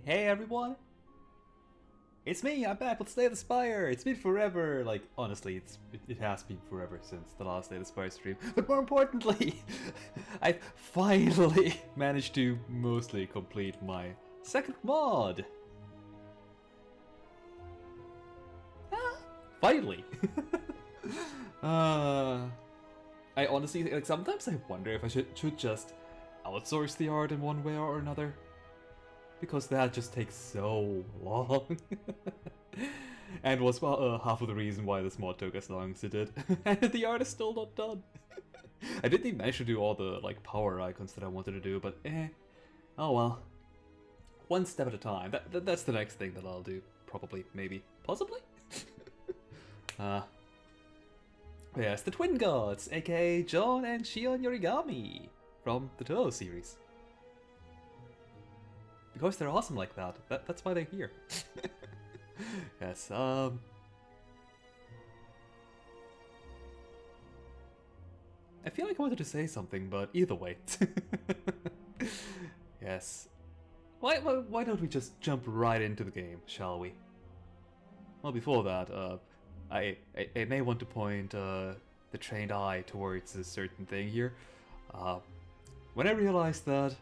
Hey everyone! It's me, I'm back with Slay the Spire! It's been forever! Like, honestly, it has been forever since the last Slay the Spire stream. But more importantly, I finally managed to mostly complete my second mod! Finally! I honestly, like, sometimes I wonder if I should just outsource the art in one way or another. Because that just takes so long. And was half of the reason why this mod took as long as it did. And the art is still not done. I didn't even manage to do all the like power icons that I wanted to do, but oh well. One step at a time. That's the next thing that I'll do. Probably, maybe, possibly? Yes, the Twin Gods, aka Joon and Shion Yorigami from the Touhou series. Because they're awesome like that. That's why they're here. Yes, I feel like I wanted to say something, but either way. Yes. Why don't we just jump right into the game, shall we? Well, before that, I may want to point the trained eye towards a certain thing here. When I realized that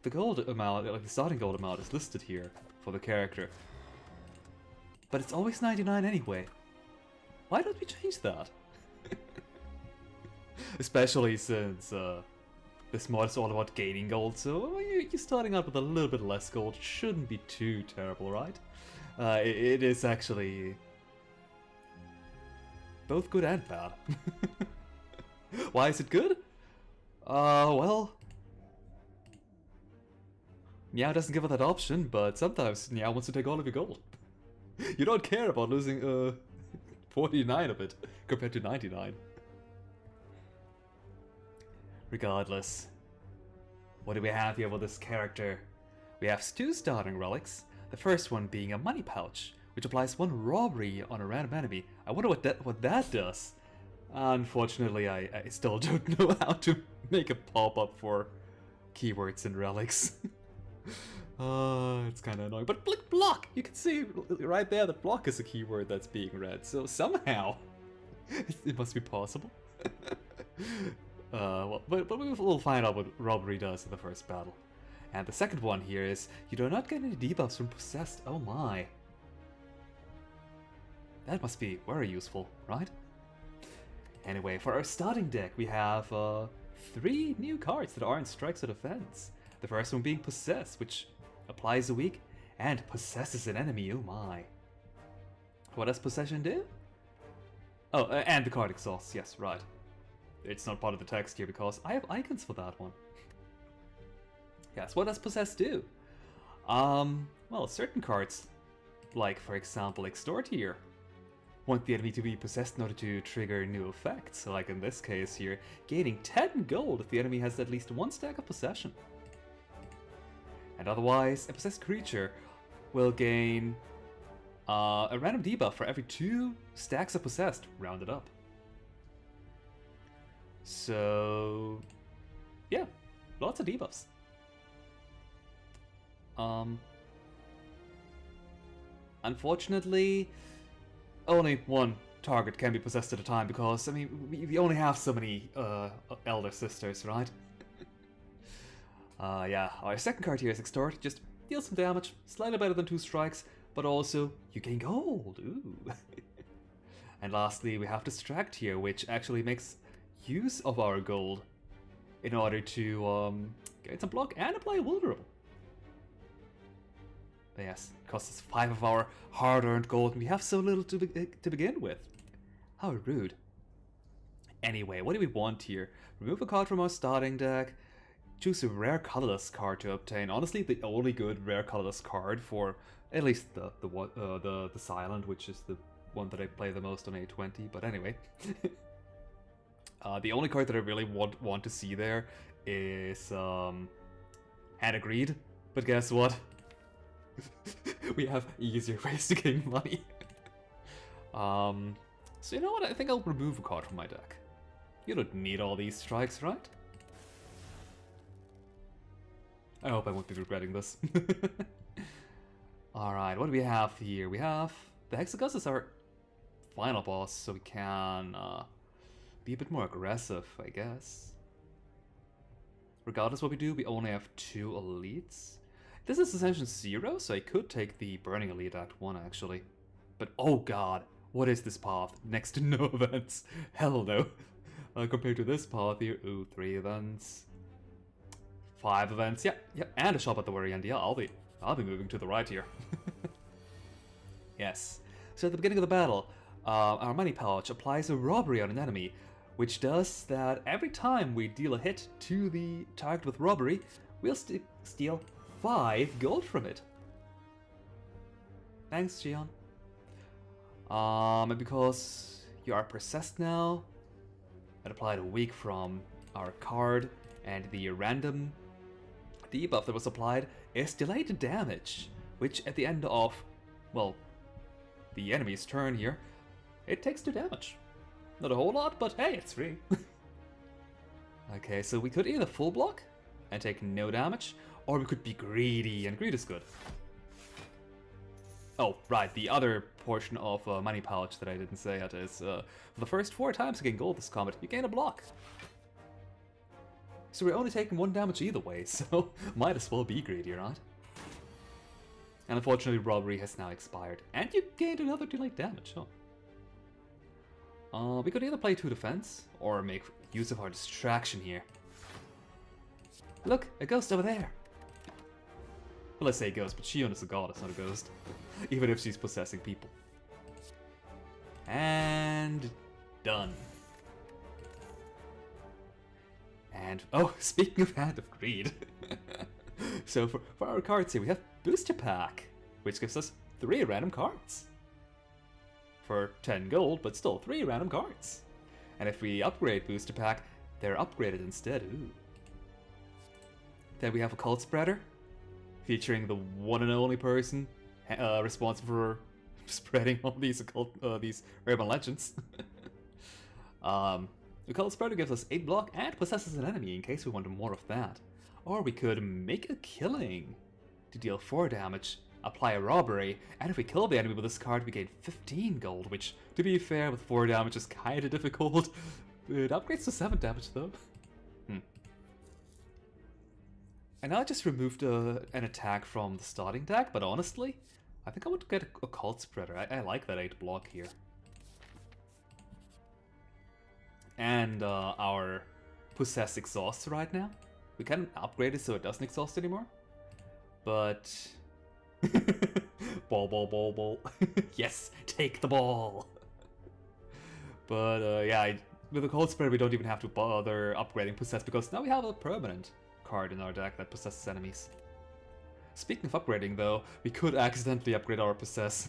the gold amount, like the starting gold amount, is listed here for the character, but it's always 99 anyway. Why don't we change that? Especially since this mod is all about gaining gold, so you're starting out with a little bit less gold. Shouldn't be too terrible, right? It is actually both good and bad. Why is it good? Well, Meow doesn't give us that option, but sometimes Meow wants to take all of your gold. You don't care about losing 49 of it compared to 99. Regardless, what do we have here with this character? We have two starting relics, the first one being a money pouch, which applies 1 robbery on a random enemy. I wonder what that does. Unfortunately, I still don't know how to make a pop-up for keywords and relics. It's kind of annoying. But block! You can see right there that block is a keyword that's being read. So somehow, it must be possible. Well, but we'll find out what robbery does in the first battle. And the second one here is, you do not get any debuffs from possessed. Oh my. That must be very useful, right? Anyway, for our starting deck, we have 3 new cards that aren't strikes or defense. The first one being Possess, which applies a weak and possesses an enemy, oh my. What does Possession do? Oh, and the card exhausts, yes, right. It's not part of the text here because I have icons for that one. Yes, what does Possess do? Well, certain cards, like for example Extort here, want the enemy to be possessed in order to trigger new effects, like in this case here, gaining 10 gold if the enemy has at least 1 stack of possession. And otherwise, a possessed creature will gain a random debuff for every 2 stacks of possessed, rounded up. So, yeah, lots of debuffs. Unfortunately, only 1 target can be possessed at a time because, I mean, we only have so many elder sisters, right? Yeah, our second card here is Extort, just deals some damage, slightly better than 2 strikes, but also you gain gold, ooh. And lastly, we have Distract here, which actually makes use of our gold in order to get some block and apply vulnerable. But yes, it costs us 5 of our hard-earned gold, and we have so little to begin with. How rude. Anyway, what do we want here? Remove a card from our starting deck, choose a rare colorless card to obtain. Honestly, the only good rare colorless card for at least the silent, which is the one that I play the most on A20. But anyway, the only card that I really want to see there is Hand of Greed. But guess what? We have easier ways to gain money. So you know what? I think I'll remove a card from my deck. You don't need all these strikes, right? I hope I won't be regretting this. Alright, what do we have here? We have... The Hexagus is our final boss, so we can be a bit more aggressive, I guess. Regardless what we do, we only have 2 elites. This is Ascension 0, so I could take the Burning Elite Act 1, actually. But oh god, what is this path? Next to no events. Hell no. Compared to this path here, ooh, 3 events. 5 events, yeah, and a shop at the very end. Yeah, I'll be moving to the right here. Yes. So at the beginning of the battle, our money pouch applies a robbery on an enemy, which does that every time we deal a hit to the target with robbery, we'll steal 5 gold from it. Thanks, Shion. And because you are possessed now, it applied a weak from our card, and the random debuff that was applied is delayed damage, which at the end of, well, the enemy's turn here, it takes 2 damage. Not a whole lot, but hey, it's free. Okay, so we could either full block and take no damage, or we could be greedy, and greed is good. Oh, right, the other portion of Money Pouch that I didn't say yet is, for the first 4 times you gain gold this combat, you gain a block. So we're only taking 1 damage either way, so might as well be greedy, right? And unfortunately, robbery has now expired, and you gained another delayed damage, huh? We could either play 2 defense, or make use of our distraction here. Look, a ghost over there! Well, let's say ghost, but Shion is a goddess, not a ghost. Even if she's possessing people. And... done. And, oh, speaking of Hand of Greed. So for our cards here, we have Booster Pack, which gives us 3 random cards. For 10 gold, but still 3 random cards. And if we upgrade Booster Pack, they're upgraded instead. Ooh. Then we have a Cult Spreader, featuring the one and only person responsible for spreading all these these urban legends. The Cult Spreader gives us 8 block and possesses an enemy in case we want more of that. Or we could make a killing to deal 4 damage, apply a robbery, and if we kill the enemy with this card, we gain 15 gold, which, to be fair, with 4 damage is kinda difficult. It upgrades to 7 damage though. And I just removed an attack from the starting deck, but honestly, I think I would get a Cult Spreader. I like that 8 block here. And our Possess exhausts right now. We can upgrade it so it doesn't exhaust anymore. But... ball. Yes, take the ball! But yeah, with the Cold Spreader we don't even have to bother upgrading Possess, because now we have a permanent card in our deck that possesses enemies. Speaking of upgrading though, we could accidentally upgrade our Possess.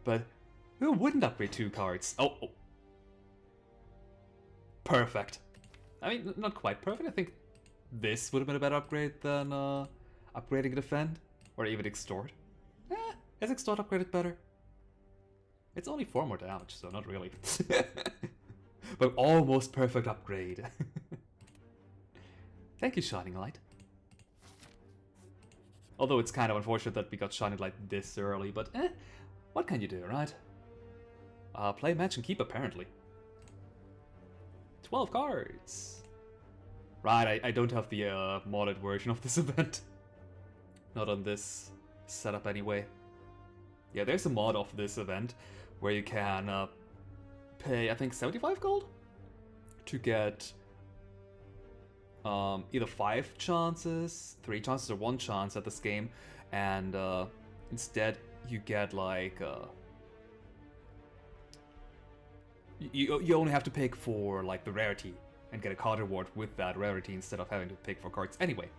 But who wouldn't upgrade 2 cards? Oh. Perfect. I mean, not quite perfect. I think this would have been a better upgrade than upgrading Defend, or even Extort. Is Extort upgraded better? It's only 4 more damage, so not really. But almost perfect upgrade. Thank you, Shining Light. Although it's kind of unfortunate that we got Shining Light this early, but what can you do, right? Play, match, and keep, apparently. 12 cards! Right, I don't have the modded version of this event. Not on this setup anyway. Yeah, there's a mod of this event where you can pay, I think, 75 gold to get either 5 chances, 3 chances, or 1 chance at this game, and instead you get like you only have to pick for like the rarity and get a card reward with that rarity instead of having to pick for cards. Anyway,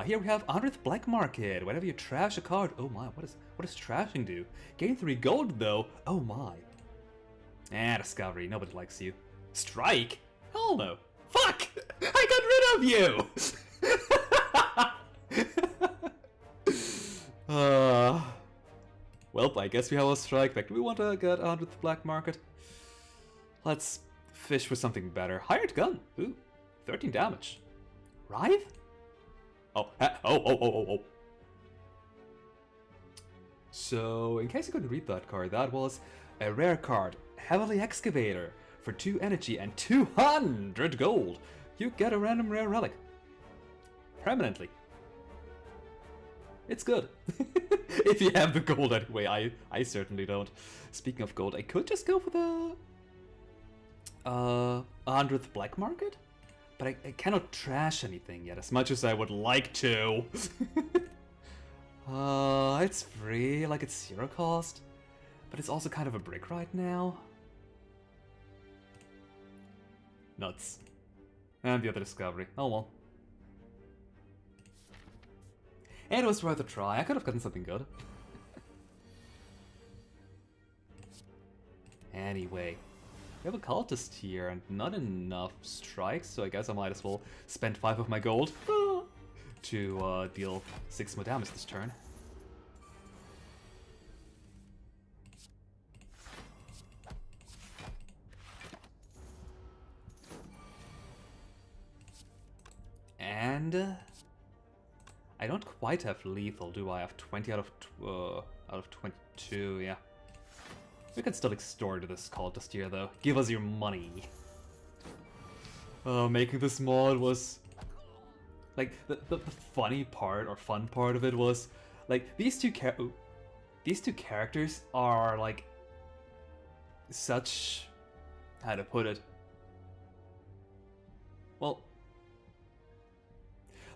here we have 100th Black Market. Whenever you trash a card, oh my, what does trashing do? Gain 3 gold though. Oh my. Discovery. Nobody likes you. Strike? Hell no. Fuck! I got rid of you. Well, I guess we have a strike back. Do we want to get 100th Black Market? Let's fish for something better. Hired Gun. Ooh, 13 damage. Writhe? Oh, oh. So, in case you couldn't read that card, that was a rare card, Heavily Excavator. For 2 energy and 200 gold, you get a random rare relic. Permanently. It's good. If you have the gold anyway, I certainly don't. Speaking of gold, I could just go for the 100th black market? But I cannot trash anything yet, as much as I would like to. It's free, like it's 0 cost. But it's also kind of a brick right now. Nuts. And the other discovery. Oh well. It was worth a try. I could have gotten something good. Anyway. We have a cultist here and not enough strikes, so I guess I might as well spend 5 of my gold to deal 6 more damage this turn. And I don't quite have lethal, do I? I have 20 out of 22, yeah. We can still extort this cultist here, though. Give us your money. Making this mod was... Like, the funny part, or fun part of it was... Like, these two characters are, like... Such... How to put it? Well...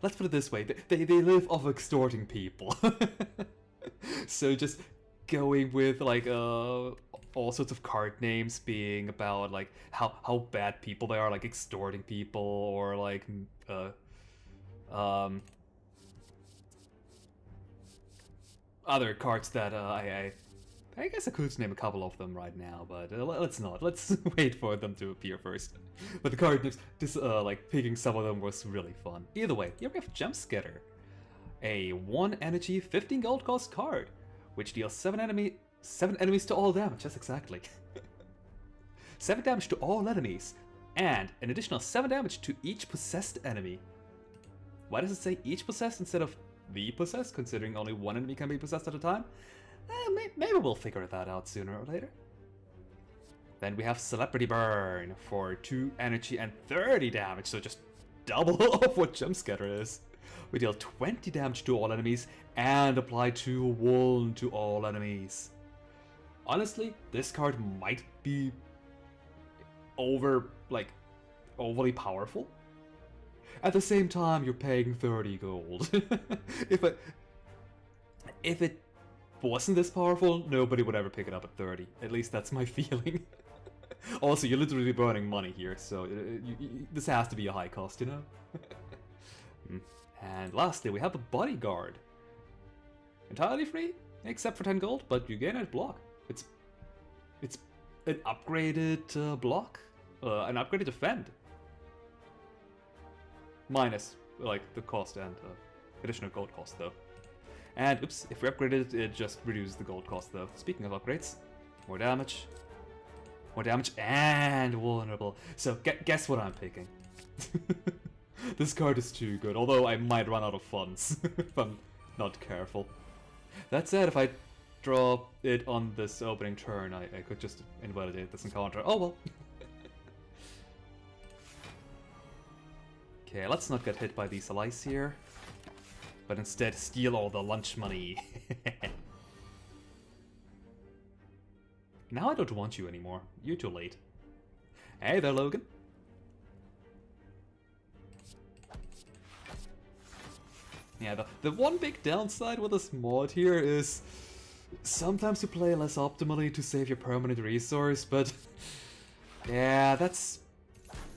Let's put it this way, they live off extorting people. So just going with, like, all sorts of card names being about, like, how bad people they are, like extorting people, or like other cards that I guess I could name a couple of them right now, but let's not. Let's wait for them to appear first. But the card names, like picking some of them was really fun. Either way, here we have Jump Scatter, a 1 energy 15 gold cost card, which deals 7 enemies to all damage. Yes, exactly. 7 damage to all enemies, and an additional 7 damage to each possessed enemy. Why does it say each possessed instead of the possessed, considering only 1 enemy can be possessed at a time? Maybe we'll figure that out sooner or later. Then we have Celebrity Burn for 2 energy and 30 damage, so just double of what Jump Scatter is. We deal 20 damage to all enemies and apply 2 wound to all enemies. Honestly, this card might be overly powerful. At the same time, you're paying 30 gold. If it wasn't this powerful, nobody would ever pick it up at 30. At least that's my feeling. Also, you're literally burning money here, so this has to be a high cost, you know? And lastly, we have the Bodyguard. Entirely free, except for 10 gold, but you gain a block. It's an upgraded block, an upgraded defend. Minus, like, the cost and additional gold cost, though. And, oops, if we upgrade it, it just reduces the gold cost, though. Speaking of upgrades, more damage, and vulnerable. So, guess what I'm picking? This card is too good, although I might run out of funds if I'm not careful. That said, if I draw it on this opening turn, I could just invalidate this encounter. Oh well. Okay, let's not get hit by these allies here, but instead steal all the lunch money. Now I don't want you anymore. You're too late. Hey there, Logan. Yeah, the one big downside with this mod here is sometimes you play less optimally to save your permanent resource, but yeah, that's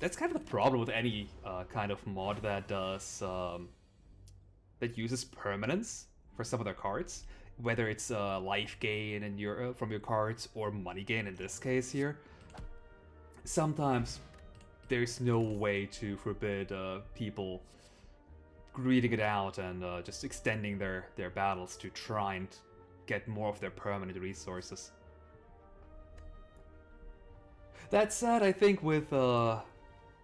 kind of the problem with any kind of mod that does that uses permanence for some of their cards, whether it's life gain in your from your cards or money gain in this case here. Sometimes there's no way to forbid people greeting it out and just extending their battles to try and get more of their permanent resources. That said, I think with the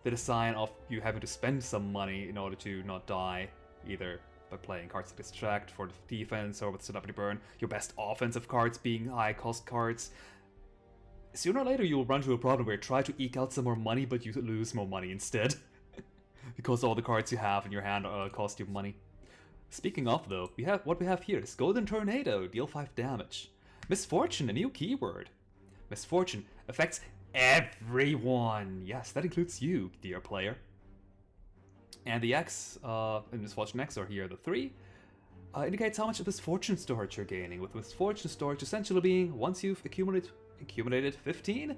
design of you having to spend some money in order to not die, either by playing cards like Distract for the defense, or with Celebrity Burn, your best offensive cards being high cost cards. Sooner or later you'll run into a problem where you try to eke out some more money, but you lose more money instead. Because all the cards you have in your hand cost you money. Speaking of though, what we have here is Golden Tornado, deal 5 damage. Misfortune, a new keyword. Misfortune affects everyone. Yes, that includes you, dear player. And the X, in Misfortune X, or here the 3, indicates how much of Misfortune storage you're gaining, with Misfortune storage essentially being once you've accumulated 15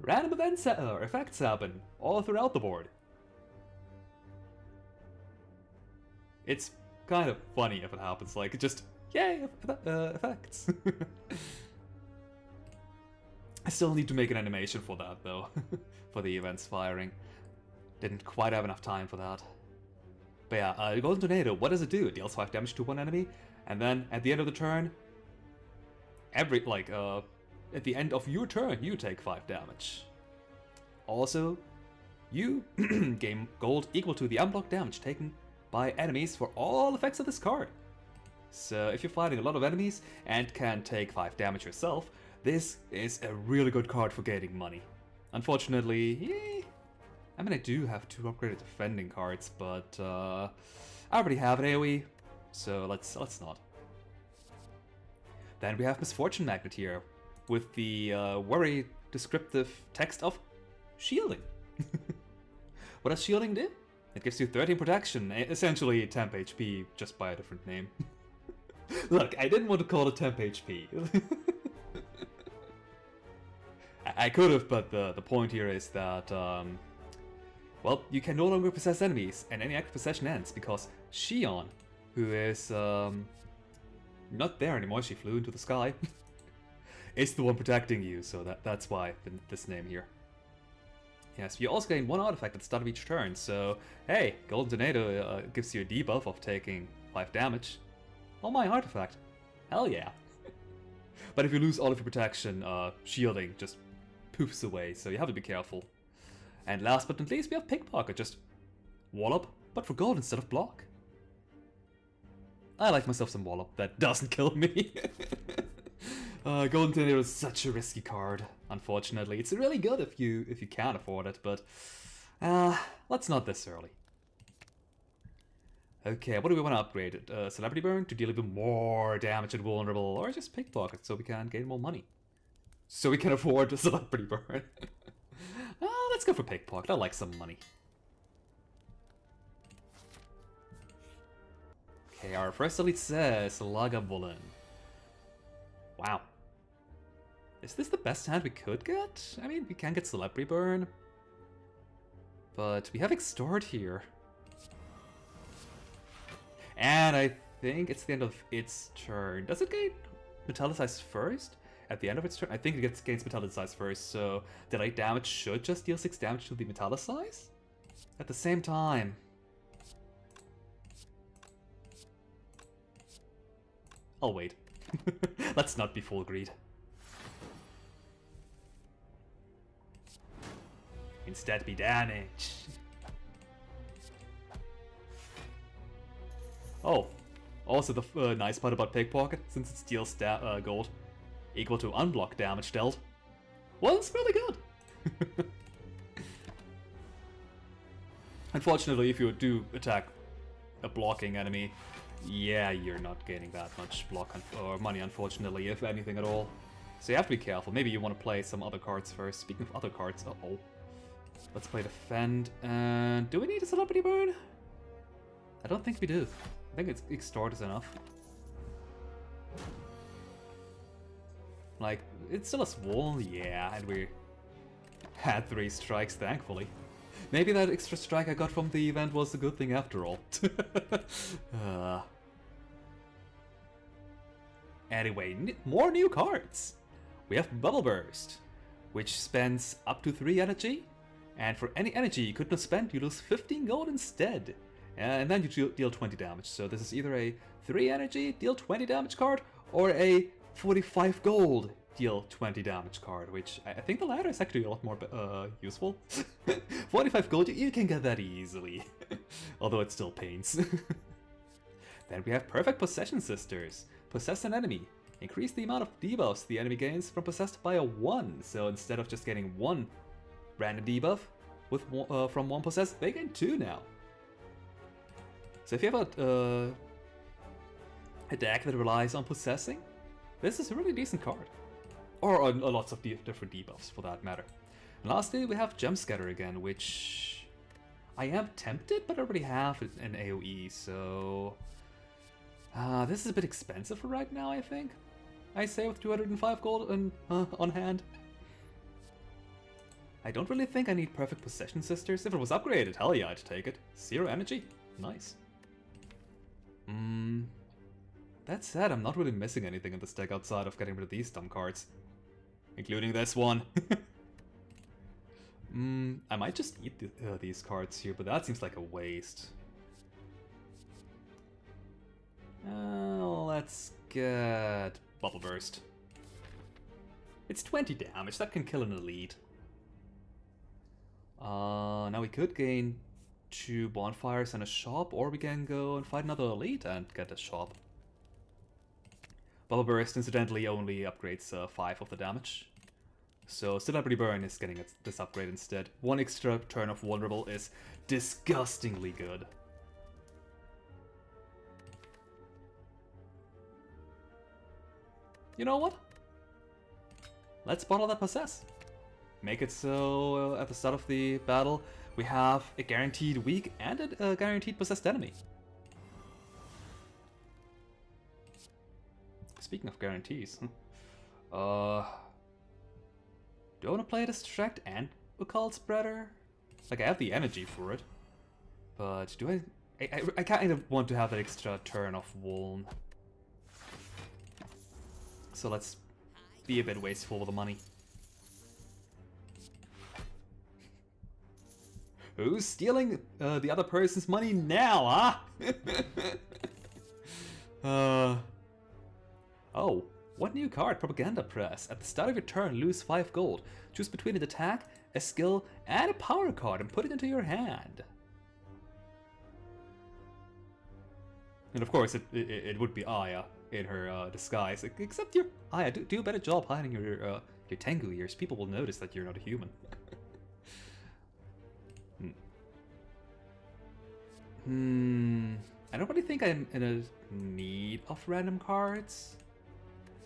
random events or effects happen all throughout the board. It's kind of funny if it happens, like just yay effects. I still need to make an animation for that though, for the events firing. Didn't quite have enough time for that. But yeah, Golden Tornado, what does it do? It deals 5 damage to one enemy, and then at the end of the turn, at the end of your turn, you take 5 damage. Also, you gain gold equal to the unblocked damage taken by enemies for all effects of this card. So if you're fighting a lot of enemies and can take 5 damage yourself, this is a really good card for getting money. Unfortunately, I mean I do have 2 upgraded defending cards, but I already have an AoE, so let's not. Then we have Misfortune Magnet here, with the very descriptive text of shielding. What does shielding do? It gives you 13 protection, essentially temp HP, just by a different name. Look, I didn't want to call it temp HP. I could have, but the point here is that, well, you can no longer possess enemies, and any active possession ends, because Shion, who is not there anymore, she flew into the sky, is the one protecting you, so that's why this name here. Yes, you also gain 1 artifact at the start of each turn, so hey, Golden Tornado gives you a debuff of taking 5 damage. Oh, my artifact. Hell yeah. But if you lose all of your protection, shielding just poofs away, so you have to be careful. And last but not least, we have Pickpocket, just wallop, but for gold instead of block. I like myself some wallop that doesn't kill me. Golden Tornado is such a risky card, unfortunately. It's really good if you can afford it, but let's not this early. Okay, what do we want to upgrade? Celebrity Burn to deal even more damage and vulnerable, or just Pickpocket so we can gain more money? So we can afford a Celebrity Burn. Let's go for Pickpocket, I like some money. Okay, our first elite says Lagavulin. Wow. Is this the best hand we could get? I mean, we can get Celebrity Burn, but we have Extort here. And I think it's the end of its turn. Does it gain Metallicize first? At the end of its turn? I think it gains Metallicize first, so delayed damage should just deal 6 damage to the Metallicize? At the same time. I'll wait. Let's not be full greed. Instead be damage. Oh, also the nice part about Pickpocket, since it steals gold, equal to unblocked damage dealt. Well, it's really good. Unfortunately, if you do attack a blocking enemy, yeah, you're not gaining that much block or money, unfortunately, if anything at all. So you have to be careful. Maybe you want to play some other cards first. Speaking of other cards, uh-oh. Let's play Defend, and do we need a Celebrity Burn? I don't think we do. I think it's Extort is enough. Like, it's still a Swole, yeah, and we had 3 strikes, thankfully. Maybe that extra strike I got from the event was a good thing after all. Anyway, more new cards! We have Bubble Burst, which spends up to 3 energy, and for any energy you could not spend, you lose 15 gold instead. And then you deal 20 damage, so this is either a 3 energy, deal 20 damage card, or a 45 gold, deal 20 damage card, which I think the latter is actually a lot more useful. 45 gold, you can get that easily, although it still pains. Then we have Perfect Possession Sisters. Possess an enemy. Increase the amount of debuffs the enemy gains from possessed by a 1. So instead of just getting 1 random debuff with from 1 possessed, they gain 2 now. So if you have a deck that relies on possessing, this is a really decent card. Or on lots of different debuffs for that matter. And lastly, we have Gem Scatter again, which I am tempted, but I already have an AoE, so this is a bit expensive for right now, I think. I say with 205 gold on hand. I don't really think I need Perfect Possession Sisters. If it was upgraded, hell yeah, I'd take it. 0 energy? Nice. That said, I'm not really missing anything in this deck outside of getting rid of these dumb cards. Including this one. I might just eat these cards here, but that seems like a waste. Let's get Bubble Burst. It's 20 damage, that can kill an elite. Now we could gain 2 bonfires and a shop, or we can go and fight another elite and get a shop. Bubble Burst incidentally only upgrades 5 of the damage. So Celebrity Burn is getting this upgrade instead. 1 extra turn of vulnerable is disgustingly good. You know what? Let's bottle that Possess. Make it so at the start of the battle we have a guaranteed weak and a guaranteed possessed enemy. Speaking of guarantees, do I want to play Distract and Occult Spreader? Like, I have the energy for it, but do I kind of want to have that extra turn of Wuln. So let's be a bit wasteful with the money. Who's stealing the other person's money now, huh? Oh, what new card? Propaganda Press. At the start of your turn, lose 5 gold. Choose between an attack, a skill, and a power card and put it into your hand. And of course, it would be Aya in her disguise. Except Aya, do a better job hiding your Tengu ears. People will notice that you're not a human. I don't really think I'm in a need of random cards.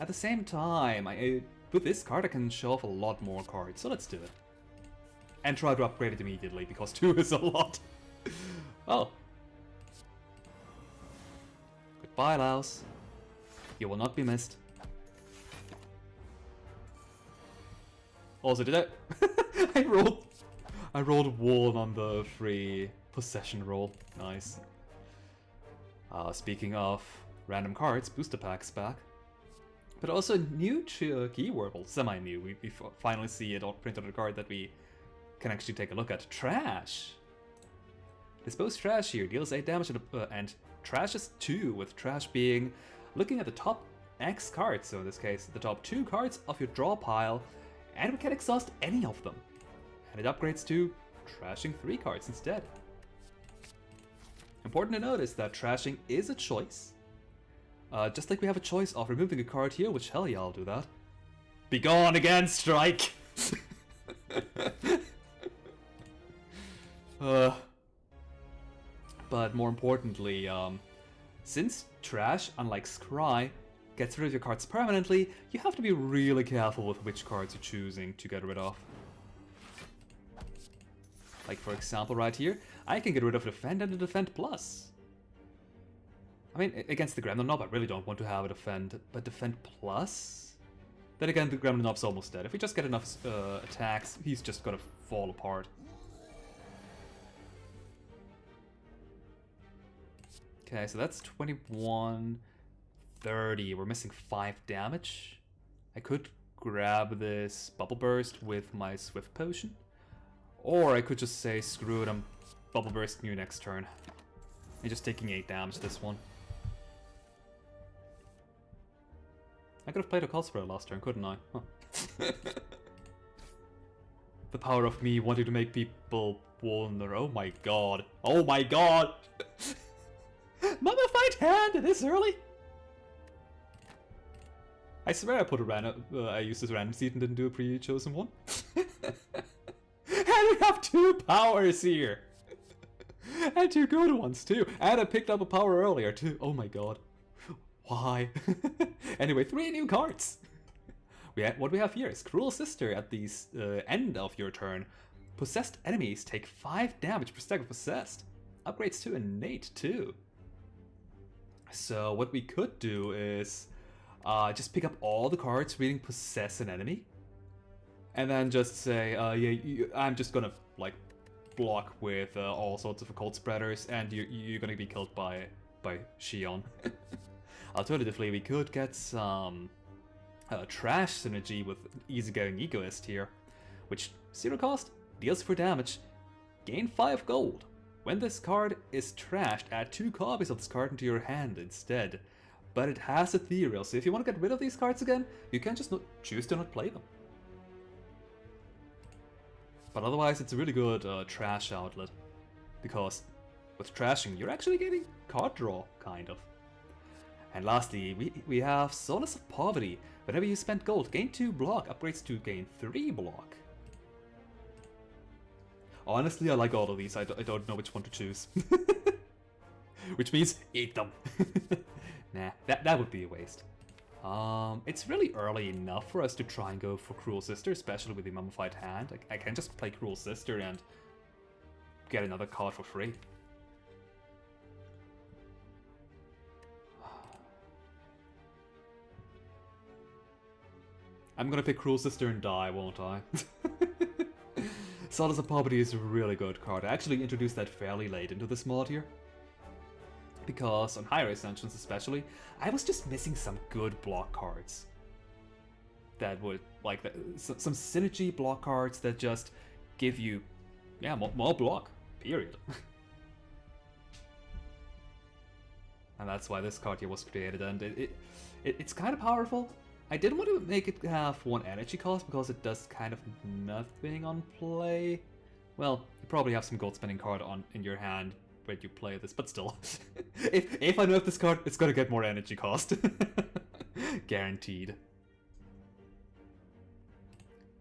At the same time, with this card I can show off a lot more cards, so let's do it. And try to upgrade it immediately, because 2 is a lot. Oh. Goodbye, Laos. You will not be missed. Also, did I I rolled Wuln on the free possession roll. Nice. Speaking of random cards, booster pack's back. But also new to keyword, well, semi-new. We finally see it all printed on a card that we can actually take a look at. Trash! Dispose Trash here, deals 8 damage and Trash is 2, with Trash being looking at the top X cards, so in this case, the top 2 cards of your draw pile, and we can exhaust any of them. And it upgrades to trashing 3 cards instead. Important to notice that trashing is a choice. Just like we have a choice of removing a card here, which hell yeah, I'll do that. Be gone again, Strike! But more importantly, since Trash, unlike Scry, gets rid of your cards permanently, you have to be really careful with which cards you're choosing to get rid of. Like for example right here, I can get rid of Defend and a Defend Plus. I mean, against the Gremlin Knob, I really don't want to have a Defend, but Defend Plus? Then again, the Gremlin Knob's almost dead. If we just get enough attacks, he's just gonna fall apart. Okay, so that's 21, 30. We're missing 5 damage. I could grab this Bubble Burst with my Swift Potion. Or I could just say, screw it, I'm Bubble Bursting you next turn. I'm just taking 8 damage this one. I could have played a Occult Spreader last turn, couldn't I? Huh. The power of me wanting to make people vulnerable. Oh my god. Oh my god! Mummified hand this early? I swear I put a random. I used this random seed and didn't do a pre-chosen one. And we have 2 powers here! And 2 good ones too. And I picked up a power earlier too. Oh my god. Why? Anyway, 3 new cards. What we have here is Cruel Sister at the end of your turn. Possessed enemies take 5 damage per stack of possessed. Upgrades to innate too. So what we could do is just pick up all the cards reading possess an enemy. And then just say, yeah, I'm just gonna like block with all sorts of occult spreaders, and you're gonna be killed by Shion. Alternatively, we could get some trash synergy with easygoing egoist here, which 0 cost, deals 4 damage, gain 5 gold. When this card is trashed, add 2 copies of this card into your hand instead. But it has ethereal, so if you want to get rid of these cards again, you can just choose to not play them. But otherwise, it's a really good trash outlet, because with trashing, you're actually getting card draw, kind of. And lastly, we have Solace of Poverty. Whenever you spend gold, gain 2 block, upgrades to gain 3 block. Honestly, I like all of these. I don't know which one to choose. Which means eat them. Nah, that would be a waste. It's really early enough for us to try and go for Cruel Sister, especially with the Mummified Hand. I can just play Cruel Sister and get another card for free. I'm gonna pick Cruel Sister and die, won't I? Solace of Poverty is a really good card. I actually introduced that fairly late into this mod here. Because on higher ascensions especially, I was just missing some good block cards. That would, like, some synergy block cards that just give you, yeah, more block, period. And that's why this card here was created, and it's kind of powerful. I didn't want to make it have 1 energy cost because it does kind of nothing on play. Well, you probably have some gold spending card in your hand when you play this, but still. if I nerf this card, it's gonna get more energy cost. Guaranteed.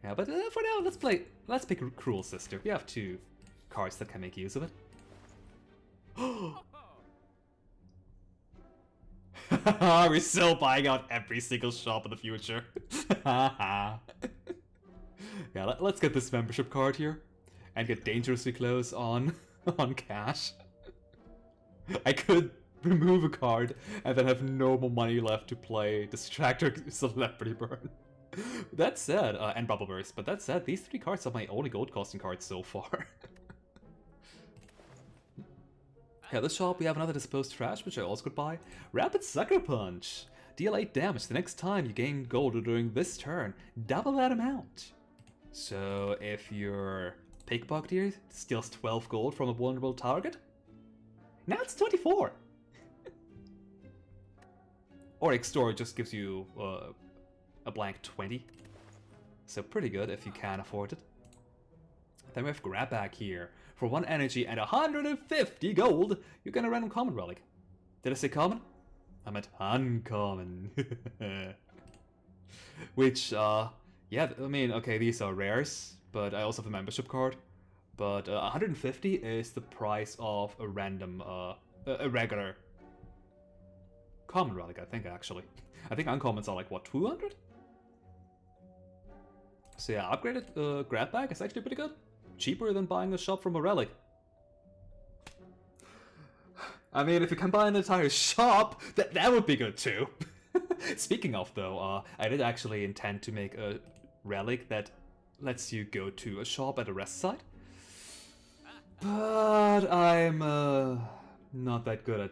Yeah, but for now, let's pick Cruel Sister. We have 2 cards that can make use of it. We're still buying out every single shop in the future. Yeah, let's get this membership card here and get dangerously close on cash. I could remove a card and then have no more money left to play Distractor, Celebrity Burn. That said, and Bubble Burst, but that said, these 3 cards are my only gold costing cards so far. Yeah, this shop we have another Disposed Trash, which I also could buy. Rapid Sucker Punch! Deal 8 damage the next time you gain gold during this turn. Double that amount. So if your Pickpocketeer steals 12 gold from a vulnerable target, now it's 24! Or Extort just gives you a blank 20. So pretty good if you can afford it. Then we have Grab Bag here. For 1 energy and 150 gold, you get a random common relic. Did I say common? I meant uncommon. Which, yeah, I mean, okay, these are rares, but I also have a membership card. But 150 is the price of a random, a regular common relic, I think, actually. I think uncommons are like, what, 200? So yeah, upgraded Grab Bag is actually pretty good. Cheaper than buying a shop from a relic. I mean, if you can buy an entire shop, that would be good too. Speaking of though, I did actually intend to make a relic that lets you go to a shop at a rest site. But I'm not that good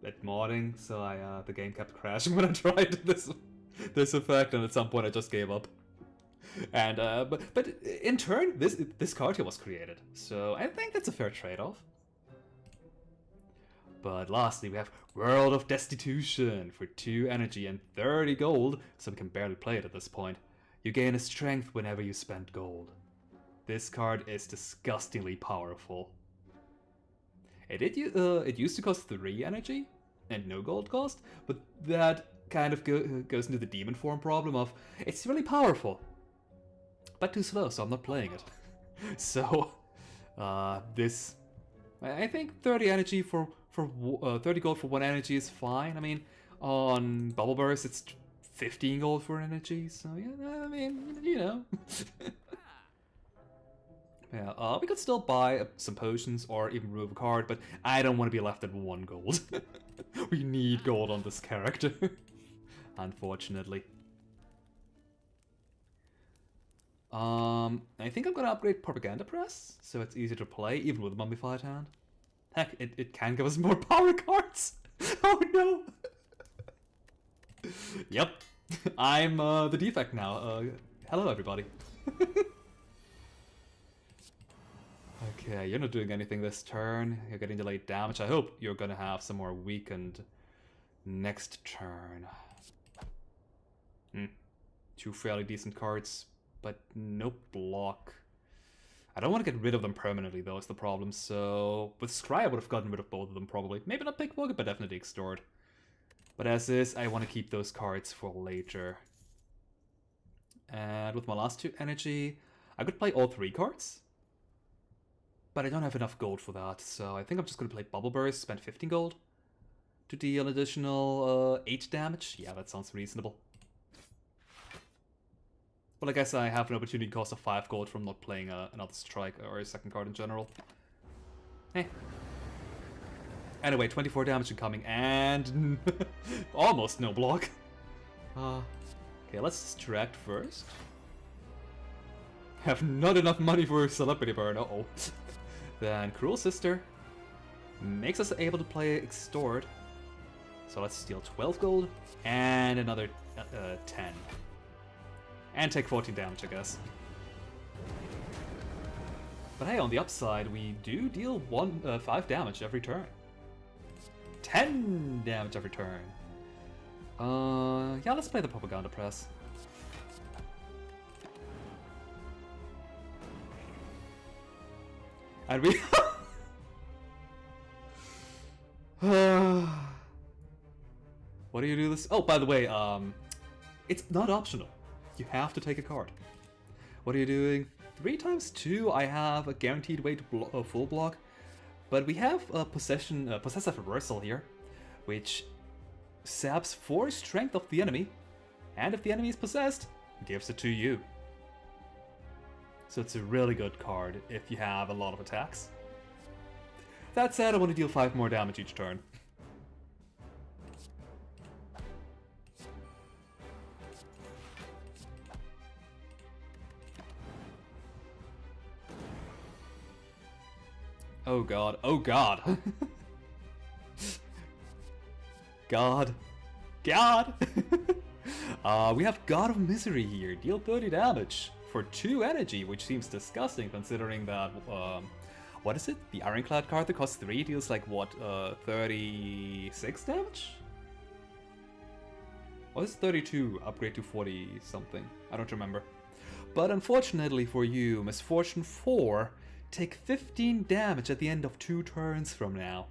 at modding, so the game kept crashing when I tried this effect, and at some point I just gave up. And but in turn, this card here was created, so I think that's a fair trade-off. But lastly, we have World of Destitution for 2 energy and 30 gold, so we can barely play it at this point. You gain a strength whenever you spend gold. This card is disgustingly powerful. It used to cost 3 energy and no gold cost, but that kind of goes into the demon form problem of it's really powerful, but too slow, so I'm not playing it. So this, I think 30 energy for 30 gold for 1 energy is fine. I mean, on Bubble Burst it's 15 gold for energy, so yeah, I mean, you know. Yeah, we could still buy some potions or even remove a card, but I don't want to be left at 1 gold. We need gold on this character, unfortunately. I think I'm gonna upgrade Propaganda Press, so it's easier to play, even with a Mummified Hand. Heck, it can give us more power cards! Oh no! Yep, I'm the defect now. Hello everybody. Okay, you're not doing anything this turn. You're getting delayed damage. I hope you're gonna have some more weakened next turn. 2 fairly decent cards, but no block. I don't want to get rid of them permanently, though, is the problem. So with Scry, I would have gotten rid of both of them, probably. Maybe not Pickpocket, but definitely Extort. But as is, I want to keep those cards for later. And with my last 2 energy, I could play all 3 cards. But I don't have enough gold for that, so I think I'm just going to play Bubble Burst, spend 15 gold to deal an additional 8 damage. Yeah, that sounds reasonable. But I guess I have an opportunity cost of 5 gold from not playing another strike or a second card in general. Eh. Anyway, 24 damage incoming and almost no block. Okay, let's distract first. Have not enough money for Celebrity Burn, uh-oh. Then Cruel Sister makes us able to play Extort. So let's steal 12 gold and another 10. And take 14 damage, I guess. But hey, on the upside, we do deal 5 damage every turn. 10 damage every turn. Yeah, let's play the Propaganda Press. And we... What do you do this? Oh, by the way, it's not optional. You have to take a card. What are you doing? 3 times 2, I have a guaranteed way to full block. But we have a possessive reversal here, which saps 4 strength of the enemy. And if the enemy is possessed, gives it to you. So it's a really good card if you have a lot of attacks. That said, I want to deal 5 more damage each turn. Oh god, oh god! God. God! We have God of Misery here, deal 30 damage. For 2 energy, which seems disgusting considering that, what is it? The Ironclad card that costs 3 deals like, what, 36 damage? Or is it 32, upgrade to 40 something? I don't remember. But unfortunately for you, Misfortune 4, take 15 damage at the end of 2 turns from now.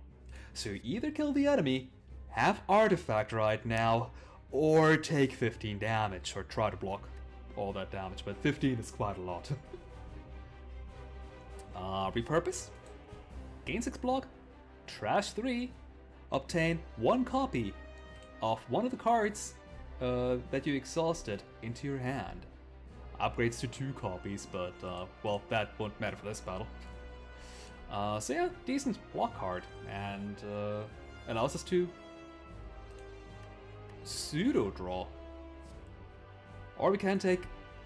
So you either kill the enemy, have Artifact right now, or take 15 damage, or try to block all that damage, but 15 is quite a lot. Repurpose, gain 6 block, trash 3, obtain 1 copy of one of the cards that you exhausted into your hand. Upgrades to 2 copies, but well, that won't matter for this battle. So yeah, decent block card, and allows us to pseudo draw. Or we can take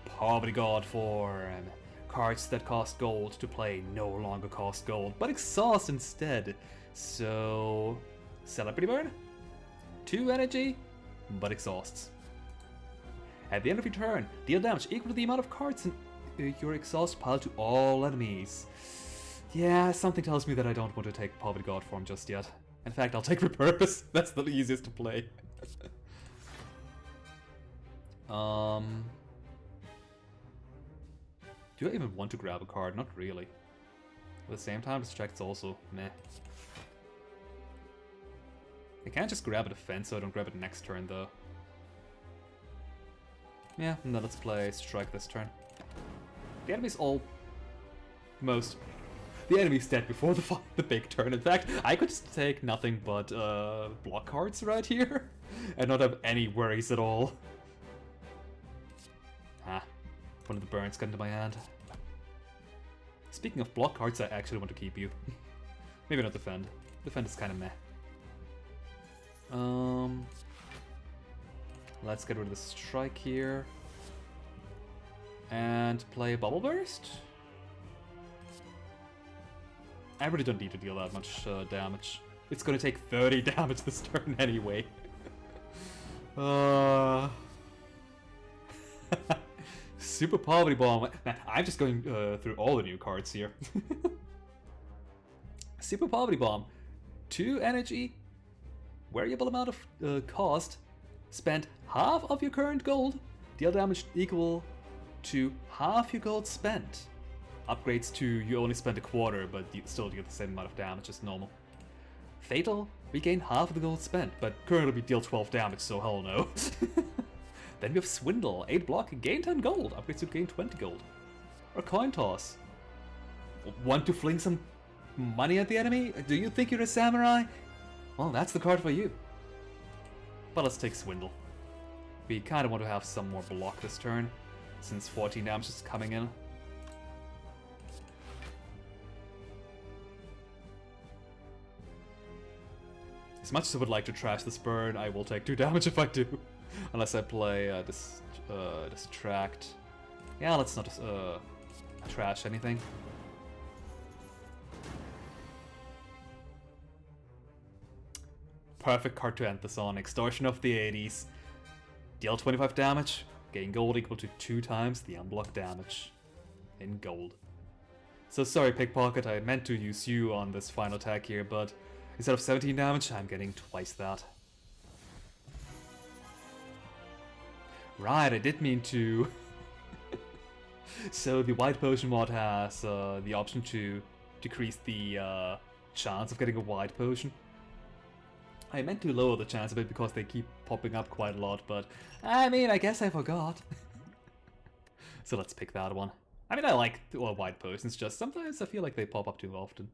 Poverty God form. Cards that cost gold to play no longer cost gold, but exhaust instead. So, Celebrity Burn, 2 energy, but exhausts. At the end of your turn, deal damage equal to the amount of cards in your exhaust pile to all enemies. Yeah, something tells me that I don't want to take Poverty God form just yet. In fact, I'll take Repurpose. That's the easiest to play. Do I even want to grab a card? Not really. At the same time, Distract's also meh. I can't just grab a defense, so I don't grab it next turn, though. Yeah, no, let's play Strike this turn. The enemy's almost... The enemy's dead before the big turn. In fact, I could just take nothing but block cards right here and not have any worries at all. Ah, one of the burns got into my hand. Speaking of block cards, I actually want to keep you. Maybe not defend. Defend is kind of meh. Let's get rid of the strike here. And play Bubble Burst? I really don't need to deal that much damage. It's gonna take 30 damage this turn anyway. Super Poverty Bomb. Man, I'm just going through all the new cards here. Super Poverty Bomb. 2 energy, variable amount of cost, spend half of your current gold, deal damage equal to half your gold spent. Upgrades to you only spend a quarter, but you still deal the same amount of damage as normal. Fatal, regain half of the gold spent, but currently we deal 12 damage, so hell no. Then we have Swindle, 8 block, gain 10 gold, upgrades to gain 20 gold. Or Coin Toss. Want to fling some money at the enemy? Do you think you're a samurai? Well, that's the card for you. But let's take Swindle. We kind of want to have some more block this turn, since 14 damage is coming in. As much as I would like to trash this burn, I will take 2 damage if I do. Unless I play Distract. Yeah, let's not trash anything. Perfect card to end this on. Extortion of the 80s. Deal 25 damage. Gain gold equal to 2 times the unblocked damage. In gold. So sorry, Pickpocket, I meant to use you on this final attack here, but instead of 17 damage, I'm getting twice that. Right, I did mean to... So the White Potion mod has the option to decrease the chance of getting a White Potion. I meant to lower the chance a bit because they keep popping up quite a lot, but I mean, I guess I forgot. So let's pick that one. I mean, I like White Potions, just sometimes I feel like they pop up too often.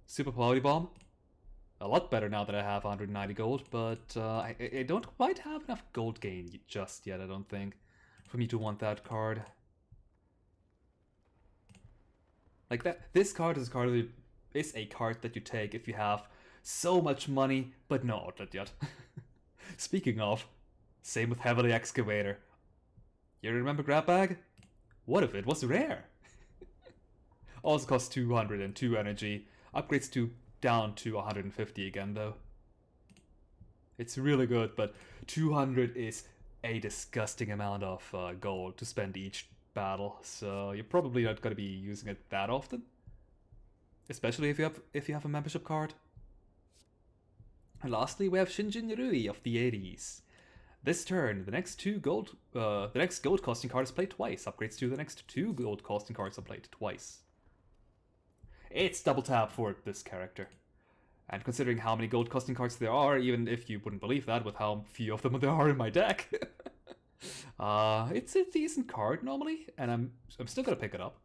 Super Poverty Bomb. A lot better now that I have 190 gold, but I don't quite have enough gold gain just yet, I don't think, for me to want that card. Like that, this card is a card that you take if you have so much money, but no outlet yet. Speaking of, same with Heavily Excavator. You remember Grab Bag? What if it was rare? Also costs 202 energy, upgrades to down to 150 again though. It's really good, but 200 is a disgusting amount of gold to spend each battle, so you're probably not going to be using it that often. Especially if you have a membership card. And lastly, we have Shinjin Rui of the 80s. This turn, the next gold costing card is played twice. Upgrades to the next 2 gold costing cards are played twice. It's double tap for this character. And considering how many gold costing cards there are, even if you wouldn't believe that with how few of them there are in my deck, it's a decent card normally, and I'm still gonna pick it up.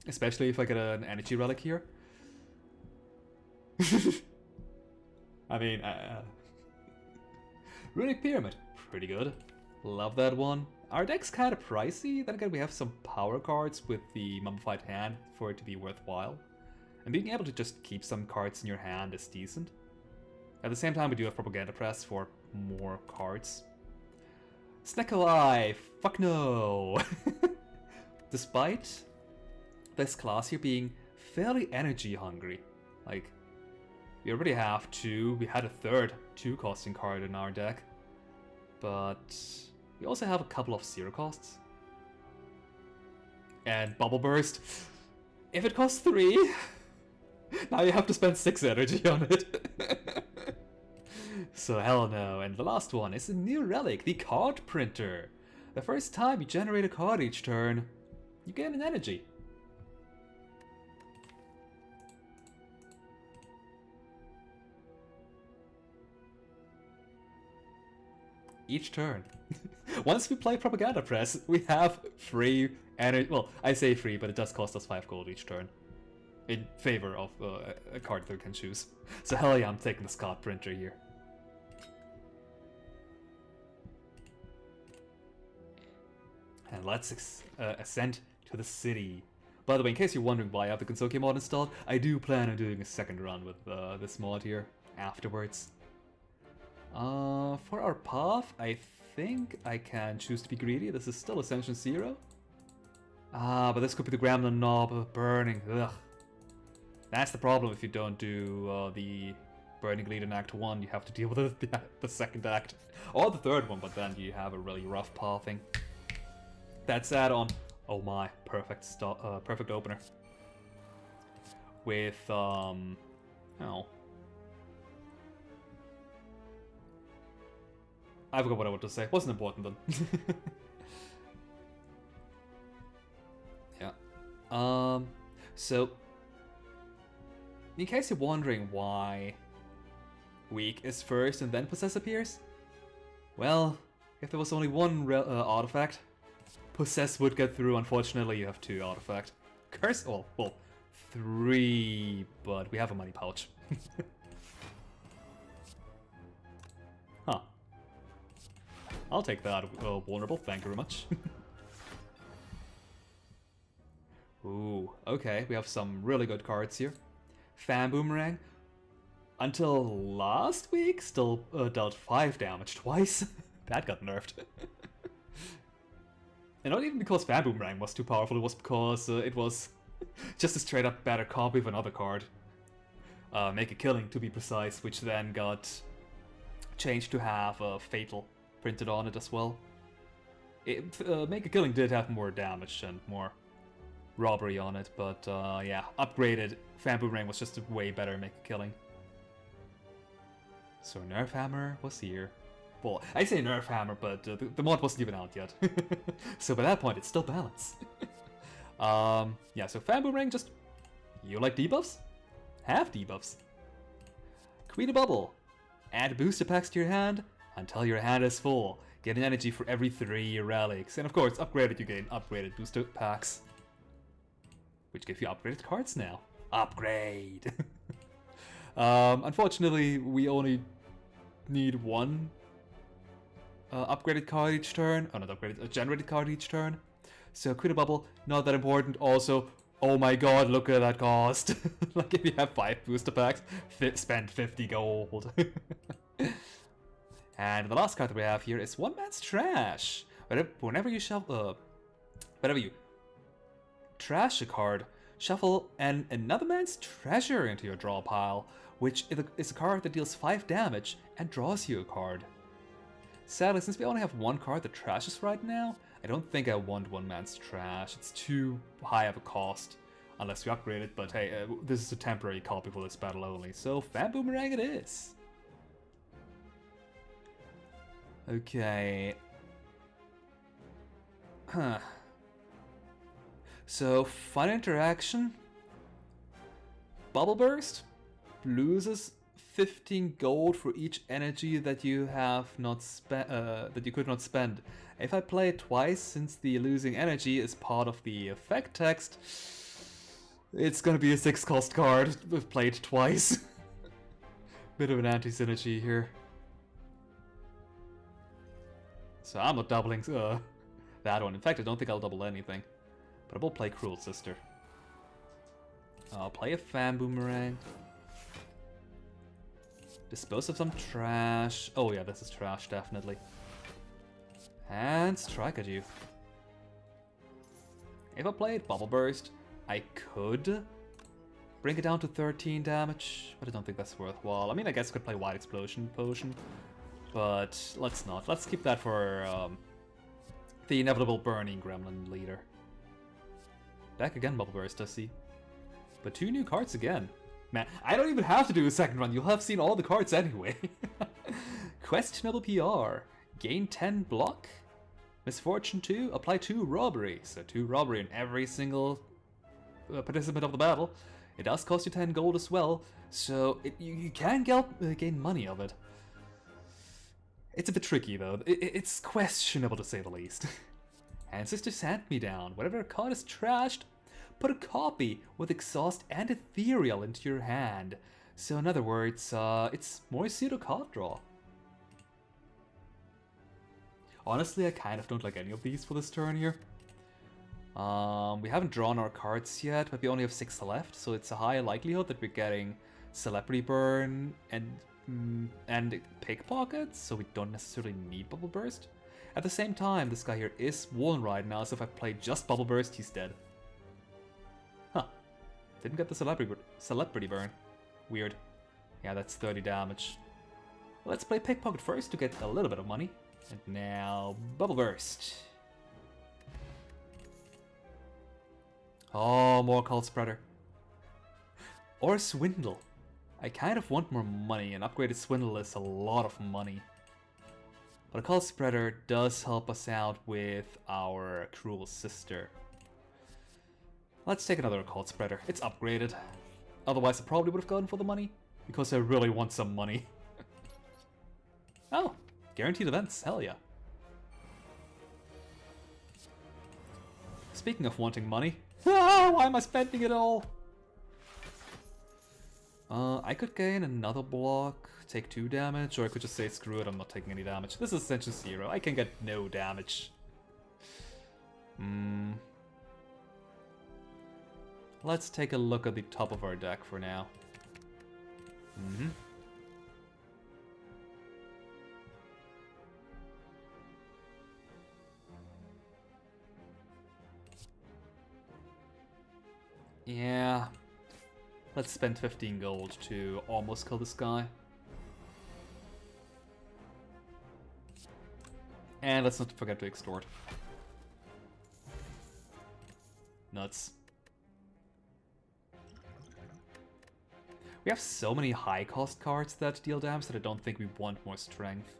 Especially if I get an energy relic here. I mean, Runic Pyramid, pretty good. Love that one. Our deck's kind of pricey, then again we have some power cards with the Mummified Hand for it to be worthwhile. And being able to just keep some cards in your hand is decent. At the same time we do have Propaganda Press for more cards. Snecko Eye, fuck no! Despite this class here being fairly energy hungry. Like, we already have 2, we had a third 2 costing card in our deck. But we also have a couple of 0 costs. And Bubble Burst, if it costs 3, now you have to spend 6 energy on it. So hell no. And the last one is a new relic, the Card Printer. The first time you generate a card each turn, you gain an energy. each turn. Once we play Propaganda Press, we have free energy. Well, I say free, but it does cost us 5 gold each turn. In favor of a card that we can choose. So hell yeah, I'm taking the Scott Printer here. And let's ascend to the city. By the way, in case you're wondering why I have the Gensoki mod installed, I do plan on doing a second run with this mod here afterwards. For our path, I think I can choose to be greedy. This is still Ascension 0. But this could be the Gremlin Knob burning. Ugh. That's the problem if you don't do the Burning Lead in Act 1. You have to deal with the second act. Or the third one, but then you have a really rough pathing. That's add-on. Oh my, perfect opener. With, oh. I forgot what I wanted to say. Wasn't important then. Yeah. So, in case you're wondering why Weak is first and then Possess appears, well, if there was only one artifact, Possess would get through. Unfortunately, you have 2 artifacts. Curse, well, 3, but we have a money pouch. Huh. I'll take that, vulnerable, thank you very much. Ooh, okay, we have some really good cards here. Fan Boomerang, until last week, still dealt 5 damage twice. That got nerfed. And not even because Fan Boomerang was too powerful, it was because it was just a straight up better copy of another card. Make a Killing, to be precise, which then got changed to have Fatal printed on it as well. Make a Killing did have more damage and more robbery on it, but yeah, upgraded Fan Boomerang was just a way better Make a Killing. So Nerf Hammer was here. Well, I say Nerf Hammer, but the mod wasn't even out yet. So by that point, it's still balanced. Yeah, so Fan Boomerang just... You like debuffs? Have debuffs. Queen of Bubble. Add booster packs to your hand until your hand is full. Get an energy for every 3 relics. And of course, upgraded, you gain upgraded booster packs. Which give you upgraded cards now. Upgrade! Unfortunately, we only need 1 upgraded card each turn. Oh, not upgraded, a generated card each turn. So Queen of Bubble, not that important. Also, oh my god, look at that cost. Like if you have 5 booster packs, spend 50 gold. And the last card that we have here is One Man's Trash. Whenever you shuffle, whenever you trash a card, shuffle another man's treasure into your draw pile, which is a card that deals 5 damage and draws you a card. Sadly, since we only have 1 card that trashes right now, I don't think I want One Man's Trash. It's too high of a cost, unless we upgrade it, but hey, this is a temporary copy for this battle only, so Fan Boomerang it is! Okay... Huh. So, fun interaction. Bubble Burst loses 15 gold for each energy that you have not spent, that you could not spend. If I play it twice, since the losing energy is part of the effect text, it's gonna be a 6-cost card if played twice. Bit of an anti-synergy here. So I'm not doubling that one. In fact, I don't think I'll double anything. But I will play Cruel Sister. I'll play a Fan Boomerang. Dispose of some trash. Oh yeah, this is trash, definitely. And strike at you. If I played Bubble Burst, I could bring it down to 13 damage, but I don't think that's worthwhile. I mean, I guess I could play Wide Explosion Potion, but let's not. Let's keep that for the inevitable Burning Gremlin Leader. Back again, Bubble Burst, I see. But 2 new cards again. Man, I don't even have to do a second run. You'll have seen all the cards anyway. Questionable PR. Gain 10 block. Misfortune 2. Apply 2 robbery. So 2 robbery in every single participant of the battle. It does cost you 10 gold as well. So you can gain money of it. It's a bit tricky though. It's questionable to say the least. And Sister's Hand-Me-Down. Whenever a card is trashed, put a copy with Exhaust and Ethereal into your hand. So in other words, it's more pseudo card draw. Honestly, I kind of don't like any of these for this turn here. We haven't drawn our cards yet, but we only have 6 left, so it's a high likelihood that we're getting Celebrity Burn and Pickpocket, so we don't necessarily need Bubble Burst. At the same time, this guy here is Woolen right now, so if I play just Bubble Burst, he's dead. Huh. Didn't get the Celebrity Burn. Weird. Yeah, that's 30 damage. Let's play Pickpocket first to get a little bit of money. And now, Bubble Burst. Oh, more Cult Spreader. Or Swindle. I kind of want more money, and upgraded Swindle is a lot of money. But a Cult Spreader does help us out with our Cruel Sister. Let's take another Cult Spreader. It's upgraded. Otherwise I probably would have gone for the money, because I really want some money. Oh, guaranteed events, hell yeah. Speaking of wanting money, why am I spending it all? I could gain another block, take 2 damage, or I could just say screw it, I'm not taking any damage. This is essentially 0, I can get no damage. Let's take a look at the top of our deck for now. Yeah. Let's spend 15 gold to almost kill this guy. And let's not forget to extort. Nuts. We have so many high cost cards that deal damage that I don't think we want more strength.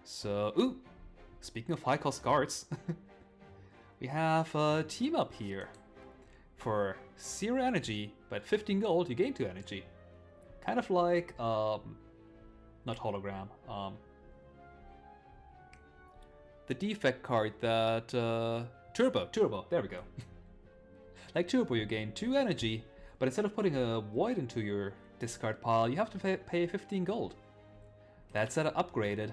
So, ooh! Speaking of high cost cards, we have a team up here. For 0 energy, but 15 gold, you gain 2 energy. Kind of like, not hologram, the defect card that, Turbo, there we go. Like Turbo, you gain 2 energy, but instead of putting a void into your discard pile, you have to pay 15 gold. That said, upgraded,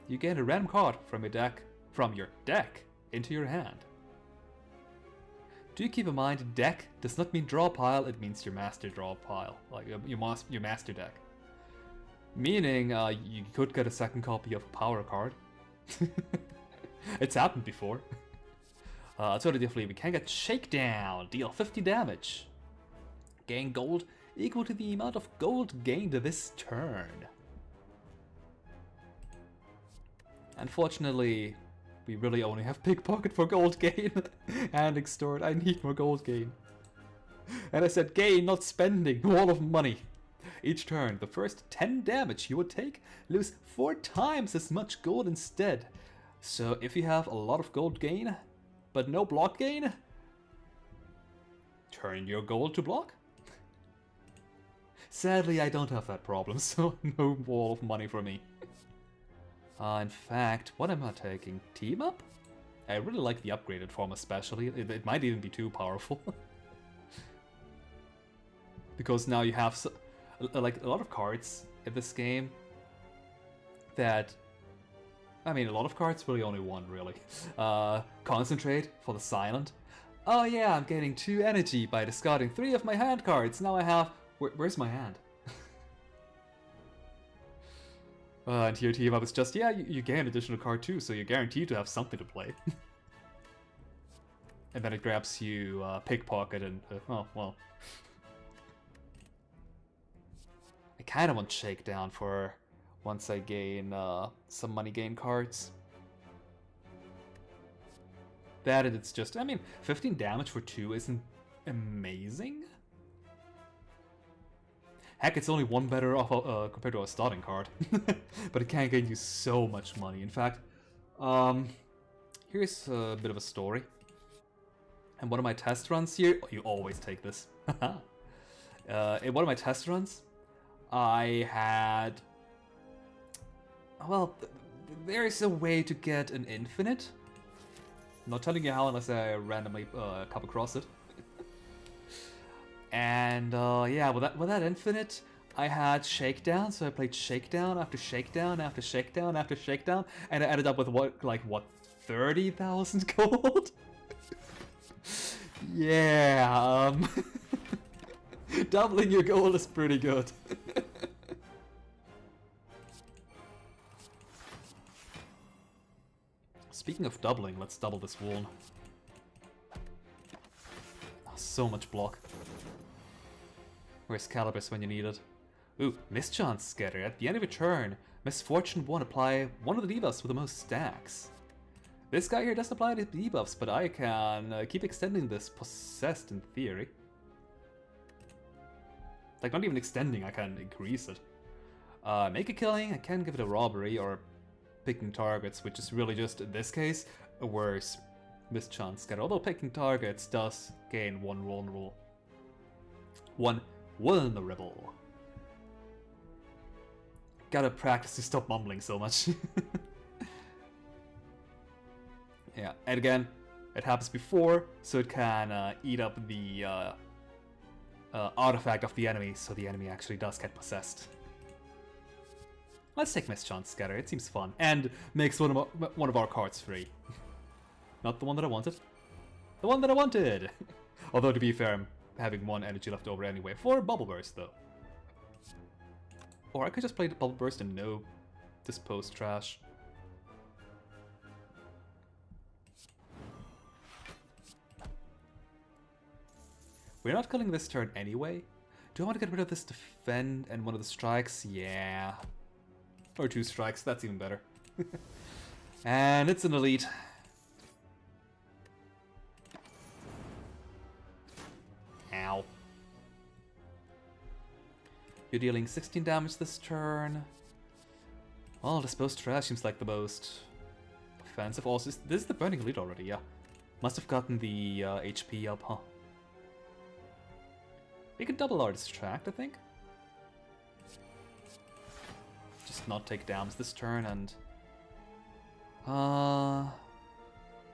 you gain a random card from your deck into your hand. Do keep in mind, deck does not mean draw pile, it means your master draw pile, like your master deck. Meaning, you could get a second copy of a power card. It's happened before. Alternatively, we can get Shakedown, deal 50 damage. Gain gold equal to the amount of gold gained this turn. Unfortunately, we really only have Pickpocket for gold gain and extort. I need more gold gain. And I said gain, not spending. Wall of money. Each turn, the first 10 damage you would take, lose 4 times as much gold instead. So if you have a lot of gold gain, but no block gain, turn your gold to block. Sadly, I don't have that problem, so no wall of money for me. In fact, what am I taking? Team Up? I really like the upgraded form especially. It might even be too powerful. Because now you have like a lot of cards in this game that... I mean, a lot of cards, really only one, really. Concentrate for the silent. Oh yeah, I'm getting 2 energy by discarding 3 of my hand cards. Now I have... Where's my hand? And here Team Up is just, yeah, you gain an additional card too, so you're guaranteed to have something to play. And then it grabs you Pickpocket and, oh, well. I kind of want Shakedown for once I gain some money gain cards. That and it's just, I mean, 15 damage for 2 isn't amazing. Heck, it's only 1 better off compared to a starting card. But it can gain you so much money. In fact, here's a bit of a story. In one of my test runs here... Oh, you always take this. In one of my test runs, I had well, there's a way to get an infinite. I'm not telling you how unless I randomly come across it. And yeah, with that infinite, I had shakedown, so I played shakedown after shakedown after shakedown after shakedown, and I ended up with what 30,000 gold? Yeah, doubling your gold is pretty good. Speaking of doubling, let's double this wound. Oh, so much block. Where's Calibus when you need it? Ooh, Mischance Scatter. At the end of your turn, Misfortune 1 apply one of the debuffs with the most stacks. This guy here doesn't apply the debuffs, but I can keep extending this Possessed in theory. Like, not even extending, I can increase it. Make a killing, I can give it a robbery or picking targets, which is really just, in this case, a worse Mischance Scatter. Although picking targets does gain one vulnerable. One vulnerable. Gotta practice to stop mumbling so much. Yeah, and again, it happens before, so it can eat up the artifact of the enemy, so the enemy actually does get possessed. Let's take Mischance Scatter, it seems fun, and makes one of our cards free. Not the one that I wanted. The one that I wanted! Although, to be fair, I'm having one energy left over anyway, for Bubble Burst, though. Or I could just play the Bubble Burst and no Dispose Trash. We're not killing this turn anyway. Do I want to get rid of this defend and one of the strikes? Yeah. Or 2 strikes, that's even better. And it's an elite. Ow. You're dealing 16 damage this turn. Well, Dispose Trash seems like the most offensive. Also, this is the Burning Elite already, yeah. Must have gotten the HP up, huh? We could double our Distract, I think. Just not take damage this turn and...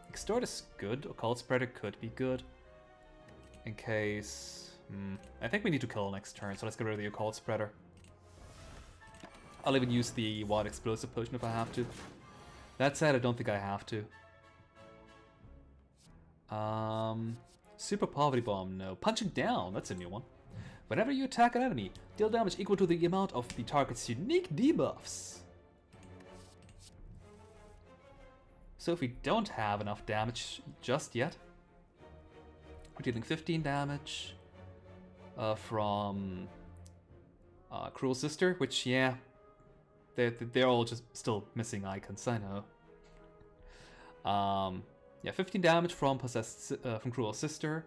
Extort is good. Occult Spreader could be good. In case... I think we need to kill next turn, so let's get rid of the Occult Spreader. I'll even use the Wild Explosive Potion if I have to. That said, I don't think I have to. Super Poverty Bomb, no. Punching Down, that's a new one. Whenever you attack an enemy, deal damage equal to the amount of the target's unique debuffs. So if we don't have enough damage just yet, we're dealing 15 damage from Cruel Sister, which, yeah, they're all just still missing icons, I know. Yeah, 15 damage from from Cruel Sister,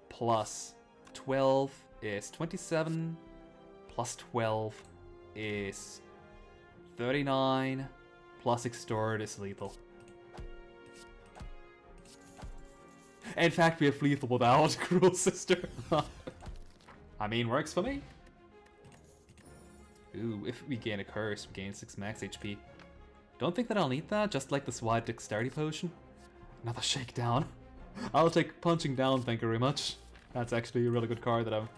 plus 12 is 27, plus 12 is 39, plus Extort is lethal. In fact, we have lethal without Cruel Sister. I mean, works for me. Ooh, if we gain a curse, we gain 6 max HP. Don't think that I'll need that, just like this Wide Dexterity Potion. Another Shakedown. I'll take Punching Down, thank you very much. That's actually a really good card that I'm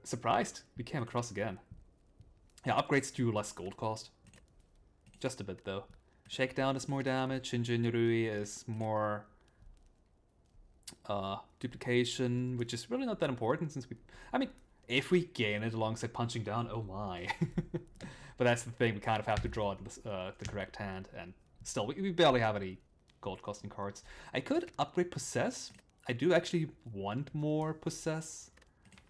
surprised we came across again. Yeah, upgrades do less gold cost. Just a bit, though. Shakedown is more damage, Shinjin is more duplication, which is really not that important since we... I mean, if we gain it alongside Punching Down, oh my. But that's the thing, we kind of have to draw the correct hand, and still, we barely have any gold costing cards. I could upgrade Possess. I do actually want more Possess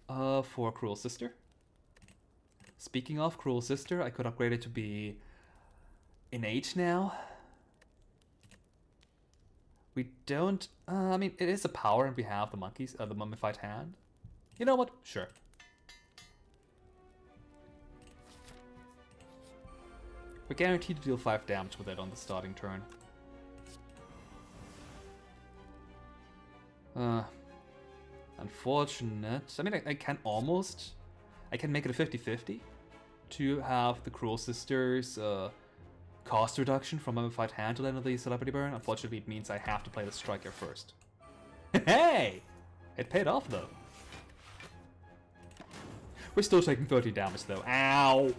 for Cruel Sister. Speaking of Cruel Sister, I could upgrade it to be innate now. We don't... I mean, it is a power and we have the monkeys, the mummified hand. You know what? Sure. We're guaranteed to deal 5 damage with it on the starting turn. Unfortunate. I mean, I can almost... I can make it a 50-50 to have the Cruel Sisters cost reduction from if I'd handle any of the Celebrity Burn. Unfortunately, it means I have to play the Striker first. Hey! It paid off, though. We're still taking 30 damage, though. Ow!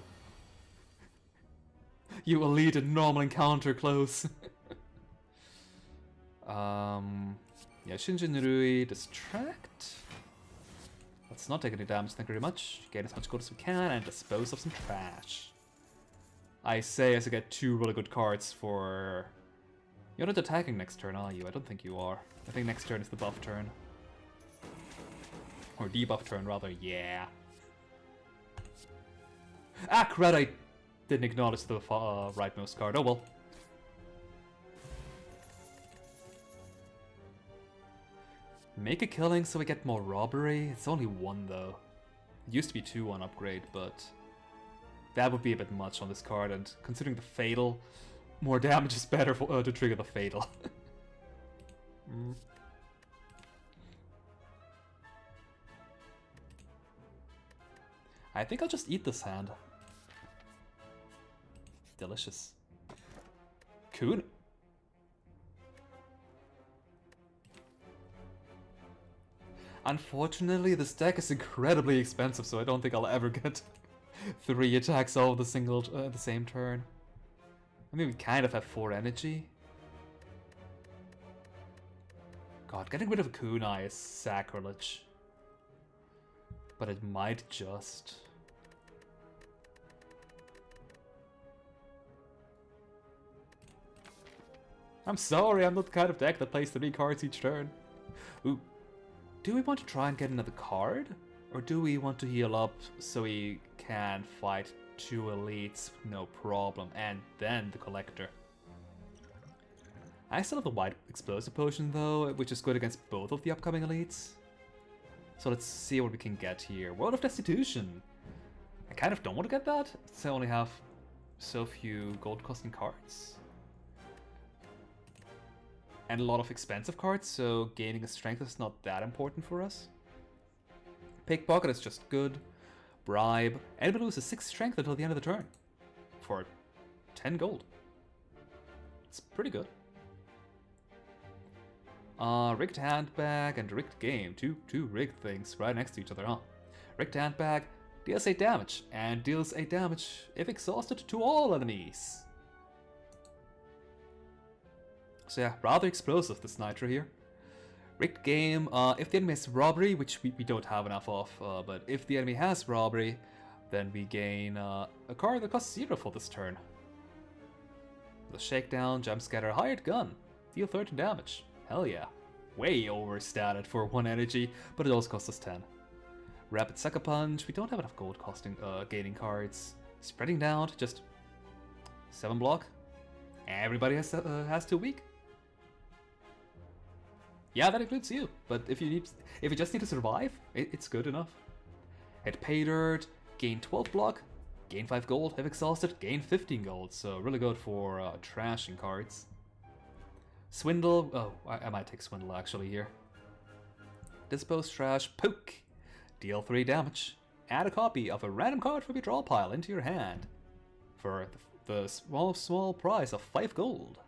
You elite and normal encounter close. Yeah, Shinjin Rui, distract. Let's not take any damage, thank you very much. Gain as much gold as we can and dispose of some trash. I say as I get 2 really good cards for... You're not attacking next turn, are you? I don't think you are. I think next turn is the buff turn. Or debuff turn, rather, yeah. Ah, crap, I didn't acknowledge the rightmost card. Oh well. Make a killing so we get more robbery. It's only 1 though. It used to be 2 on upgrade, but that would be a bit much on this card, and considering the fatal, more damage is better for, to trigger the fatal. I think I'll just eat this hand. Delicious. Cool. Unfortunately, this deck is incredibly expensive, so I don't think I'll ever get 3 attacks all the same turn. I mean, we kind of have 4 energy. God, getting rid of a kunai is sacrilege. But it might just... I'm sorry, I'm not the kind of deck that plays 3 cards each turn. Ooh. Do we want to try and get another card? Or do we want to heal up so we can fight 2 elites, no problem, and then the collector? I still have the white explosive potion though, which is good against both of the upcoming elites. So let's see what we can get here. World of Destitution! I kind of don't want to get that, since I only have so few gold costing cards. And a lot of expensive cards, so gaining a strength is not that important for us. Pickpocket is just good. Bribe. Anybody loses 6 strength until the end of the turn. For 10 gold. It's pretty good. Rigged Handbag and Rigged Game. Two rigged things right next to each other, huh? Rigged Handbag deals 8 damage, and deals 8 damage if exhausted to all enemies. So yeah, rather explosive, this Nitro here. Rigged Game, if the enemy has Robbery, which we don't have enough of, but if the enemy has Robbery, then we gain a card that costs 0 for this turn. The Shakedown, Jump Scatter, Hired Gun, deal 13 damage. Hell yeah. Way overstated for 1 energy, but it also costs us 10. Rapid Sucker Punch, we don't have enough gold costing gaining cards. Spreading Down, just 7 block. Everybody has 2 weak. Yeah, that includes you, but if you just need to survive, it's good enough. Hit Pay Dirt, gain 12 block, gain 5 gold, if exhausted, gain 15 gold, so really good for trashing cards. Swindle, oh, I might take Swindle actually here. Dispose Trash, Poke, deal 3 damage. Add a copy of a random card from your draw pile into your hand for the small price of 5 gold.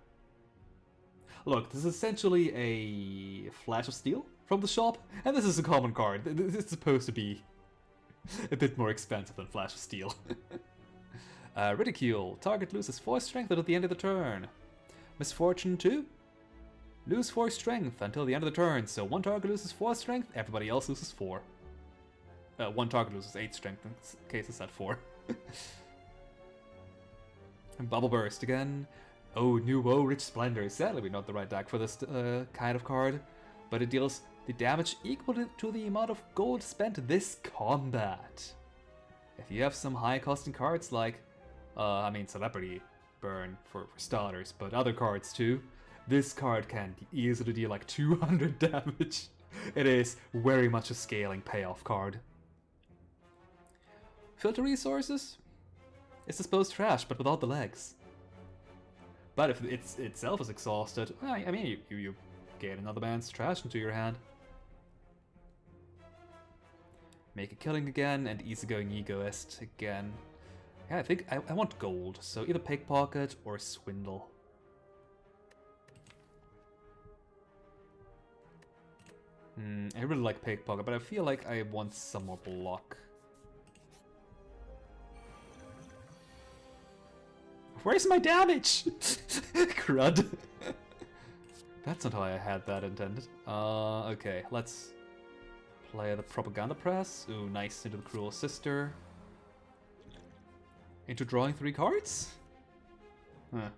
Look, this is essentially a Flash of Steel from the shop, and this is a common card. It's supposed to be a bit more expensive than Flash of Steel. Ridicule. Target loses 4 strength until the end of the turn. Misfortune 2. Lose 4 strength until the end of the turn, so 1 target loses 4 strength, everybody else loses 4. 1 target loses 8 strength, in this case it's at 4. And Bubble Burst again. Oh, Nouveau Rich Splendor. Sadly, we're not the right deck for this kind of card, but it deals the damage equal to the amount of gold spent this combat. If you have some high-costing cards like, I mean, Celebrity Burn for starters, but other cards too, this card can easily deal like 200 damage. It is very much a scaling payoff card. Filter Resources? It's supposed trash, but without the legs. But if itself is exhausted, I mean, you get another man's trash into your hand. Make a killing again, and easygoing egoist again. Yeah, I think I want gold, so either pickpocket or swindle. I really like pickpocket, but I feel like I want some more block. Where's my damage? Crud. That's not how I had that intended. Okay, let's play the propaganda press. Ooh, nice, into the cruel sister. Into drawing 3 cards? Huh.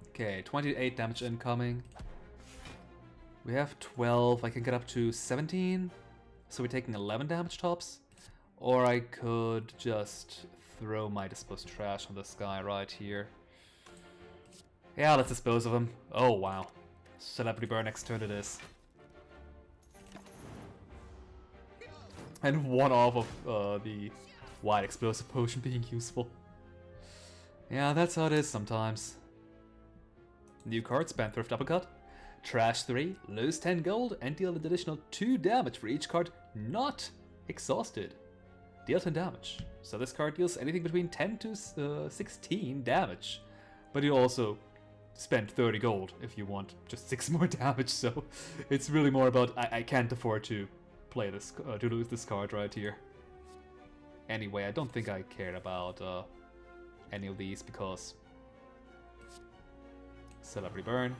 Okay, 28 damage incoming. We have 12, I can get up to 17. So we're taking 11 damage tops. Or I could just throw my disposed trash on this guy right here. Yeah, let's dispose of him. Oh, wow. Celebrity Burn next turn it is. And one off of the Wide Explosive Potion being useful. Yeah, that's how it is sometimes. New card, Spendthrift Uppercut. Trash 3, lose 10 gold, and deal an additional 2 damage for each card not exhausted. Deal 10 damage. So this card deals anything between 10 to 16 damage. But you also spend 30 gold if you want just 6 more damage, so it's really more about I can't afford to play this, to lose this card right here. Anyway, I don't think I cared about any of these because Celebrity Burn.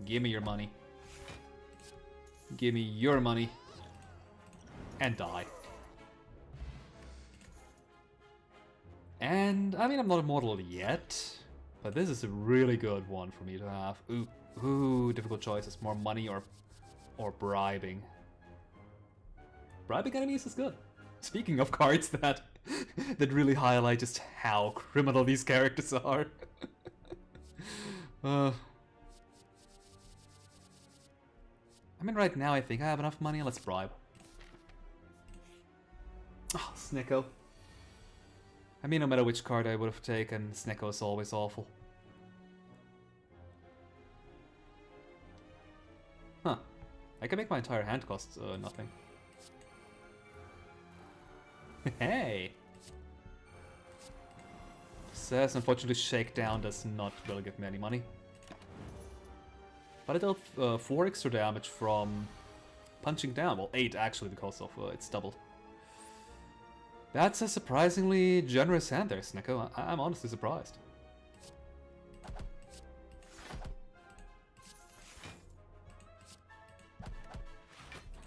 Give me your money. Give me your money. And die. And, I mean, I'm not immortal yet, but this is a really good one for me to have. Ooh, difficult choices. More money or bribing. Bribing enemies is good. Speaking of cards that really highlight just how criminal these characters are. I mean, right now I think I have enough money. Let's bribe. Oh, Snicko. I mean, no matter which card I would have taken, Snicko is always awful. Huh. I can make my entire hand cost nothing. Hey! Says, unfortunately, Shakedown does not really give me any money. But I dealt 4 extra damage from punching down. Well, 8 actually, because of it's doubled. That's a surprisingly generous hand there, Snicko. I'm honestly surprised.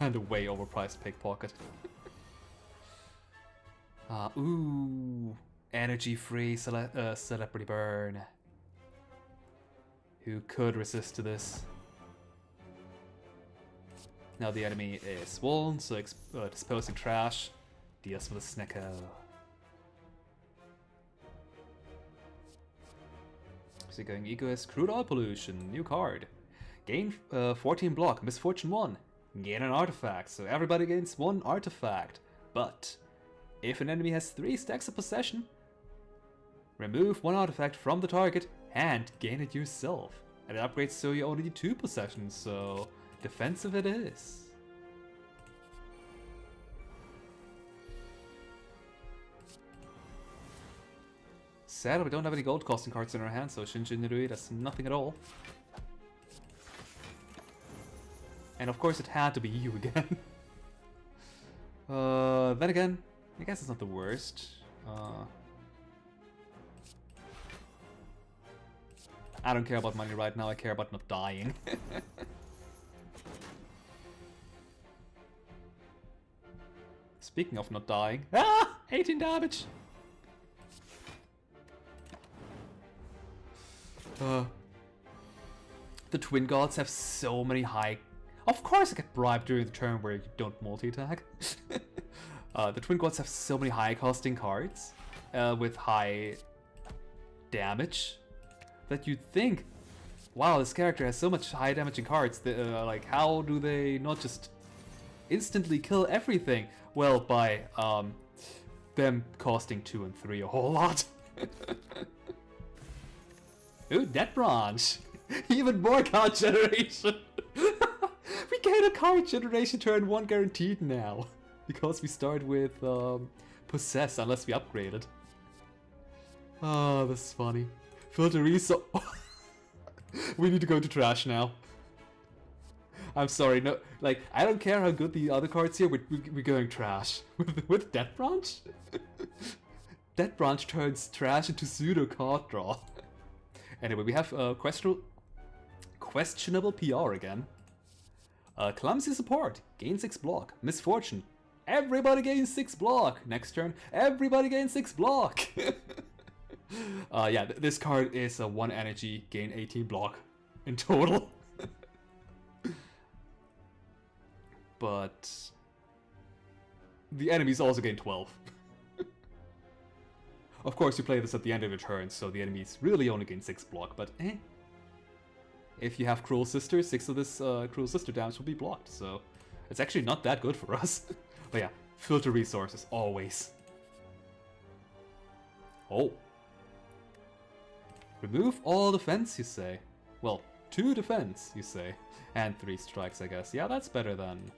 And a way overpriced pickpocket. Ooh. Energy-free Celebrity Burn. Who could resist to this? Now the enemy is swollen, so disposing trash deals with a Snicko. So going Egoist, Crude Oil Pollution, new card. Gain 14 block, Misfortune 1. Gain an artifact, so everybody gains 1 artifact. But if an enemy has 3 stacks of possession, remove 1 artifact from the target and gain it yourself. And it upgrades so you only need 2 possessions, so defensive it is. Sad we don't have any gold costing cards in our hand, so Shinshin Nirui does nothing at all. And of course it had to be you again. Then again, I guess it's not the worst. I don't care about money right now, I care about not dying. Speaking of not dying. 18 damage! The Twin Gods have so many high... Of course I get bribed during the turn where you don't multi-attack. The Twin Gods have so many high costing cards with high damage that you'd think, wow, this character has so much high damaging cards, that, like how do they not just instantly kill everything? Well, by them costing 2 and 3 a whole lot. Ooh, Dead Branch! Even more card generation! We get a card generation turn 1 guaranteed now. Because we start with Possess unless we upgrade it. Oh, this is funny. Filter resource. We need to go to trash now. I'm sorry, no, like, I don't care how good the other cards here, we're going trash. With Death Branch? Death Branch turns trash into pseudo card draw. Anyway, we have questionable PR again. Clumsy support, gain 6 block. Misfortune, everybody gains 6 block. Next turn, everybody gains 6 block. Yeah, this card is a 1 energy, gain 18 block in total. But the enemies also gain 12. Of course, you play this at the end of your turn, so the enemies really only gain 6 block, but eh. If you have Cruel Sister, 6 of this Cruel Sister damage will be blocked, so it's actually not that good for us. But yeah, filter resources, always. Oh. Remove all defense, you say? Well, 2 defense, you say. And 3 strikes, I guess. Yeah, that's better than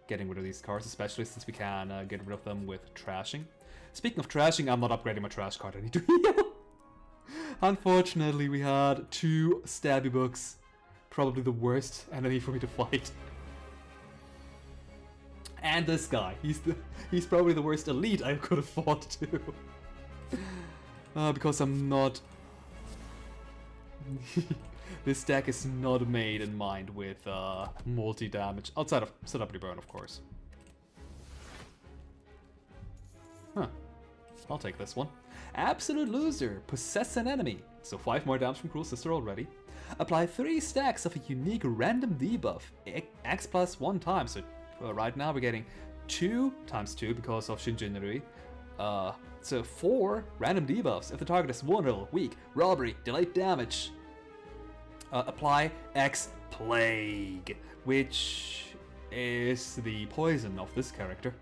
getting rid of these cards, especially since we can get rid of them with trashing. Speaking of trashing, I'm not upgrading my trash card, I need to heal. Unfortunately, we had 2 stabby books. Probably the worst enemy for me to fight. And this guy, he's probably the worst elite I could have fought too. Because I'm not... This deck is not made in mind with multi-damage, outside of Celebrity Burn, of course. Huh. I'll take this one. Absolute Loser, possess an enemy. So 5 more damage from Cruel Sister already. Apply 3 stacks of a unique random debuff, X plus 1 time. So right now we're getting 2 times 2 because of Shinjinrui. So 4 random debuffs if the target is vulnerable, weak, robbery, delayed damage. Apply X Plague, which is the poison of this character.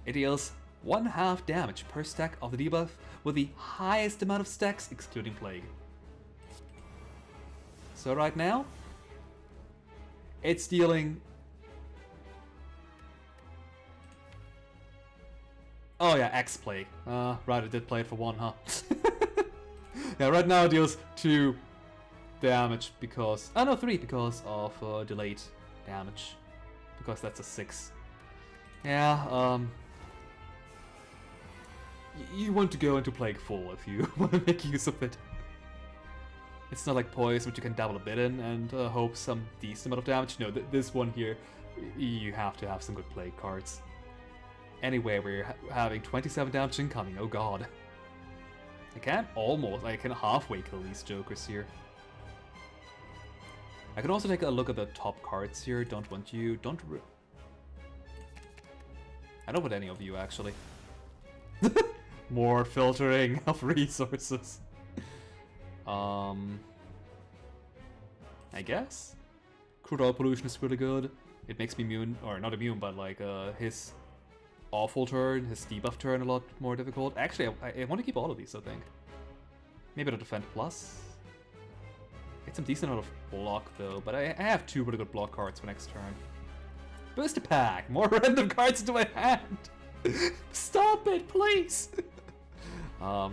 It deals 1/2 damage per stack of the debuff with the highest amount of stacks excluding Plague. So right now, it's dealing... Oh yeah, X Plague. Right, I did play it for 1, huh? Yeah, right now it deals 2 damage because... Oh no, 3 because of delayed damage. Because that's a 6. Yeah, you want to go into Plague full if you want to make use of it. It's not like Poise, which you can dabble a bit in and hope some decent amount of damage. No, this one here, you have to have some good Plague cards. Anyway, we're having 27 damage incoming, oh god. I can halfway kill these jokers here. I can also take a look at the top cards here. Don't want you, I don't want any of you, actually. More filtering of resources. I guess? Crude oil pollution is really good. It makes me immune, or not immune, but like his awful turn, his debuff turn a lot more difficult. Actually, I want to keep all of these, I think. Maybe the defend plus. It's some decent amount of block though, but I have 2 really good block cards for next turn. Booster pack! More random cards into my hand! Stop it, please! I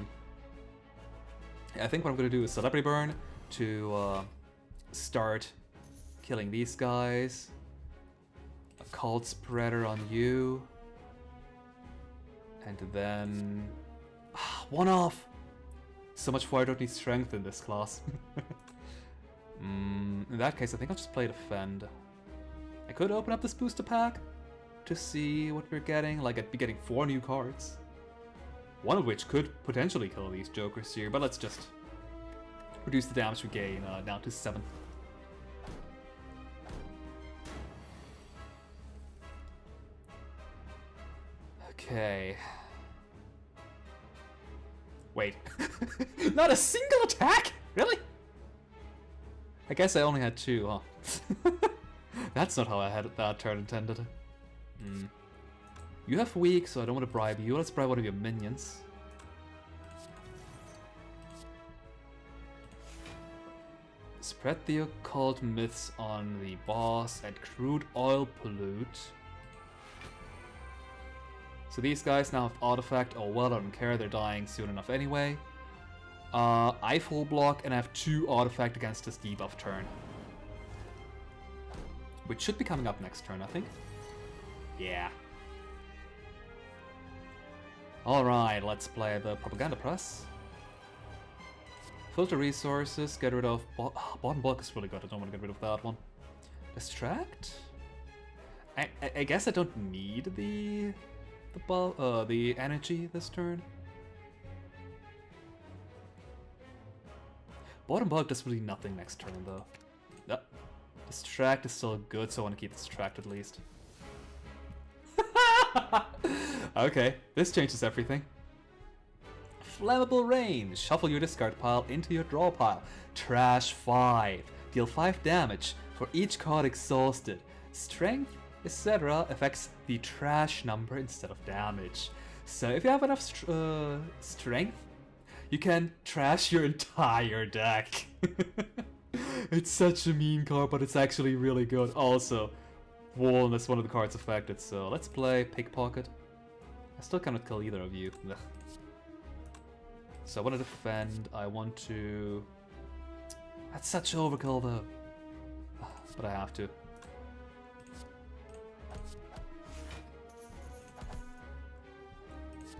think what I'm gonna do is Celebrity Burn to start killing these guys. Occult Spreader on you. And then... 1 off! So much for I don't need strength in this class. In that case, I think I'll just play Defend. I could open up this booster pack to see what we're getting. Like, I'd be getting 4 new cards. One of which could potentially kill these jokers here, but let's just reduce the damage we gain down to 7. Okay. Wait. Not a single attack? Really? I guess I only had 2, huh? That's not how I had that turn intended. You have weak, so I don't want to bribe you. Let's bribe one of your minions. Spread the occult myths on the boss and crude oil pollute. So these guys now have artifact. Oh well, I don't care, they're dying soon enough anyway. I full block and I have 2 artifact against this debuff turn. Which should be coming up next turn, I think. Yeah. Alright, let's play the Propaganda Press. Filter resources, get rid of... Bottom block is really good, I don't want to get rid of that one. Distract? I guess I don't need the energy this turn. Bottom block does really nothing next turn though. Yep. Distract is still good, so I want to keep Distract at least. Okay, this changes everything. Flammable Rain. Shuffle your discard pile into your draw pile. Trash 5. Deal 5 damage for each card exhausted. Strength, etc. affects the trash number instead of damage. So if you have enough strength, you can trash your entire deck. It's such a mean card, but it's actually really good. Also, Wall is one of the cards affected, so let's play Pickpocket. I still cannot kill either of you. Ugh. So I want to defend, I want to... That's such overkill though. But I have to.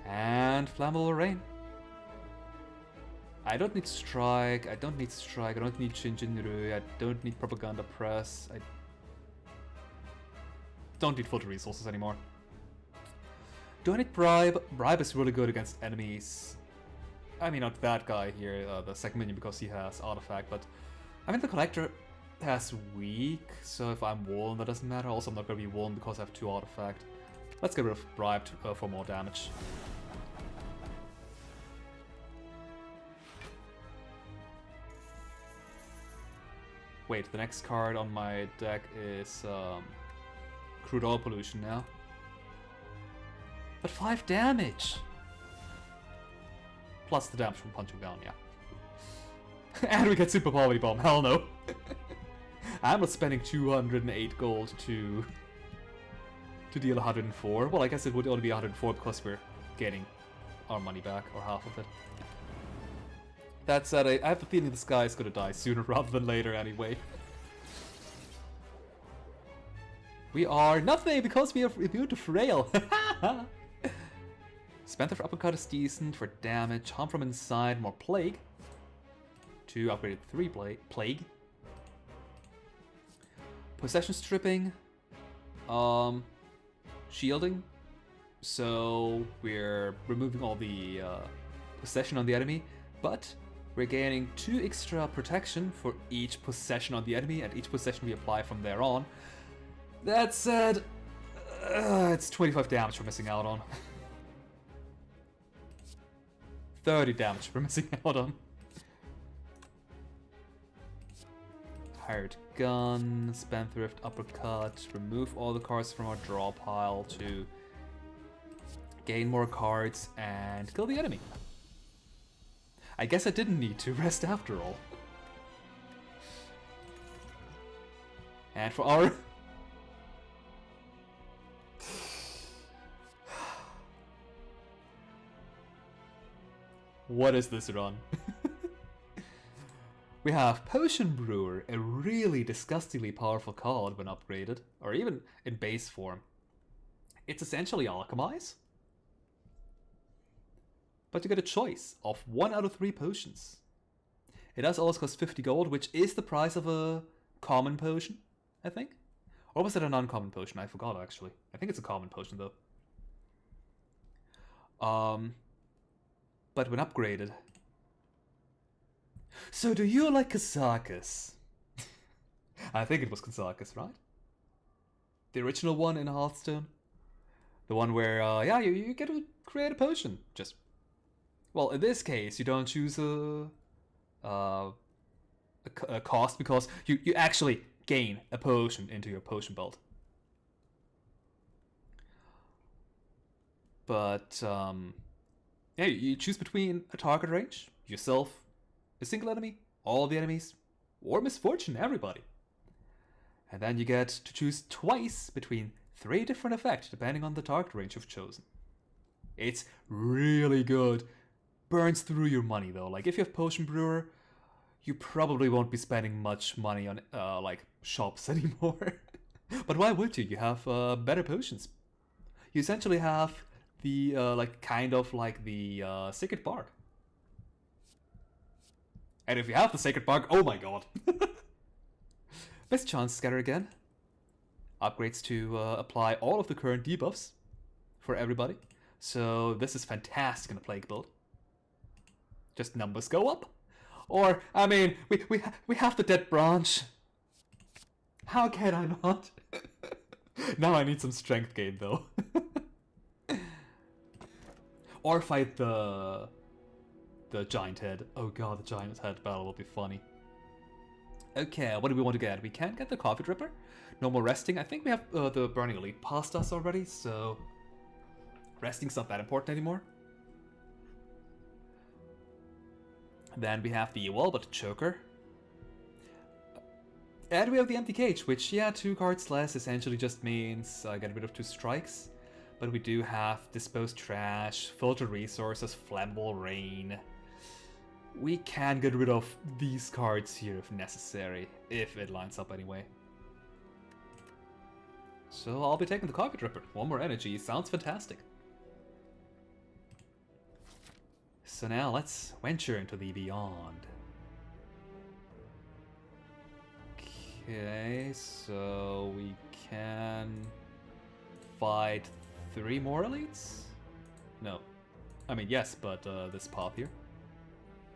And Flammable Rain. I don't need Strike, I don't need Shinjinru, I don't need Propaganda Press, I don't need Filter Resources anymore. Do I need Bribe? Bribe is really good against enemies. I mean, not that guy here, the second minion, because he has Artifact, but I mean, the Collector has Weak, so if I'm Walled, that doesn't matter. Also, I'm not going to be Walled because I have 2 Artifact. Let's get rid of Bribe for more damage. Wait, the next card on my deck is Crude Oil Pollution now. But 5 damage! Plus the damage from punching down, yeah. And we get Super Poverty Bomb, hell no! I'm not spending 208 gold to deal 104. Well, I guess it would only be 104 because we're getting our money back, or half of it. That said, I have the feeling this guy is gonna die sooner rather than later anyway. We are nothing because we are immune to Frail. Spanther Uppercut is decent for damage. Harm from inside, more Plague. 2 upgraded 3 Plague. Possession Stripping. Shielding. So we're removing all the possession on the enemy, but we're gaining 2 extra protection for each possession on the enemy, and each possession we apply from there on. That said, it's 25 damage we're missing out on. 30 damage we're missing out on. Hired Gun, Spendthrift, Uppercut, remove all the cards from our draw pile to gain more cards and kill the enemy. I guess I didn't need to rest after all. And for our... What is this run? We have Potion Brewer, a really disgustingly powerful card when upgraded, or even in base form. It's essentially Alchemize, but you get a choice of 1 out of 3 potions. It does also cost 50 gold, which is the price of a common potion, I think. Or was it a non-common potion? I forgot actually. I think it's a common potion though. But when upgraded... So do you like Kazakus? I think it was Kazakus, right? The original one in Hearthstone? The one where, yeah, you get to create a potion. Just... Well, in this case, you don't choose a cost because you actually gain a potion into your potion belt. But, yeah, you choose between a target range, yourself, a single enemy, all the enemies, or misfortune, everybody. And then you get to choose twice between 3 different effects depending on the target range you've chosen. It's really good. Burns through your money though. Like if you have Potion Brewer, you probably won't be spending much money on like shops anymore. But why would you? You have better potions. You essentially have the like kind of like the Sacred Bark. And if you have the Sacred Bark, oh my god. Best Chance Scatter again. Upgrades to apply all of the current debuffs for everybody. So this is fantastic in a Plague build. Just numbers go up. Or, I mean, we have the Dead Branch. How can I not? Now I need some strength gain though. Or fight the Giant Head. Oh god, the Giant Head battle will be funny. Okay, what do we want to get? We can get the Coffee Dripper. No more resting. I think we have the Burning Elite past us already, so resting's not that important anymore. Then we have the Wallbut Choker. And we have the Empty Cage, which, yeah, 2 cards less essentially just means get rid of 2 strikes. But we do have Dispose Trash, Filter Resources, Flammable Rain. We can get rid of these cards here if necessary, if it lines up anyway. So I'll be taking the Coffee Dripper. 1 more energy, sounds fantastic. So now let's venture into the beyond. Okay, so we can fight 3 more elites? No. I mean, yes, but this path here.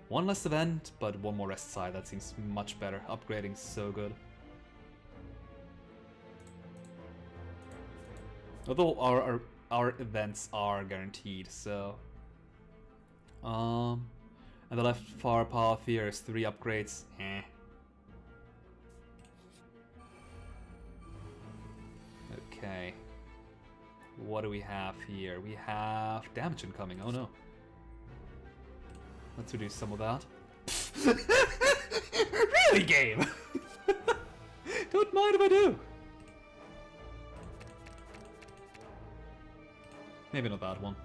1 less event, but 1 more rest side. That seems much better. Upgrading so good. Although our events are guaranteed, so... and the left far path here is 3 upgrades. Eh. Okay. What do we have here? We have damage incoming. Oh no. Let's reduce some of that. Really, game? Don't mind if I do. Maybe not that one.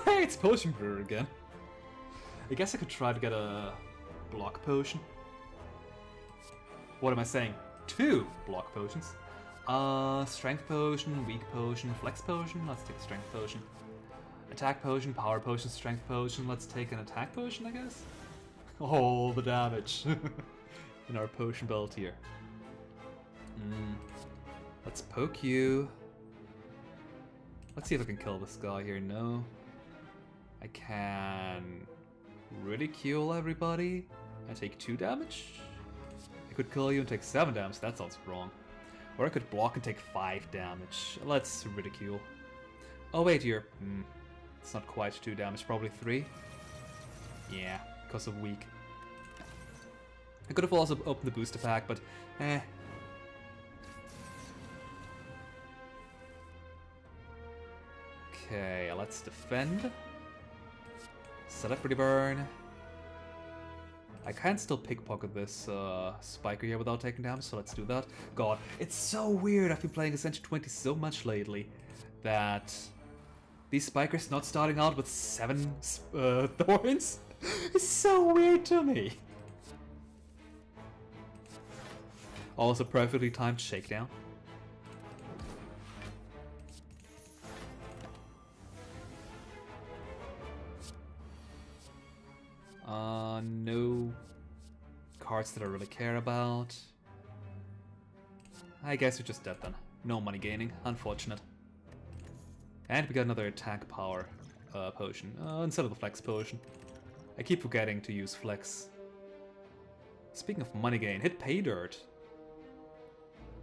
Hey, it's Potion Brewer again. I guess I could try to get a block potion. What am I saying? 2 block potions. Strength potion, weak potion, flex potion. Let's take strength potion. Attack potion, power potion, strength potion. Let's take an attack potion, I guess. All the damage in our potion belt here. Let's poke you. Let's see if I can kill this guy here. No. I can ridicule everybody and take 2 damage. I could kill you and take 7 damage. That sounds wrong. Or I could block and take 5 damage. Let's ridicule. Oh wait, you're... it's not quite 2 damage, probably 3. Yeah, because of weak. I could have also opened the booster pack, but eh. Okay, let's defend. Celebrity Burn. I can still pickpocket this Spiker here without taking damage, so let's do that. God, it's so weird. I've been playing Ascension 20 so much lately that these Spikers not starting out with 7 thorns is so weird to me. Also perfectly timed shakedown. No cards that I really care about. I guess we're just dead then. No money gaining, unfortunate. And we got another attack power potion instead of the flex potion. I keep forgetting to use flex. Speaking of money gain, hit pay dirt.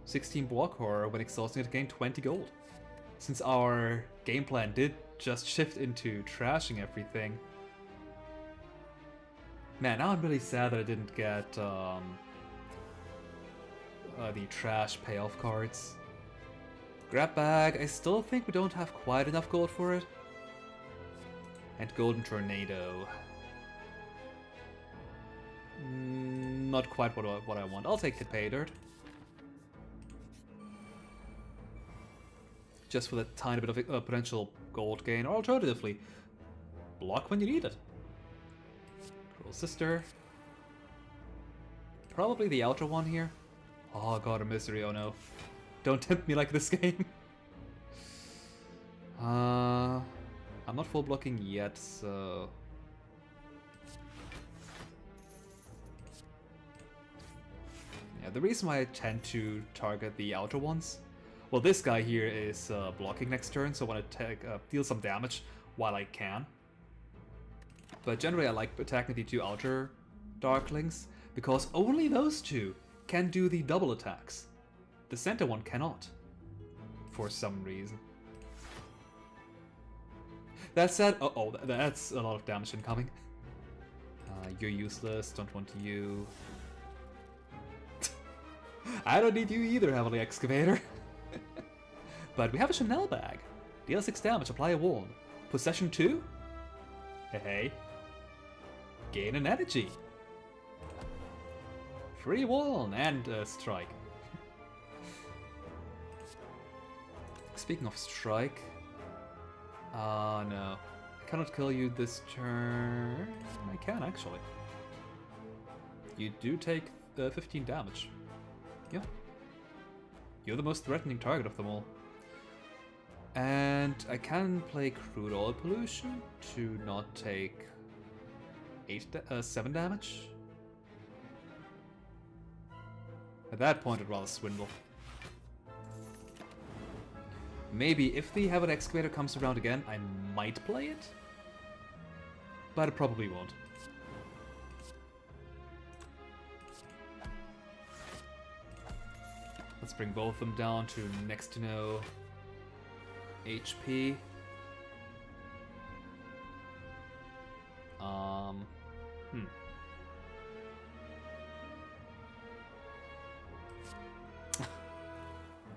16 block horror when exhausting it gain 20 gold. Since our game plan did just shift into trashing everything. Man, now I'm really sad that I didn't get the trash payoff cards. Grab bag, I still think we don't have quite enough gold for it. And Golden Tornado. Not quite what I want. I'll take Hit Pay Dirt. Just for that tiny bit of potential gold gain, or alternatively, block when you need it. Cruel Sister. Probably the outer one here. Oh god, a misery, oh no. Don't tempt me like this game. I'm not full blocking yet, so... Yeah, the reason why I tend to target the outer ones, well, this guy here is blocking next turn, so I want to deal some damage while I can. But generally I like attacking the two outer Darklings, because only those two can do the double attacks. The center one cannot, for some reason. That said, oh, that's a lot of damage incoming. You're useless, don't want you. I don't need you either, Heavily Excavator. But we have a Chanel bag. Deal 6 damage, apply a wound. Possession 2? Hey. Gain an energy. Free wound and strike. Speaking of strike... no. I cannot kill you this turn. I can, actually. You do take 15 damage. Yeah. You're the most threatening target of them all. And I can play Crude Oil Pollution to not take 7 damage. At that point, I'd rather Swindle. Maybe if the Heaven Excavator comes around again, I might play it. But it probably won't. Let's bring both of them down to next to no HP.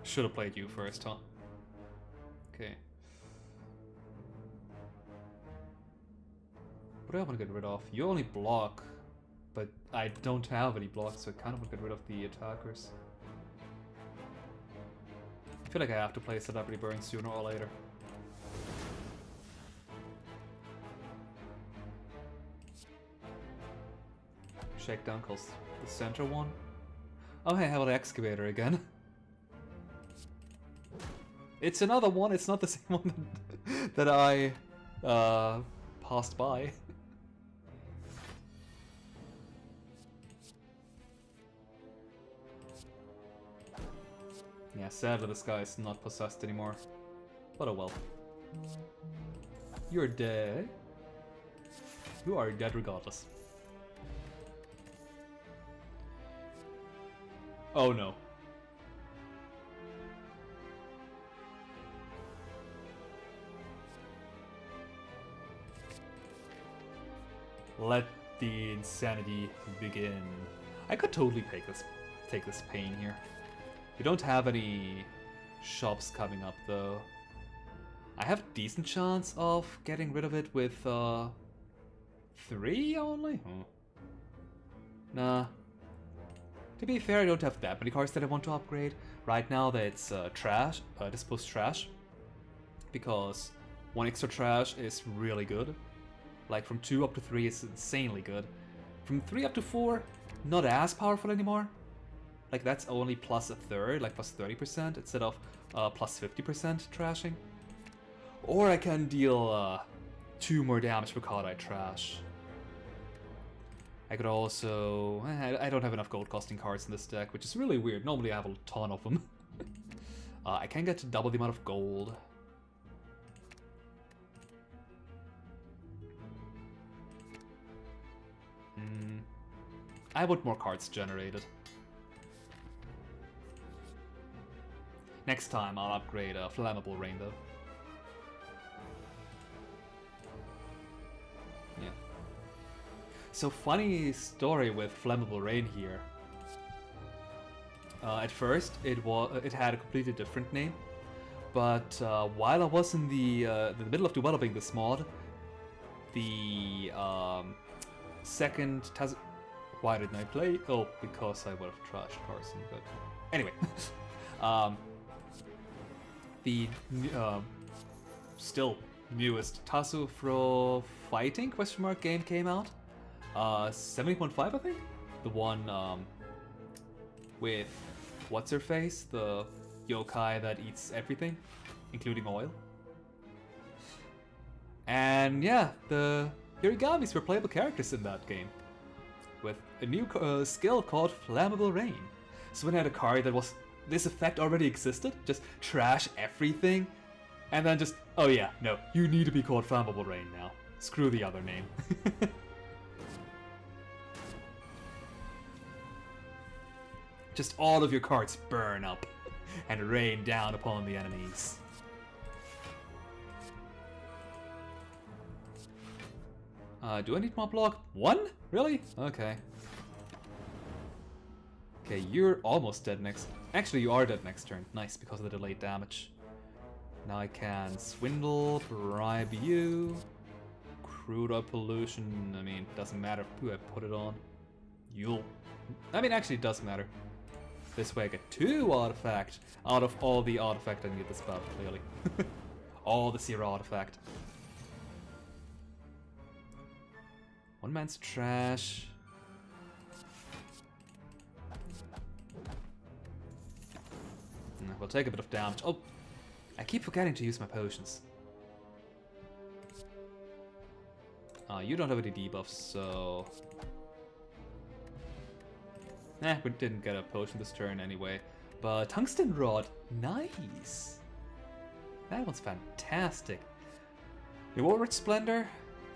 Should have played you first, huh? Okay. What do I want to get rid of? You only block, but I don't have any blocks, so I kind of want to get rid of the attackers. I feel like I have to play Celebrity Burn sooner or later. Shakedown calls the center one. Oh hey, how about the Excavator again? It's another one, it's not the same one that I passed by. Yeah, sadly this guy is not possessed anymore. But oh well. You're dead. You are dead regardless. Oh no. Let the insanity begin. I could totally take this pain here. We don't have any shops coming up though. I have a decent chance of getting rid of it with 3 only? Nah. To be fair, I don't have that many cards that I want to upgrade. Right now that's trash, disposed trash. Because 1 extra trash is really good. Like from 2 up to 3 is insanely good. From 3 up to 4, not as powerful anymore. Like that's only plus a third, like plus 30% instead of plus 50% trashing. Or I can deal 2 more damage per card I trash. I could also... I don't have enough gold costing cards in this deck, which is really weird. Normally I have a ton of them. I can get to double the amount of gold. I want more cards generated. Next time I'll upgrade a Flammable Rain though. Yeah. So funny story with Flammable Rain here. At first it had a completely different name, but while I was in the middle of developing this mod, the second Taz. Why didn't I play? Oh, because I would have trashed Carson. But anyway, the still newest Touhou Fighting game came out. 70.5, I think. The one with what's her face, the yokai that eats everything, including oil. And yeah, the Yorigamis were playable characters in that game, with a new skill called Flammable Rain. So when I had a card that was this effect already existed, just trash everything, and then just, oh yeah, no, you need to be called Flammable Rain now. Screw the other name. Just all of your cards burn up and rain down upon the enemies. Do I need more block? 1? Really? Okay. Okay, you're almost dead next. Actually, you are dead next turn. Nice, because of the delayed damage. Now I can swindle, bribe you. Crude oil pollution. I mean, doesn't matter who I put it on. Actually, it does matter. This way I get 2 artifact out of all the artifact I need this battle, clearly. All the 0 artifact. One man's trash. We'll take a bit of damage. Oh, I keep forgetting to use my potions. You don't have any debuffs, so... we didn't get a potion this turn anyway. But Tungsten Rod, nice! That one's fantastic. Reward Splendor,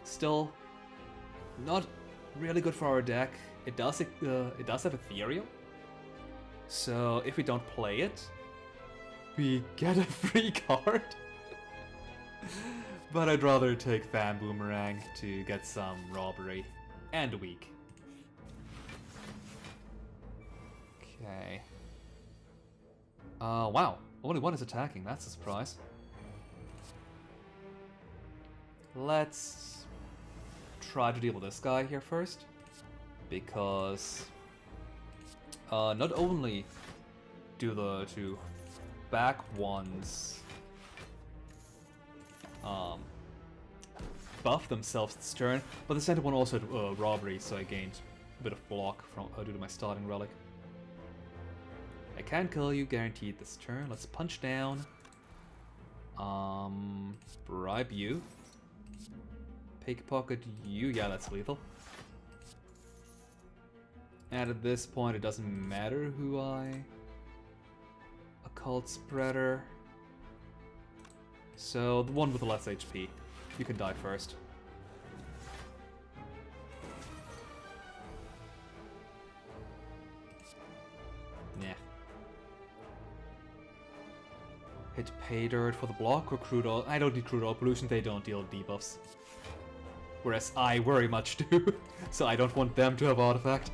still not really good for our deck. It does have Ethereal. So if we don't play it, we get a free card. But I'd rather take Fan Boomerang to get some robbery and weak. Okay. Wow. Only one is attacking. That's a surprise. Let's try to deal with this guy here first. Because not only do the 2 back ones buff themselves this turn, but the center one also had robbery, so I gained a bit of block from due to my starting relic. I can kill you, guaranteed this turn. Let's punch down. Bribe you. Pickpocket you. Yeah, that's lethal. And at this point, it doesn't matter who I... Occult Spreader. So, the one with the less HP. You can die first. Nah. Hit Pay Dirt for the block or Crude Oil. I don't need Crude Oil Pollution, they don't deal debuffs. Whereas I very much do, so I don't want them to have artifact.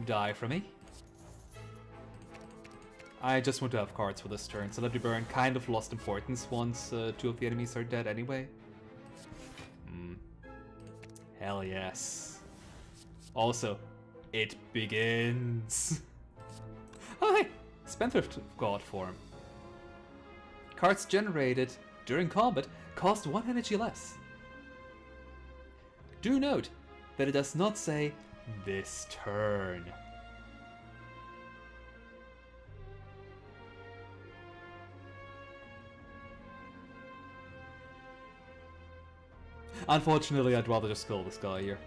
Die for me. I just want to have cards for this turn, so Let Me Burn kind of lost importance once 2 of the enemies are dead anyway. Hell yes. Also, it begins. Hi! Spendthrift God form. Cards generated during combat cost 1 energy less. Do note that it does not say this turn. Unfortunately, I'd rather just kill this guy here.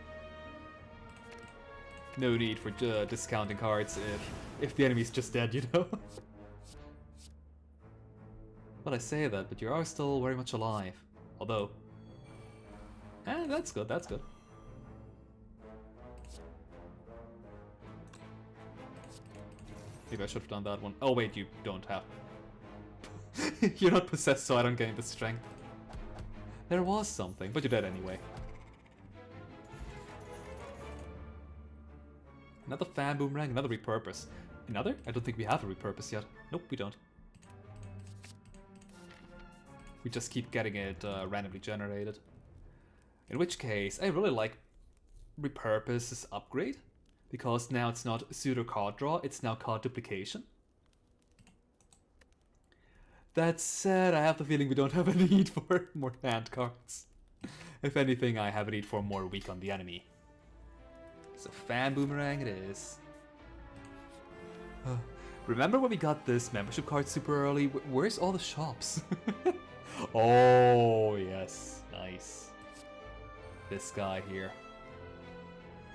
No need for discounting cards if the enemy's just dead, you know? Well, I say that, but you are still very much alive. Although... that's good, that's good. Maybe I should have done that one. Oh wait, you don't have. You're not possessed, so I don't gain the strength. There was something, but you're dead anyway. Another fan boomerang, another repurpose. Another? I don't think we have a repurpose yet. Nope, we don't. We just keep getting it randomly generated. In which case, I really like repurpose's upgrade, because now it's not pseudo card draw, it's now card duplication. That said, I have the feeling we don't have a need for more hand cards. If anything, I have a need for more weak on the enemy. So fan boomerang it is. Remember when we got this membership card super early? Where's all the shops? Oh, yes. Nice. This guy here.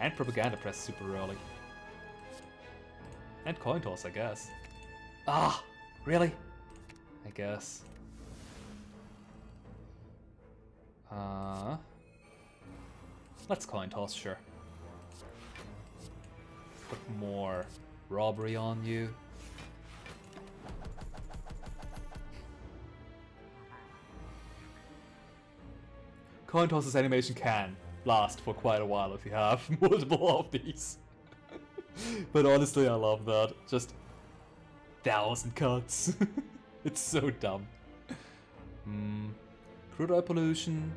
And propaganda press super early. And coin toss, I guess. Ah, really? I guess. Let's coin toss, sure. Put more robbery on you. Coin toss's animation can last for quite a while if you have multiple of these. But honestly, I love that. Just 1,000 cuts. It's so dumb. Crude oil pollution.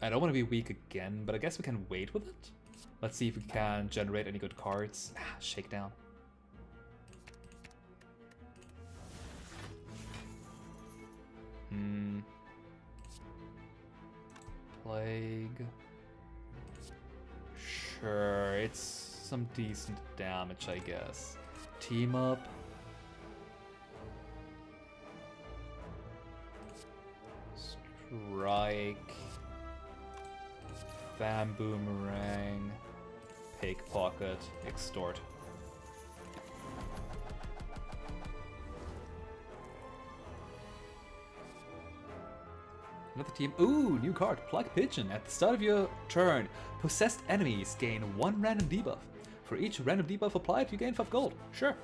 I don't want to be weak again, but I guess we can wait with it. Let's see if we can generate any good cards. Shakedown. Plague. Sure, it's some decent damage, I guess. Team up. Strike. Fan boomerang. Pickpocket. Extort. Another team. Ooh, new card. Plug Pigeon. At the start of your turn, possessed enemies gain 1 random debuff. For each random debuff applied, you gain 5 gold. Sure.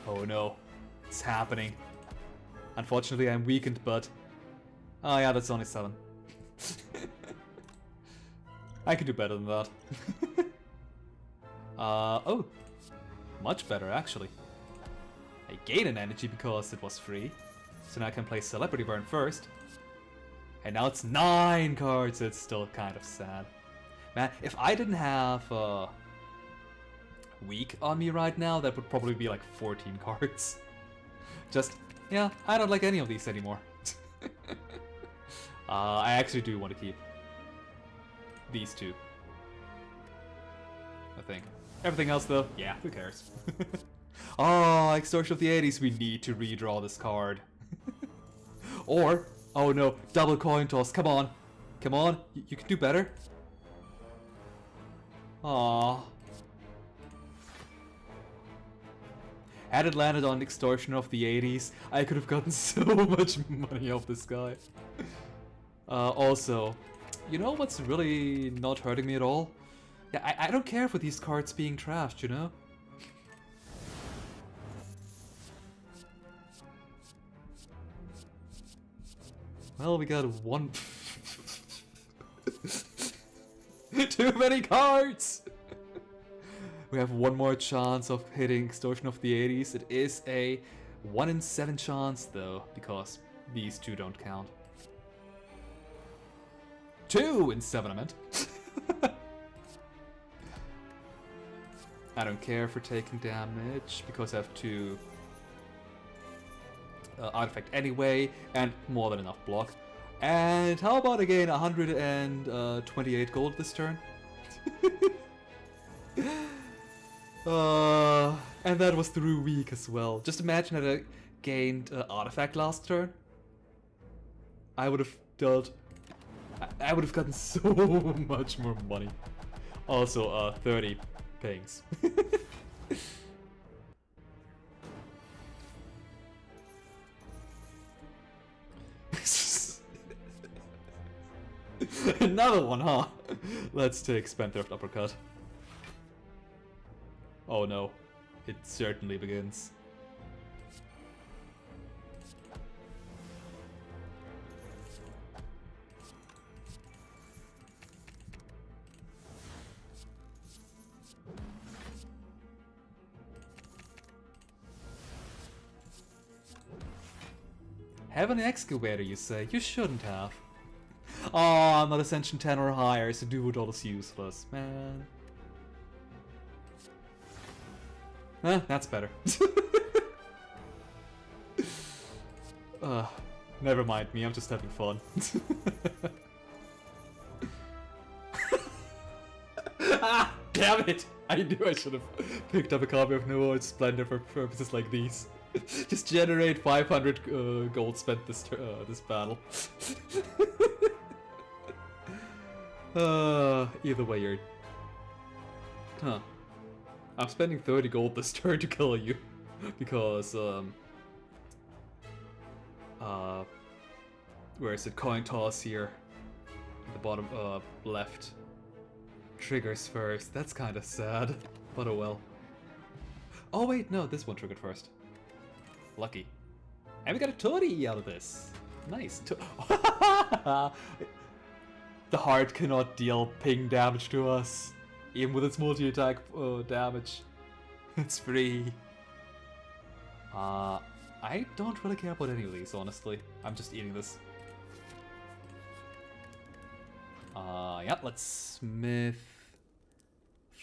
Oh no. It's happening. Unfortunately, I'm weakened, but... Oh yeah, that's only 7. I can do better than that. Oh. Much better, actually. I gain an energy because it was free. So now I can play Celebrity Burn first. And now it's 9 cards, it's still kind of sad. Man, if I didn't have weak on me right now, that would probably be like 14 cards. Just, yeah, I don't like any of these anymore. I actually do want to keep these 2. I think. Everything else though, yeah, who cares? Oh, Extortion of the 80s, we need to redraw this card. Or, oh no, double coin toss, come on. Come on, you can do better. Aww. Had it landed on Extortion of the 80s, I could have gotten so much money off this guy. Also, you know what's really not hurting me at all? Yeah, I don't care for these cards being trashed, you know? Well, we got 1... Too many cards! We have 1 more chance of hitting Extortion of the 80s. It is a 1 in 7 chance, though, because these 2 don't count. 2 in 7, I meant. I don't care for taking damage, because I have 2 artifact anyway, and more than enough block. And how about again 128 gold this turn? And that was through weak as well. Just imagine that I gained artifact last turn. I would have dealt... I would have gotten so much more money. Also, 30 pings. Another one, huh? Let's take Spendthrift Uppercut. Oh no. It certainly begins. Have an excavator, you say? You shouldn't have. Oh, I'm not Ascension 10 or higher, so Duodol is useless, man. That's better. Never mind me, I'm just having fun. Ah, damn it! I knew I should have picked up a copy of Noah's Splendor for purposes like these. Just generate 500 gold spent this battle. Either way, you're... Huh. I'm spending 30 gold this turn to kill you. Because, where is it? Coin toss here. At the bottom, left. Triggers first. That's kind of sad. But oh well. Oh wait, no, this one triggered first. Lucky. And we got a Tori out of this. Nice. The heart cannot deal ping damage to us. Even with its multi-attack damage. It's free. I don't really care about any of these, honestly. I'm just eating this. Yeah, let's smith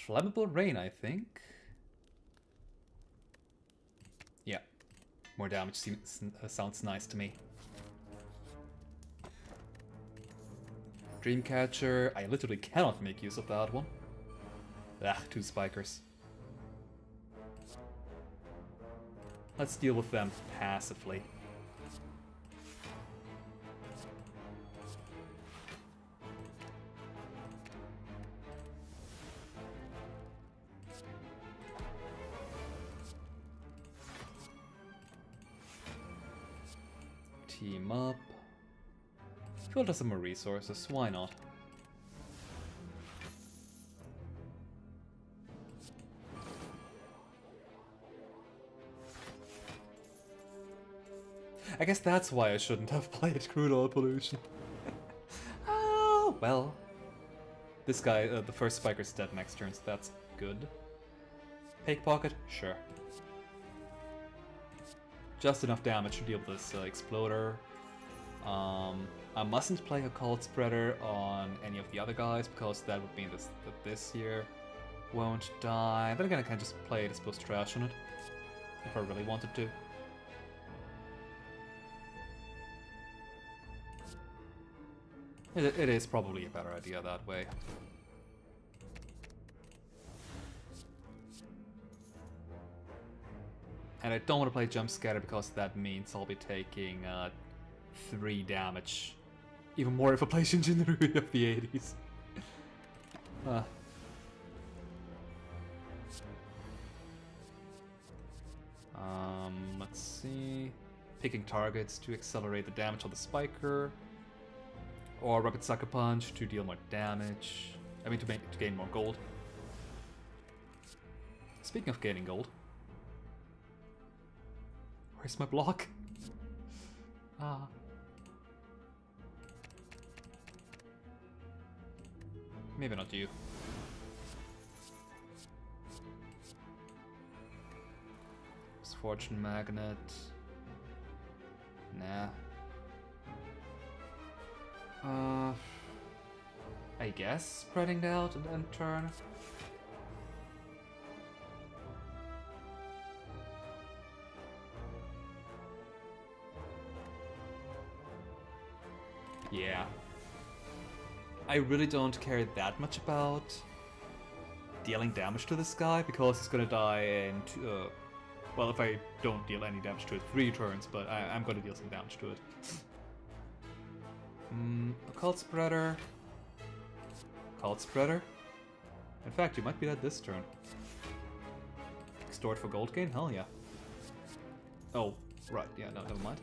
Flammable Rain, I think. Yeah, more damage sounds nice to me. Dreamcatcher, I literally cannot make use of that one. Ah, 2 spikers. Let's deal with them passively. Team up. Filter some more resources, why not? I guess that's why I shouldn't have played Crude Oil Pollution. Oh, well. This guy, the first spiker's dead next turn, so that's good. Pickpocket? Sure. Just enough damage to deal with this Exploder. I mustn't play Occult Spreader on any of the other guys, because that would mean that this here won't die. Then again, I can just play Dispose Trash on it, if I really wanted to. It is probably a better idea that way. And I don't want to play Jump Scatter because that means I'll be taking 3 damage. Even more if I play Shinjinrui of the 80s. Let's see. Picking targets to accelerate the damage on the spiker. Or Rapid Sucker Punch to deal more damage. I mean, to gain more gold. Speaking of gaining gold. Where's my block? Ah. Maybe not you. Misfortune Magnet. Nah. I guess spreading it out and then turn. Yeah. I really don't care that much about dealing damage to this guy, because he's gonna die in well, if I don't deal any damage to it, 3 turns, but I'm gonna deal some damage to it. Occult Spreader. Occult Spreader. In fact, you might be dead this turn. Extort for gold gain? Hell yeah. Oh, right, yeah, no, never mind.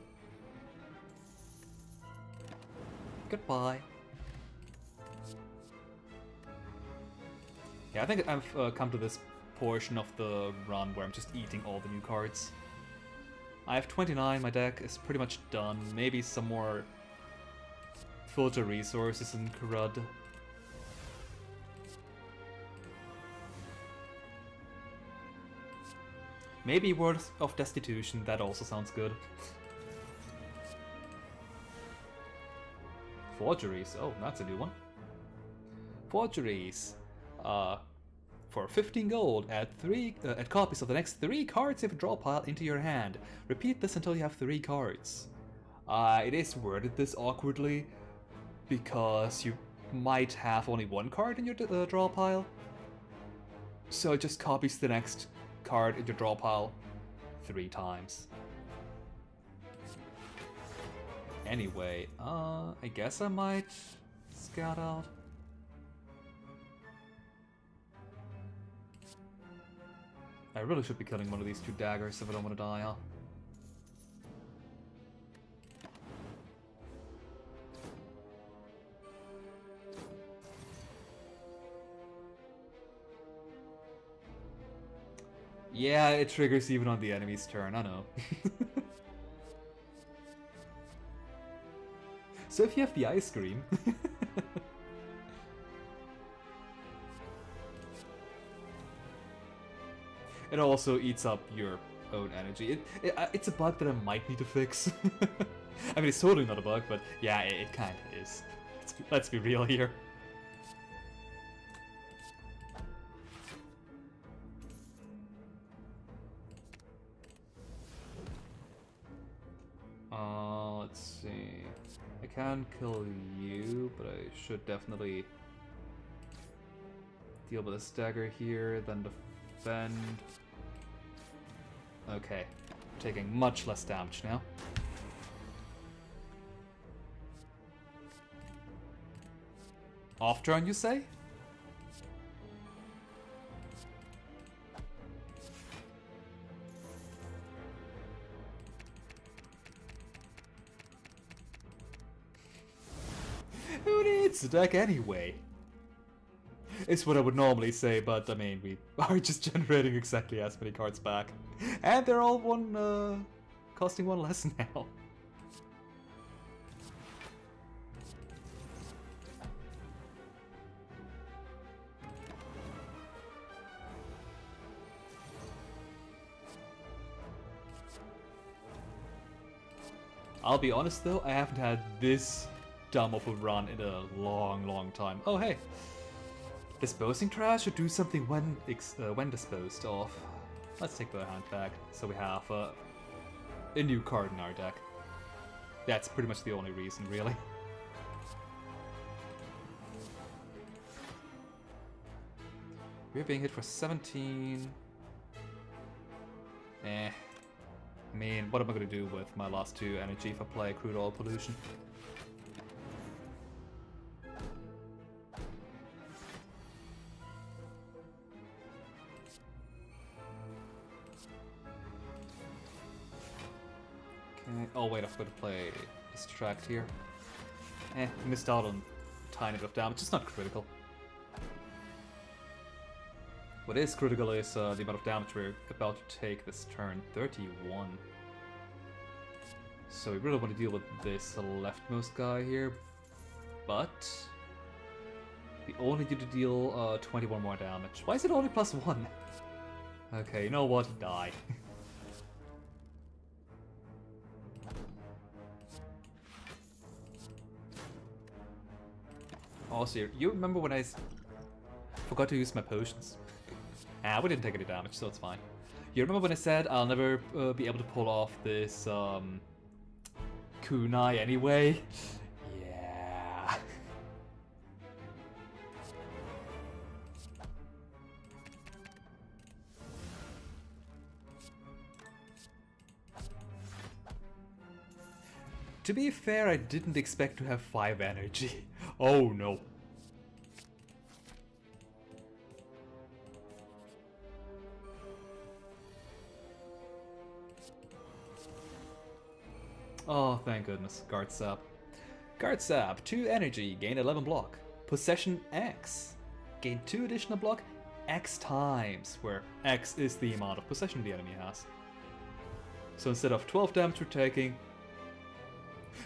Goodbye. Yeah, I think I've come to this portion of the run where I'm just eating all the new cards. I have 29, my deck is pretty much done. Maybe some more filter resources and crud. Maybe Word of Destitution, that also sounds good. Forgeries. Oh, that's a new one. Forgeries. For 15 gold, add copies of the next 3 cards you have a draw pile into your hand. Repeat this until you have 3 cards. It is worded this awkwardly because you might have only 1 card in your draw pile. So it just copies the next card in your draw pile 3 times. Anyway, I guess I might scout out. I really should be killing one of these 2 daggers if I don't want to die, huh? Yeah, it triggers even on the enemy's turn, I know. So if you have the ice cream... It also eats up your own energy. It's a bug that I might need to fix. I mean, it's totally not a bug, but yeah, it kind of is. Let's be real here. Let's see. I can kill you, but I should definitely deal with a stagger here, then defend. Okay, taking much less damage now. Off turn, you say? Who needs a deck anyway? It's what I would normally say, but I mean, we are just generating exactly as many cards back. And they're all costing 1 less now. I'll be honest though, I haven't had this dumb of a run in a long time. Oh hey! Disposing trash or do something when disposed of. Let's take the hand back, so we have a new card in our deck. That's pretty much the only reason, really. We're being hit for 17. I mean, what am I gonna do with my last 2 energy if I play Crude Oil Pollution? Oh wait, I forgot to play Distract here. Missed out on a tiny bit of damage. It's not critical. What is critical is the amount of damage we're about to take this turn. 31. So we really want to deal with this leftmost guy here. But we only need to deal 21 more damage. Why is it only +1? Okay, you know what? Die. Also, you remember when I forgot to use my potions? We didn't take any damage, so it's fine. You remember when I said I'll never be able to pull off this kunai anyway? Yeah. To be fair, I didn't expect to have 5 energy. Oh no. Oh, thank goodness. Guard Sap. Guard Sap, 2 energy, gain 11 block. Possession X. Gain 2 additional block X times, where X is the amount of possession the enemy has. So instead of 12 damage we're taking...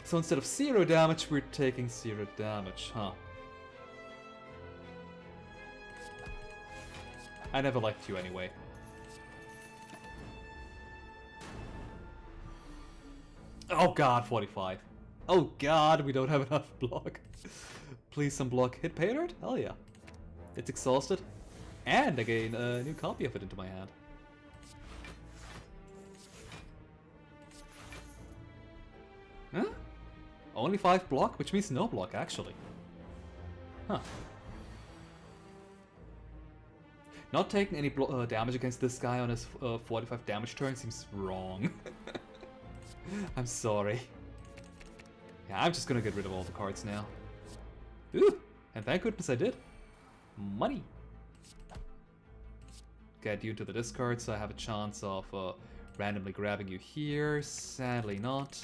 So instead of 0 damage, we're taking 0 damage, huh? I never liked you anyway. Oh god, 45. Oh god, we don't have enough block. Please some block. Hit pay alert? Hell yeah. It's exhausted. And I gain a new copy of it into my hand. Huh? Only 5 block, which means no block actually. Huh. Not taking any damage against this guy on his 45 damage turn seems wrong. I'm sorry. Yeah, I'm just gonna get rid of all the cards now. Ooh! And thank goodness I did. Money! Get you into the discard so I have a chance of randomly grabbing you here. Sadly not.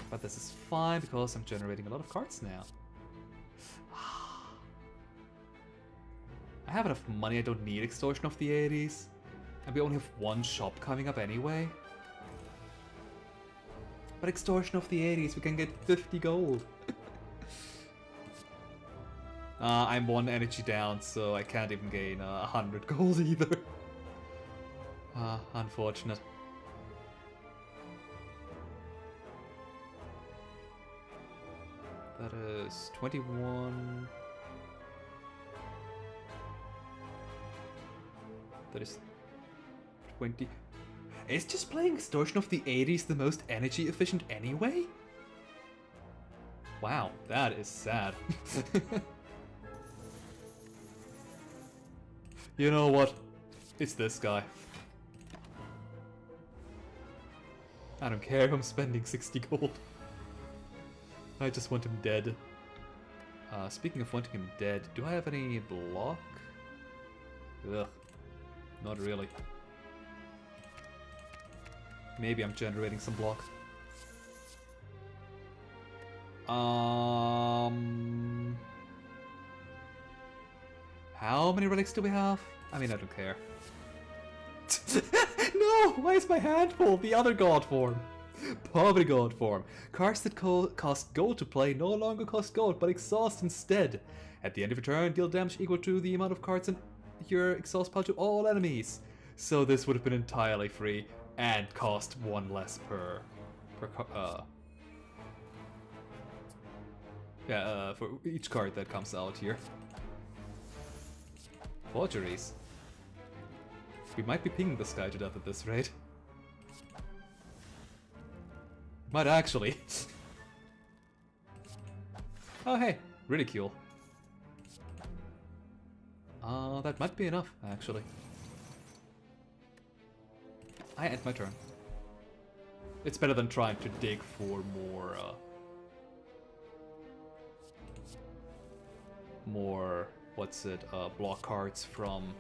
But this is fine because I'm generating a lot of cards now. I have enough money, I don't need Extortion of the 80s. And we only have one shop coming up anyway. But Extortion of the 80s, we can get 50 gold. I'm 1 energy down, so I can't even gain 100 gold either. Unfortunate. That is 21... That is 20... Is just playing Extortion of the 80s the most energy efficient anyway? Wow, that is sad. You know what? It's this guy. I don't care if I'm spending 60 gold. I just want him dead. Speaking of wanting him dead, do I have any block? Ugh. Not really. Maybe I'm generating some block. How many relics do we have? I mean, I don't care. No! Why is my hand full? The other god form. Poverty god form. Cards that cost gold to play no longer cost gold, but exhaust instead. At the end of your turn, deal damage equal to the amount of cards in your exhaust pile to all enemies. So this would have been entirely free and cost 1 less per for each card that comes out here. Forgeries. We might be pinging this guy to death at this rate. Might actually. Oh hey, ridicule. That might be enough, actually. I end my turn. It's better than trying to dig for more, what's it, block cards from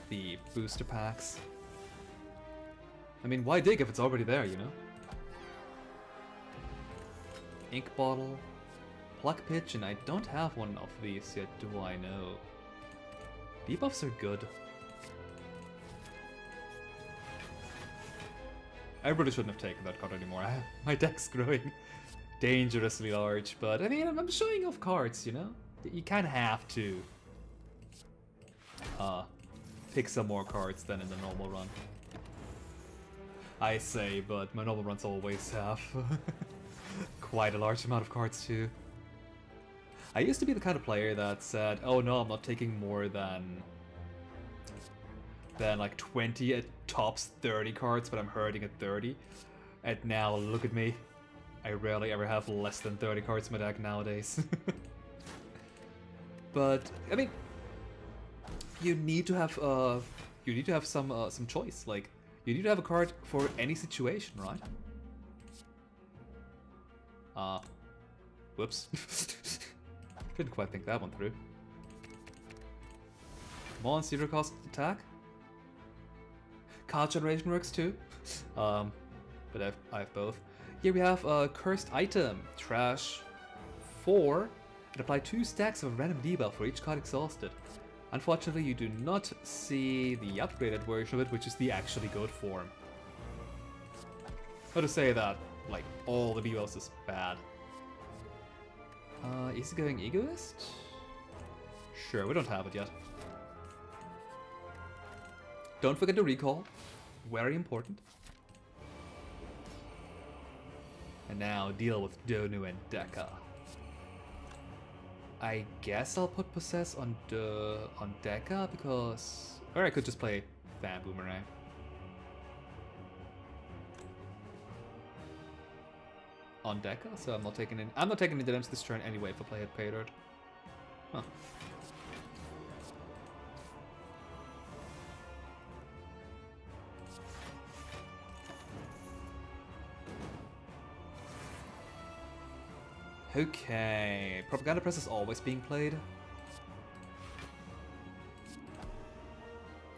the booster packs. I mean, why dig if it's already there, you know? Ink bottle, pluck pitch, and I don't have one of these yet, do I know? Debuffs are good. I really shouldn't have taken that card anymore. My deck's growing dangerously large, but I mean, I'm showing off cards, you know? You kind of have to pick some more cards than in the normal run. I say, but my normal runs always have quite a large amount of cards too. I used to be the kind of player that said, oh no, I'm not taking more than like 20 at tops 30 cards, but I'm hurting at 30. And now look at me. I rarely ever have less than 30 cards in my deck nowadays. But I mean, you need to have some choice. Like, you need to have a card for any situation, right? Whoops. Couldn't quite think that one through. Come on, 0 cost attack. Card generation works too. But I have both. Here we have a cursed item. Trash 4. And apply 2 stacks of a random debuff for each card exhausted. Unfortunately, you do not see the upgraded version of it, which is the actually good form. How to say that, like, all the debuffs is bad. Easygoing Egoist? Sure, we don't have it yet. Don't forget to recall. Very important. And now deal with Donu and Deka. I guess I'll put Possess on Deka because... Or I could just play Fan Boomerang. On Deka, so I'm not taking any damage this turn anyway if I play it Paydirt. Huh. Okay, Propaganda Press is always being played.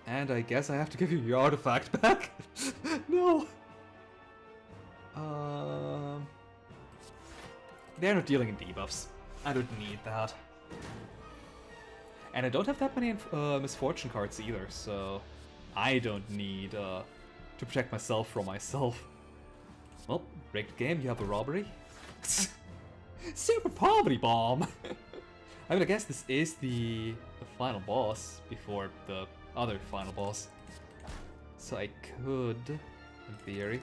And I guess I have to give you your artifact back. No. They're not dealing in debuffs. I don't need that. And I don't have that many misfortune cards either, so I don't need to protect myself from myself. Well, rigged game, you have a robbery. Super Poverty Bomb! I mean, I guess this is the final boss before the other final boss. So I could, in theory.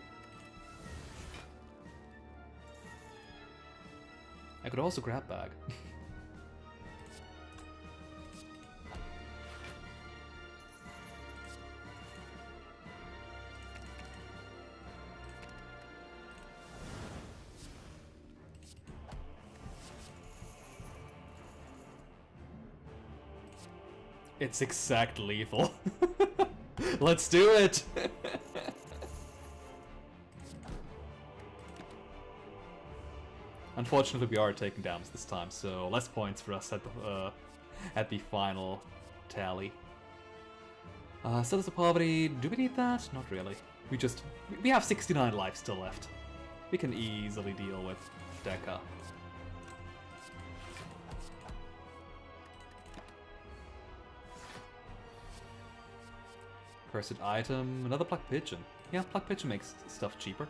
I could also grab bag. It's exact lethal. Let's do it! Unfortunately, we are taking damage this time, so less points for us at the final tally. Status of Poverty, do we need that? Not really. We have 69 lives still left. We can easily deal with Deka. Cursed item, another Pluck Pigeon. Yeah, Pluck Pigeon makes stuff cheaper.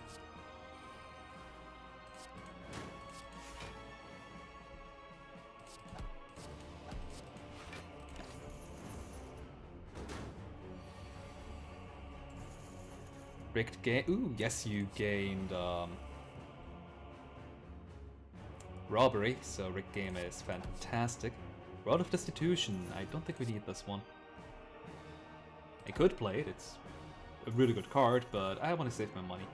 Rigged game. Ooh, yes, you gained robbery, so rigged game is fantastic. Rod of Destitution. I don't think we need this one. I could play it, it's a really good card, but I want to save my money.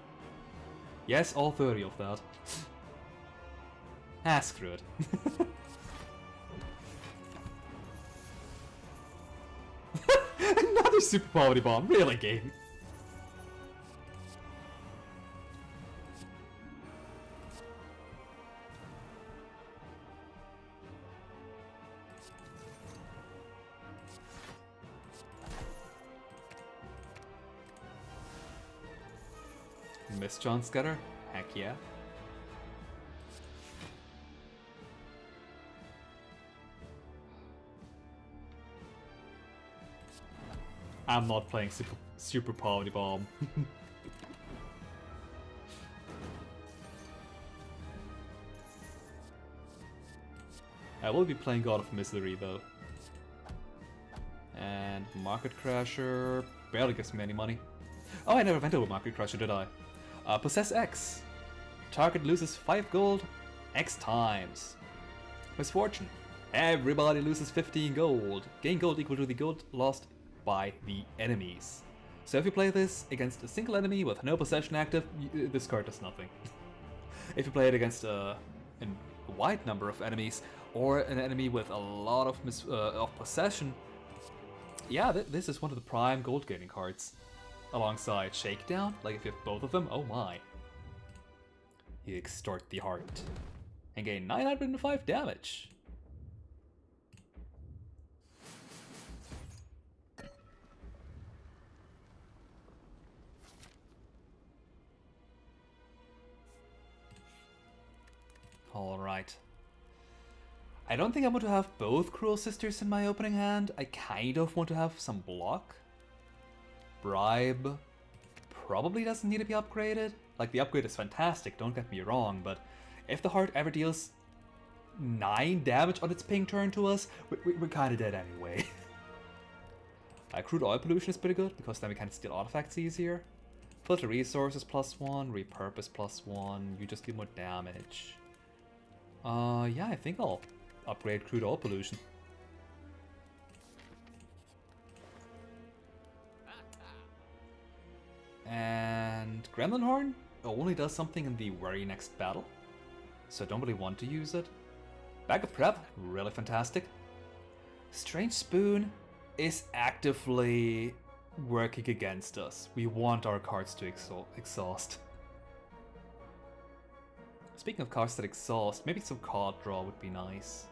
Yes, all 30 of that. Ah, screw it. Another Super Poverty Bomb, really, game? Miss John Scudder? Heck yeah. I'm not playing Super Poverty Bomb. I will be playing God of Misery though. And Market Crasher barely gives me any money. Oh, I never went over Market Crasher, did I? Possess X. Target loses 5 gold X times. Misfortune. Everybody loses 15 gold. Gain gold equal to the gold lost by the enemies. So if you play this against a single enemy with no possession active, this card does nothing. If you play it against a wide number of enemies, or an enemy with a lot of possession, yeah, this is one of the prime gold gaining cards. Alongside Shakedown, like if you have both of them, oh my. You extort the heart and gain 905 damage. Alright. I don't think I want to have both Cruel Sisters in my opening hand. I kind of want to have some block. Bribe probably doesn't need to be upgraded. Like, the upgrade is fantastic, don't get me wrong, but if the heart ever deals 9 damage on its ping turn to us, we're kind of dead anyway. Crude Oil Pollution is pretty good, because then we can steal artifacts easier. Filter resources +1, repurpose +1, you just do more damage. Yeah, I think I'll upgrade crude oil pollution. And Gremlin Horn only does something in the very next battle, so I don't really want to use it. Bag of Prep, really fantastic. Strange Spoon is actively working against us. We want our cards to exhaust. Speaking of cards that exhaust, maybe some card draw would be nice.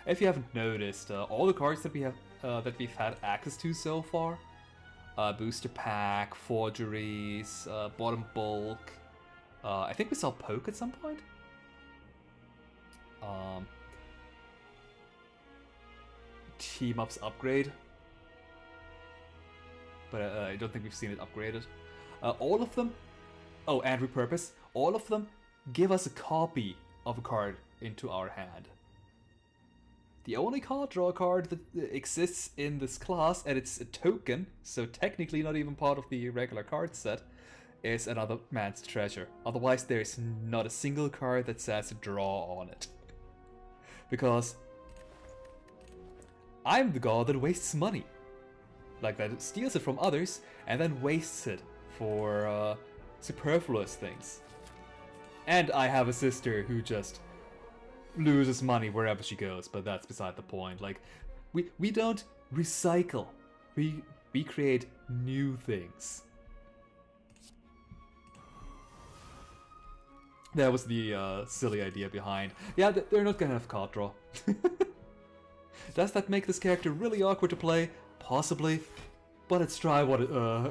If you haven't noticed, all the cards that we've had access to so far, booster pack, forgeries, bottom bulk. I think we saw poke at some point. Team ups upgrade, but I don't think we've seen it upgraded. All of them, oh, and repurpose. All of them give us a copy of a card into our hand. The only card draw card that exists in this class, and it's a token, so technically not even part of the regular card set, is another man's treasure. Otherwise, there's not a single card that says draw on it. Because I'm the god that wastes money. Like, that steals it from others and then wastes it for superfluous things. And I have a sister who just loses money wherever she goes, but that's beside the point. Like, we don't recycle. We create new things. That was the silly idea behind. Yeah, they're not gonna have card draw. Does that make this character really awkward to play? Possibly, but let's try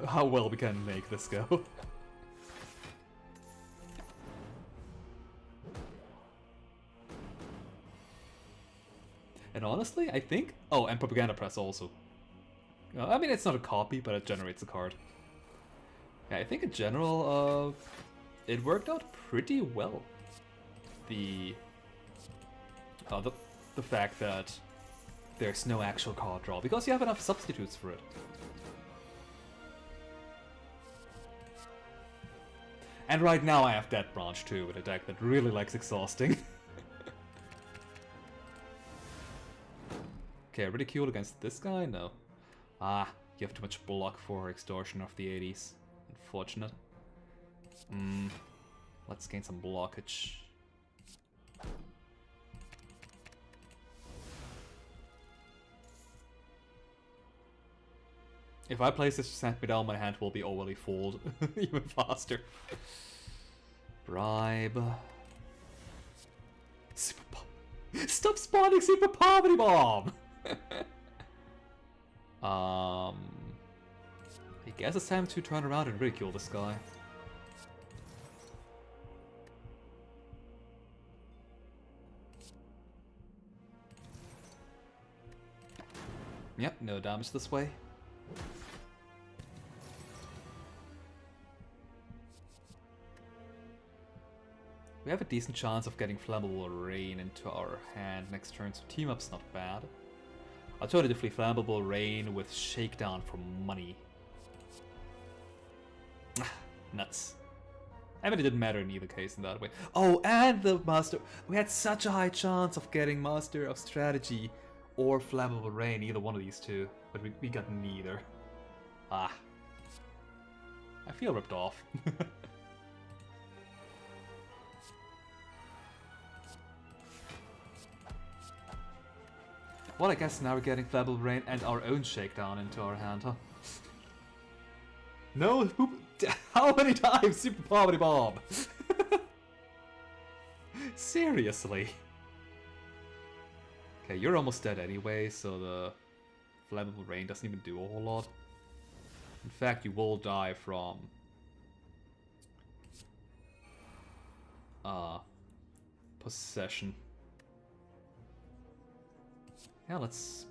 how well we can make this go. And honestly, I think... Oh, and Propaganda Press also. I mean, it's not a copy, but it generates a card. Yeah, I think in general, it worked out pretty well. The fact that there's no actual card draw, because you have enough substitutes for it. And right now I have Dead Branch too, with a deck that really likes exhausting. Okay, Ridicule against this guy? No. Ah, you have too much block for Extortion of the 80s. Unfortunate. Let's gain some blockage. If I place this to send me down, my hand will be overly full even faster. Bribe. Super Bomb. Stop spawning Super Poverty Bomb! I guess it's time to turn around and ridicule this guy. Yep, no damage this way. We have a decent chance of getting Flammable Rain into our hand next turn, so team up's not bad. Alternatively, Flammable Rain with Shakedown for money. Nuts. I mean, it didn't matter in either case in that way. Oh, and the Master... We had such a high chance of getting Master of Strategy or Flammable Rain, either one of these two, but we got neither. Ah. I feel ripped off. Well, I guess now we're getting Flammable Rain and our own Shakedown into our hand, huh? No, how many times Super Poverty Bomb? Seriously? Okay, you're almost dead anyway, so the Flammable Rain doesn't even do a whole lot. In fact, you will die from... possession. Yeah, let's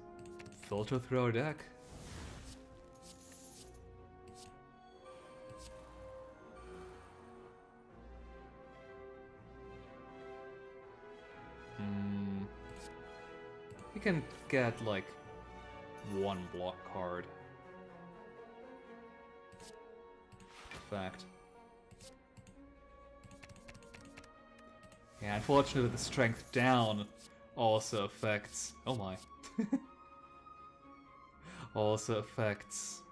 filter through our deck. We can get like one block card. fact. Yeah, unfortunately the strength down also affects... Oh my. Also affects...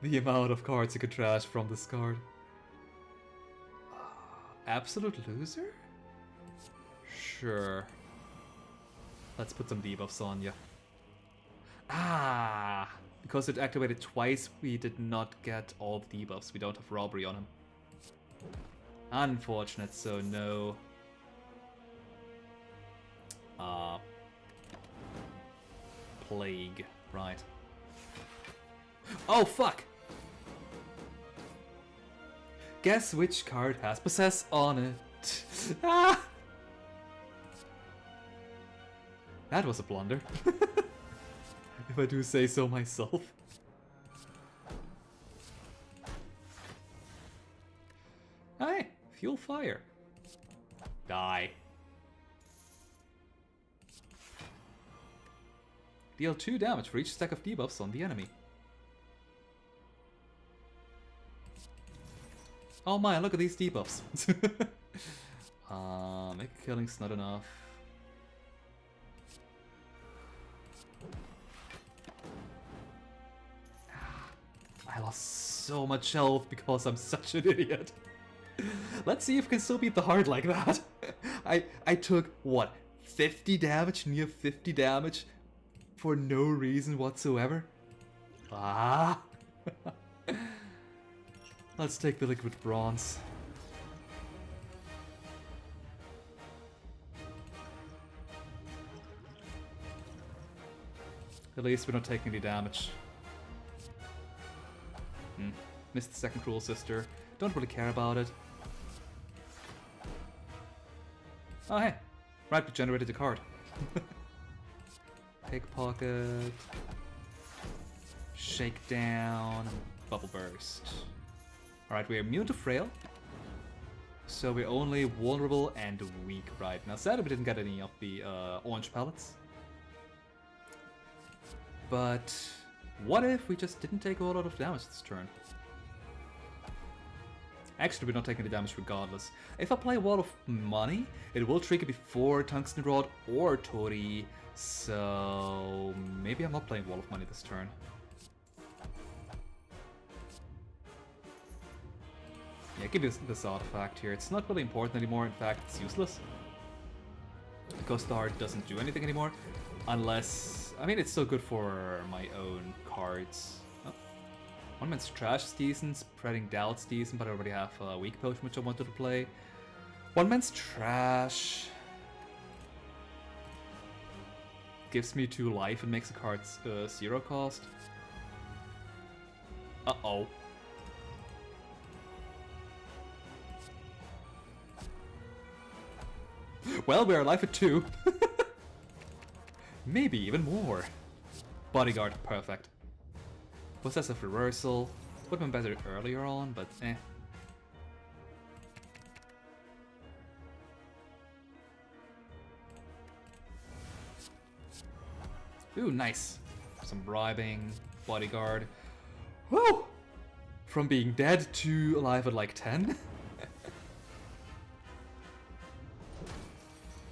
the amount of cards you can trash from this card. Absolute loser? Sure. Let's put some debuffs on you. Ah! Because it activated twice, we did not get all the debuffs. We don't have robbery on him. Unfortunate, so no. Plague, right. Oh, fuck! Guess which card has Possess on it? Ah! That was a blunder. If I do say so myself. Hey, fuel fire. Die. Deal 2 damage for each stack of debuffs on the enemy. Oh my, look at these debuffs. Make killing's not enough. I lost so much health because I'm such an idiot. Let's see if I can still beat the heart like that. I took, what, 50 damage, near 50 damage, for no reason whatsoever? Ah! Let's take the liquid bronze. At least we're not taking any damage. Missed the second Cruel Sister. Don't really care about it. Oh hey, right, we generated a card. Pickpocket, Shakedown, Bubble Burst. Alright, we're immune to Frail. So we're only vulnerable and weak right now. Sadly we didn't get any of the orange pellets. But what if we just didn't take a lot of damage this turn? Actually, we're not taking the damage regardless. If I play Wall of Money, it will trigger before Tungsten Rod or Tori, so maybe I'm not playing Wall of Money this turn. Yeah, give us this artifact here. It's not really important anymore, in fact, it's useless. Because the heart doesn't do anything anymore, unless... I mean, it's still good for my own cards. One Man's Trash is decent, Spreading Doubt's decent, but I already have a Weak Potion which I wanted to play. One Man's Trash gives me 2 life and makes the cards 0 cost. Uh-oh. Well, we're alive at 2. Maybe even more. Bodyguard, perfect. Possessive Reversal. Would have been better earlier on, but eh. Ooh, nice. Some bribing. Bodyguard. Woo! From being dead to alive at like 10.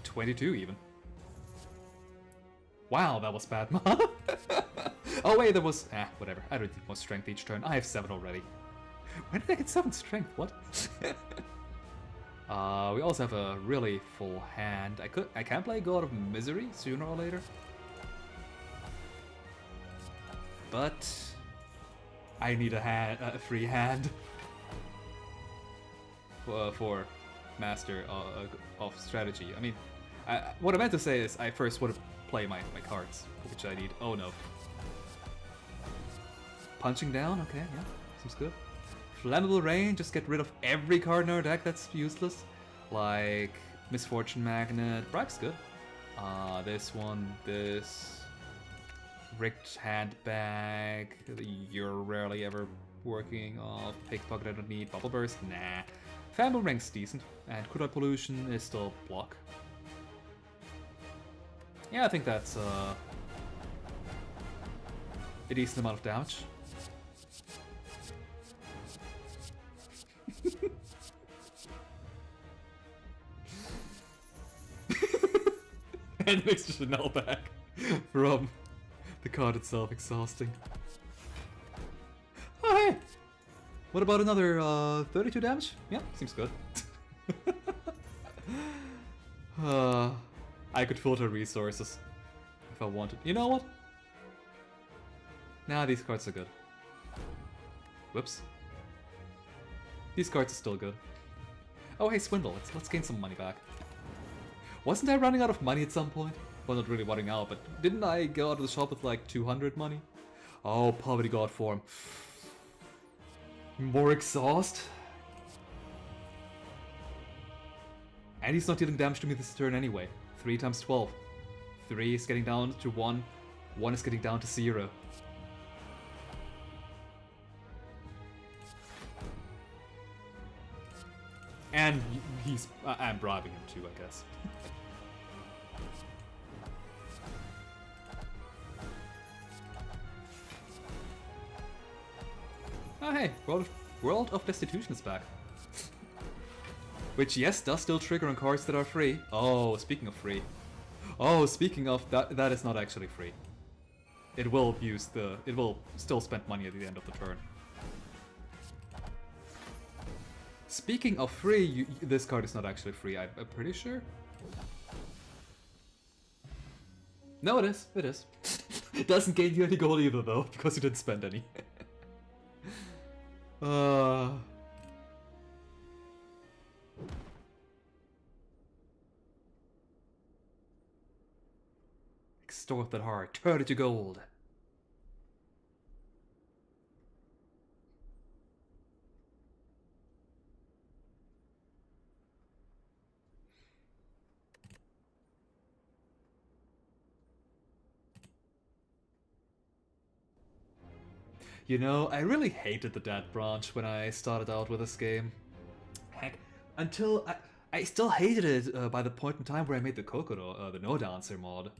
22 even. Wow, that was bad, Ma. Oh wait, there was... whatever. I don't need more strength each turn. I have 7 already. When did I get 7 strength? What? We also have a really full hand. I can play God of Misery sooner or later. But... I need a free hand. For Master of Strategy. I mean, what I meant to say is I first want to play my cards, which I need. Oh no. Punching down, okay, yeah, seems good. Flammable Rain, just get rid of every card in our deck that's useless. Like Misfortune Magnet, Bribe's good. This one, this. Rigged Handbag, you're rarely ever working off. Pickpocket I don't need. Bubble Burst, nah. Flammable Ring's decent, and Kudai Pollution is still block. Yeah, I think that's a decent amount of damage. And makes Chanel back from the card itself exhausting. Oh hey! What about another 32 damage? Yeah, seems good. I could filter resources if I wanted. You know what? Nah, these cards are good. Whoops. These cards are still good. Oh hey, Swindle, let's gain some money back. Wasn't I running out of money at some point? Well, not really running out, but didn't I go out of the shop with like 200 money? Oh, Poverty God form. More exhaust? And he's not dealing damage to me this turn anyway. 3 times 12. 3 is getting down to 1. 1 is getting down to 0. And I'm bribing him too, I guess. Oh hey, World of Destitution is back. Which, yes, does still trigger on cards that are free. Oh, speaking of free. Oh, speaking of, that is not actually free. It will still spend money at the end of the turn. Speaking of free, this card is not actually free, I'm pretty sure. No, it is. It is. It doesn't gain you any gold either, though, because you didn't spend any. Extort that heart, turn it to gold. You know, I really hated the Dead Branch when I started out with this game. Heck, until I still hated it by the point in time where I made the Kokoro, the No Dancer mod.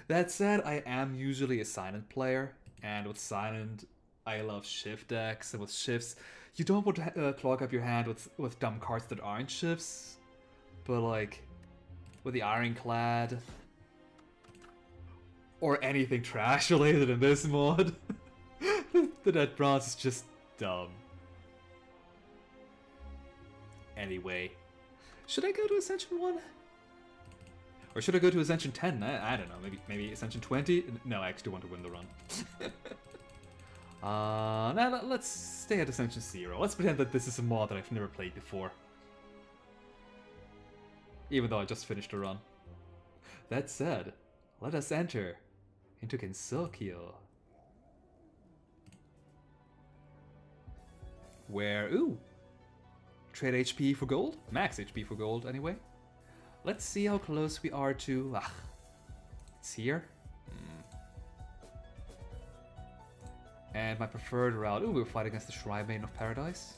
That said, I am usually a Silent player, and with Silent, I love shift decks, and with shifts, you don't want to clog up your hand with dumb cards that aren't shifts, but like, with the Ironclad, or anything trash related in this mod, the Dead Branch is just dumb. Anyway, should I go to Ascension 1? Or should I go to Ascension 10? I don't know, maybe Ascension 20? No, I actually want to win the run. Now let's stay at Ascension 0. Let's pretend that this is a mod that I've never played before. Even though I just finished a run. That said, let us enter into Gensokyo. Where, ooh, trade HP for gold? Max HP for gold, anyway. Let's see how close we are to... it's here. And my preferred route... Ooh, we'll fight against the Shrine Maiden of Paradise.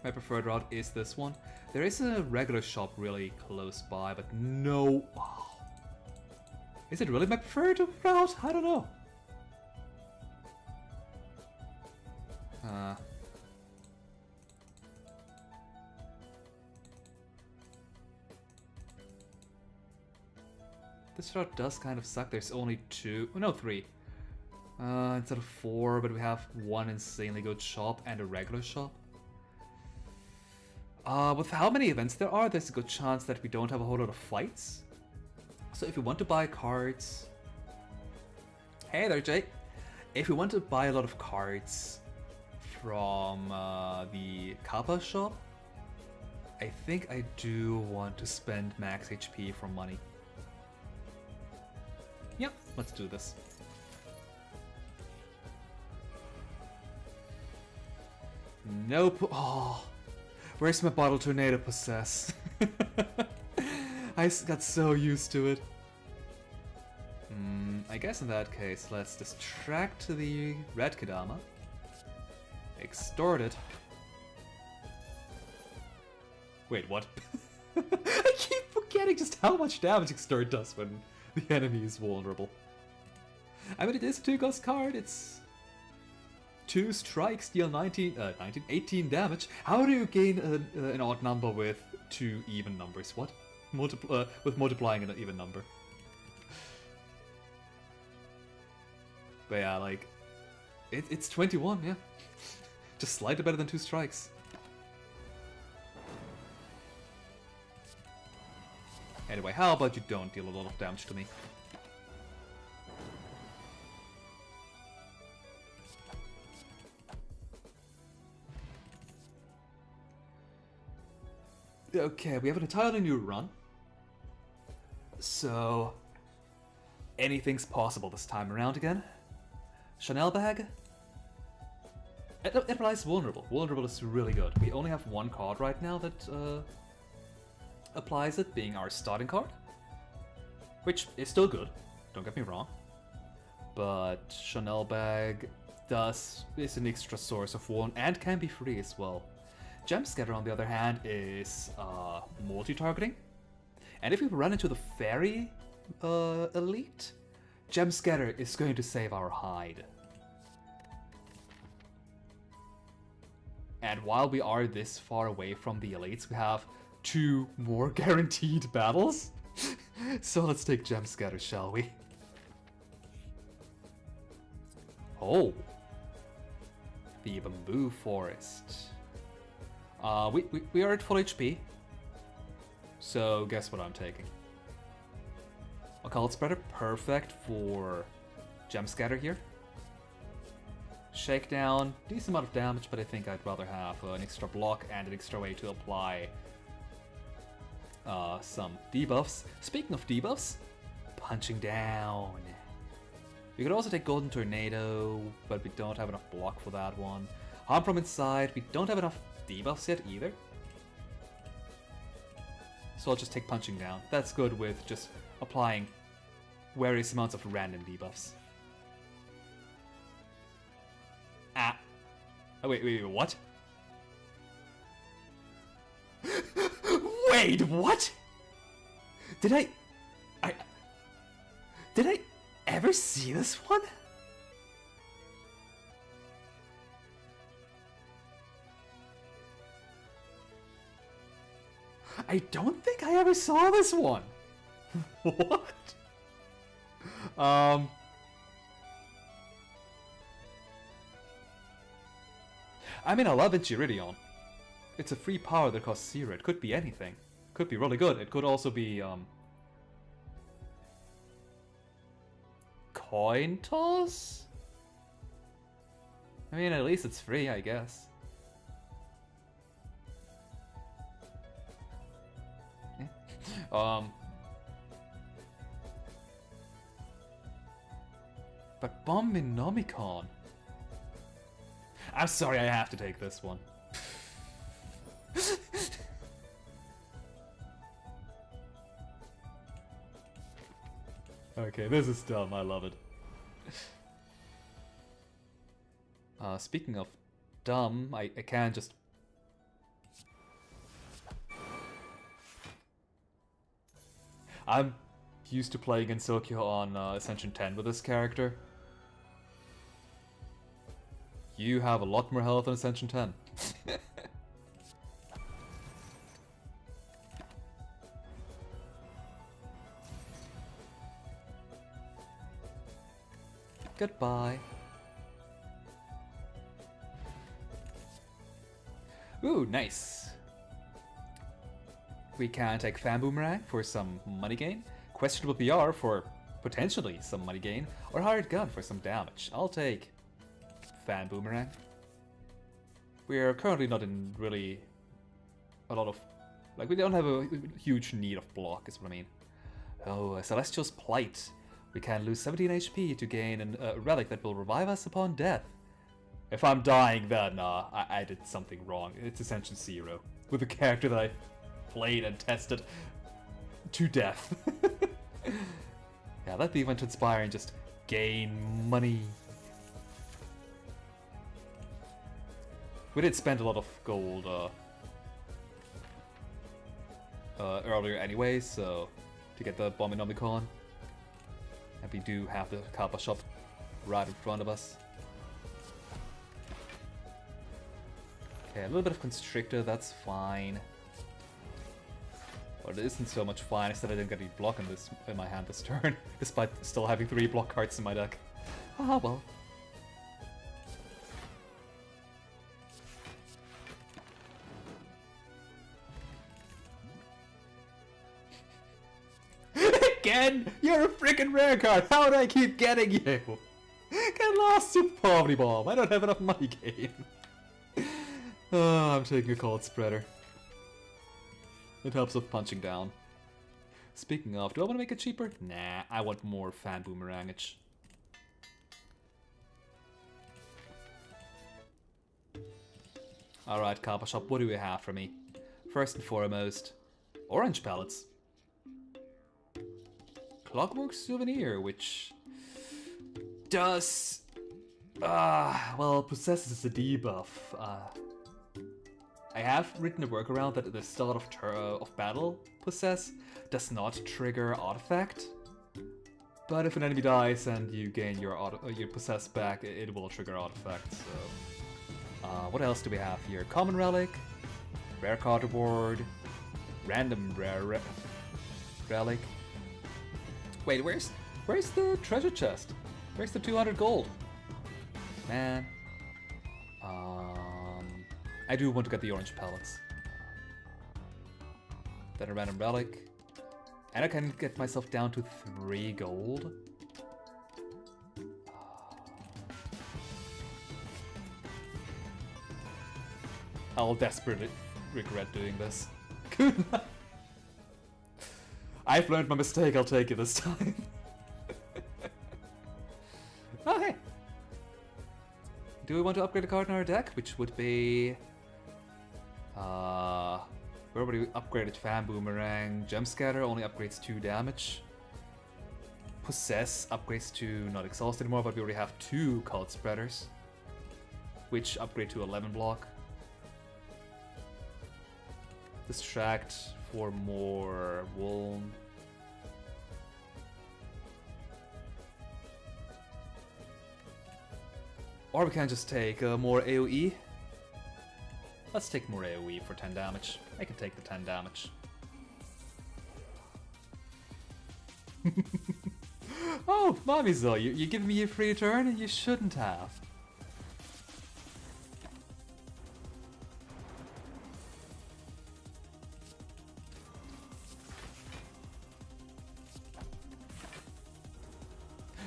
My preferred route is this one. There is a regular shop really close by, but no... Oh. Is it really my preferred route? I don't know. This route does kind of suck. There's only 2, no 3. Instead of 4, but we have 1 insanely good shop and a regular shop. With how many events there are, there's a good chance that we don't have a whole lot of fights. So if you want to buy cards... Hey there, Jay! If you want to buy a lot of cards from the Kappa shop, I think I do want to spend max HP for money. Yep, let's do this. Nope. Oh, where's my Bottle Tornado Possess? I got so used to it. I guess in that case, let's distract the Red Kadama. Extort it. Wait, what? I keep forgetting just how much damage Extort does when The enemy is vulnerable. I mean, it is a 2-cost card. It's 2 strikes, deal 18 damage. How do you gain an odd number with 2 even numbers? What? With multiplying an even number. But yeah, like, it's 21, yeah. Just slightly better than 2 strikes. Anyway, how about you don't deal a lot of damage to me? Okay, we have an entirely new run. So, anything's possible this time around again. Chanel bag? It applies vulnerable. Vulnerable is really good. We only have 1 card right now that applies it, being our starting card. Which is still good, don't get me wrong. But Chanel bag is an extra source of one and can be free as well. Gem Scatter, on the other hand, is multi-targeting. And if we run into the Fairy elite, Gem Scatter is going to save our hide. And while we are this far away from the elites, we have 2 more guaranteed battles. So let's take Gem Scatter, shall we? Oh. The Bamboo Forest. We are at full HP. So guess what I'm taking? Occult Spreader, perfect for Gem Scatter here. Shakedown, decent amount of damage, but I think I'd rather have an extra block and an extra way to apply some debuffs. Speaking of debuffs, Punching Down. We could also take Golden Tornado, but we don't have enough block for that one. Harm from Inside, we don't have enough debuffs yet either. So I'll just take Punching Down. That's good with just applying various amounts of random debuffs. Ah. Oh, wait, what? Wait, what? Did I ever see this one? I don't think I ever saw this one. What? I mean, I love Enchiridion. It's a free power that costs 0. It could be anything. Could be really good. It could also be, Coin Toss? I mean, at least it's free, I guess. But Bombinomicon. I'm sorry, I have to take this one. Okay, this is dumb. I love it. Speaking of dumb, I can't just... I'm used to playing Insokyo on Ascension 10 with this character. You have a lot more health on Ascension 10. Goodbye. Ooh, nice. We can take Fan Boomerang for some money gain, Questionable PR for potentially some money gain, or Hired Gun for some damage. I'll take Fan Boomerang. We're currently not in really a lot of... Like, we don't have a huge need of block, is what I mean. Oh, Celestial's Plight. We can lose 17 HP to gain a relic that will revive us upon death. If I'm dying, then I did something wrong. It's Ascension 0, with a character that I played and tested to death. Yeah, let the event inspire and just gain money. We did spend a lot of gold earlier anyway, so to get the Bombinomicon. And we do have the Kappa shop right in front of us. Okay, a little bit of Constrictor, that's fine. But it isn't so much fine, is that I didn't get any block in my hand this turn, despite still having 3 block cards in my deck. Ah, well. Again! You're a freaking rare card! How do I keep getting you? Get lost, you poverty bomb! I don't have enough money game. Oh, I'm taking a cold spreader. It helps with punching down. Speaking of, do I want to make it cheaper? Nah, I want more fan boomerangage. Alright, Kappa Shop, what do we have for me? First and foremost, orange pellets. Clockwork Souvenir, which does... well, possesses a debuff. I have written a workaround that at the start of battle, Possess does not trigger Artifact. But if an enemy dies and you gain your Possess back, it will trigger Artifact, so... what else do we have here? Common Relic, Rare Card Reward, Random Rare Relic. Wait, where's the treasure chest? Where's the 200 gold? Man. I do want to get the orange pellets. Then a random relic. And I can get myself down to 3 gold. I'll desperately regret doing this. I've learned my mistake, I'll take it this time. Oh, hey. Do we want to upgrade a card in our deck? Which would be... where would we upgrade it? Fan Boomerang. Gem Scatter only upgrades 2 damage. Possess upgrades to not exhaust anymore, but we already have 2 Cult Spreaders, which upgrade to 11 block. Distract for more Wulm. Or we can just take more AoE. Let's take more AoE for 10 damage. I can take the 10 damage. Oh, Mamizo, you giving me a free turn? You shouldn't have.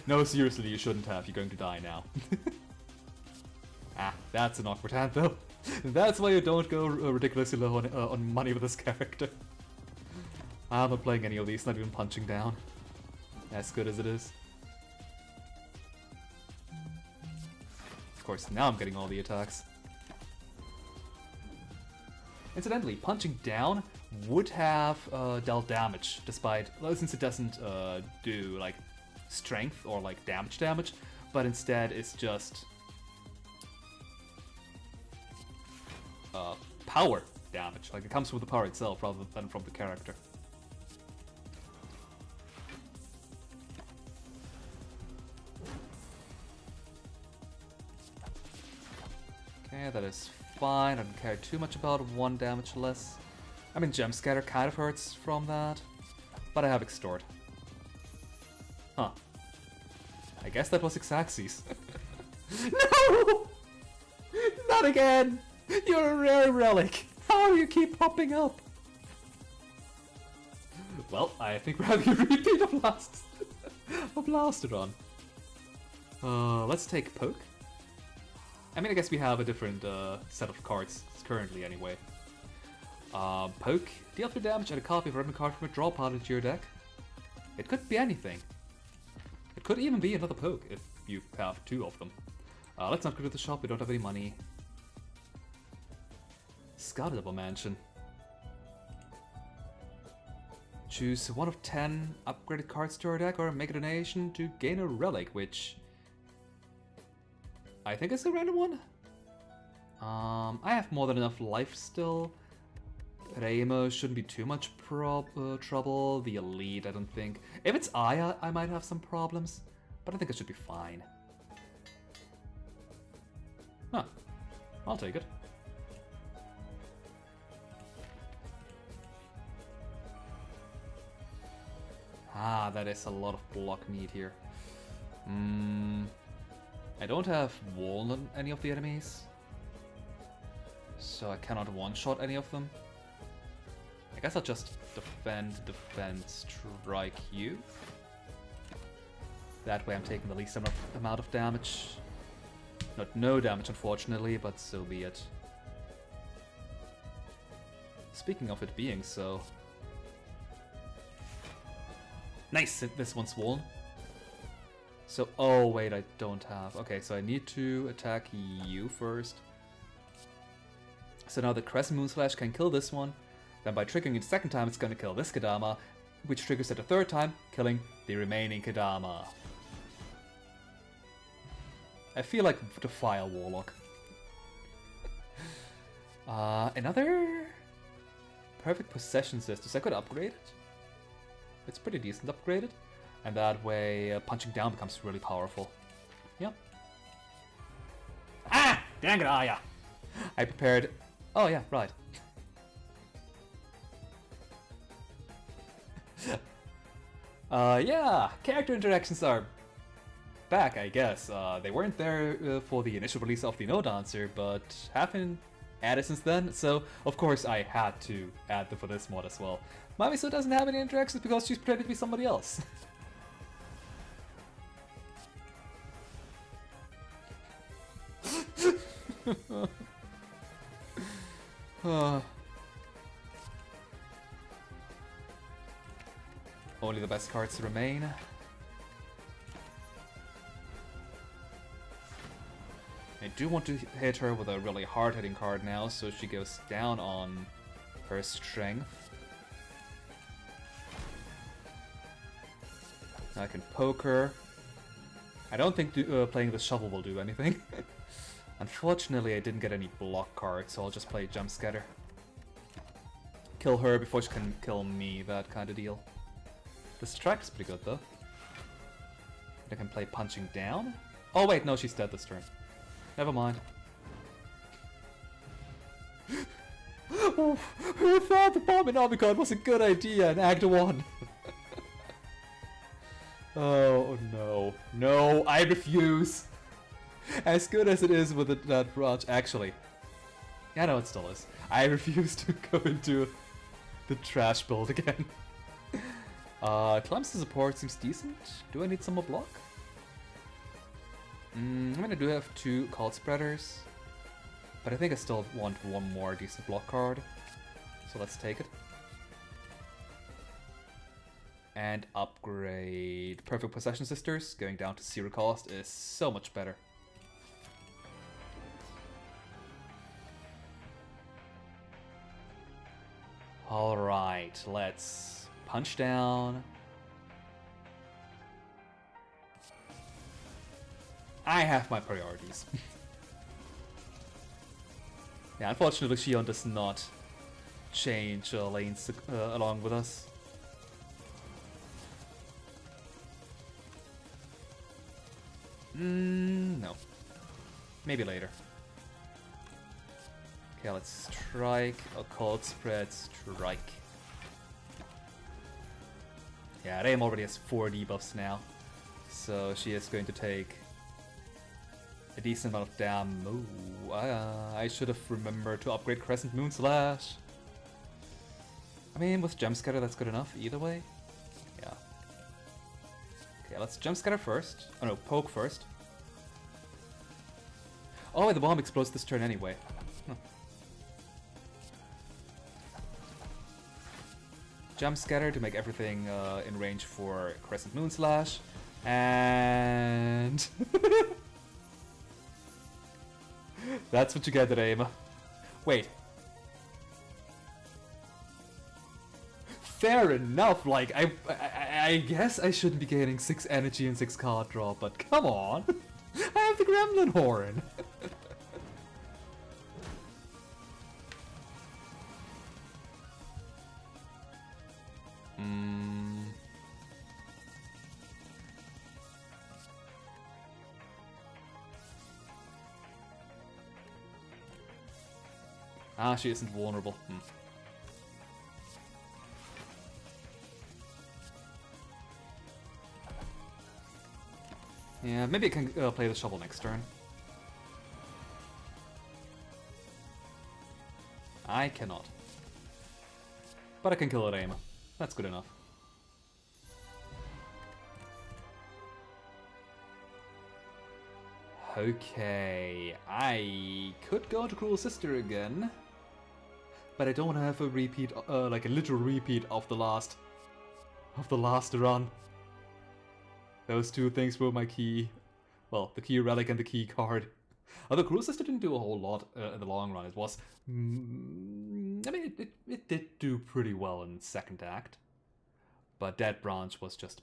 No, seriously, you shouldn't have. You're going to die now. Ah, that's an awkward hand, though. That's why you don't go ridiculously low on money with this character. I'm not playing any of these, not even punching down. As good as it is. Of course, now I'm getting all the attacks. Incidentally, punching down would have dealt damage, despite, well, since it doesn't do like strength or like damage, but instead it's just power damage. Like it comes from the power itself rather than from the character. Okay, that is fine. I don't care too much about 1 damage less. I mean, Gem Scatter kind of hurts from that, but I have Extort. Huh. I guess that was Xaxes. No! Not again! You're a rare relic! How do you keep popping up? Well, I think we're having a repeat of Lastodon. Let's take Poke. I mean, I guess we have a different set of cards currently anyway. Poke, deal 3 damage and a copy of a random card from a draw pile into your deck. It could be anything. It could even be another Poke if you have 2 of them. Let's not go to the shop, we don't have any money. Scoutable Mansion. Choose 1 of 10 upgraded cards to our deck or make a donation to gain a relic, which I think is a random one. I have more than enough life still. Reima shouldn't be too much trouble. The Elite, I don't think. If it's Aya, I might have some problems, but I think it should be fine. Huh. I'll take it. Ah, that is a lot of block need here. I don't have wall on any of the enemies, so I cannot one-shot any of them. I guess I'll just defend, strike you. That way I'm taking the least amount of damage. Not no damage, unfortunately, but so be it. Speaking of it being so... Nice! This one's swollen. So, oh wait, I don't have... Okay, so I need to attack you first. So now the Crescent Moon Slash can kill this one. Then by triggering it the second time, it's gonna kill this Kadama, which triggers it the third time, killing the remaining Kadama. I feel like the Fire Warlock. Another Perfect Possession Sisters. I could upgrade it. It's pretty decent upgraded. And that way, punching down becomes really powerful. Yep. Ah! Dang it, Aya! I prepared... Oh yeah, right. Yeah, character interactions are back, I guess. They weren't there for the initial release of the No Dancer, but have been added since then, so of course I had to add them for this mod as well. Mamiso doesn't have any interactions because she's pretending to be somebody else. Only the best cards remain. I do want to hit her with a really hard-hitting card now, so she goes down on her strength. Now I can poke her. I don't think playing the shovel will do anything. Unfortunately, I didn't get any block cards, so I'll just play Jump Scatter. Kill her before she can kill me, that kind of deal. This track is pretty good, though. I can play Punching Down. Oh wait, no, she's dead this turn. Never mind. Oh, who thought the bomb in Omicron was a good idea in Act 1? Oh no. No, I refuse! As good as it is with that branch, actually. Yeah, no, it still is. I refuse to go into the trash build again. Clumsy support seems decent. Do I need some more block? I mean, I do have 2 Cult Spreaders, but I think I still want one more decent block card. So let's take it. And upgrade Perfect Possession Sisters. Going down to 0 cost is so much better. Alright, let's punch down. I have my priorities. Yeah, unfortunately Shion does not change lanes along with us. No. Maybe later. Okay, let's strike, Occult Spread, strike. Yeah, Reim already has 4 debuffs now, so she is going to take a decent amount of damage. Ooh, I should have remembered to upgrade Crescent Moon Slash. I mean, with Jump Scatter that's good enough, either way. Yeah. Okay, let's Jump Scatter first. Oh no, Poke first. Oh, the bomb explodes this turn anyway. Jump Scatter to make everything in range for Crescent Moon Slash. And... That's what you get, Reima. Wait. Fair enough, like, I guess I shouldn't be gaining 6 energy and 6 card draw, but come on! I have the Gremlin Horn! Ah, she isn't vulnerable. Yeah, maybe I can play the shovel next turn. I cannot. But I can kill it aim. That's good enough. Okay, I could go to Cruel Sister again, but I don't want to have a repeat, like a literal repeat of the last run. Those two things were my key, well, the key relic and the key card. Although Cruel Sister didn't do a whole lot in the long run. It was, I mean, it did do pretty well in the second act, but Dead Branch was just,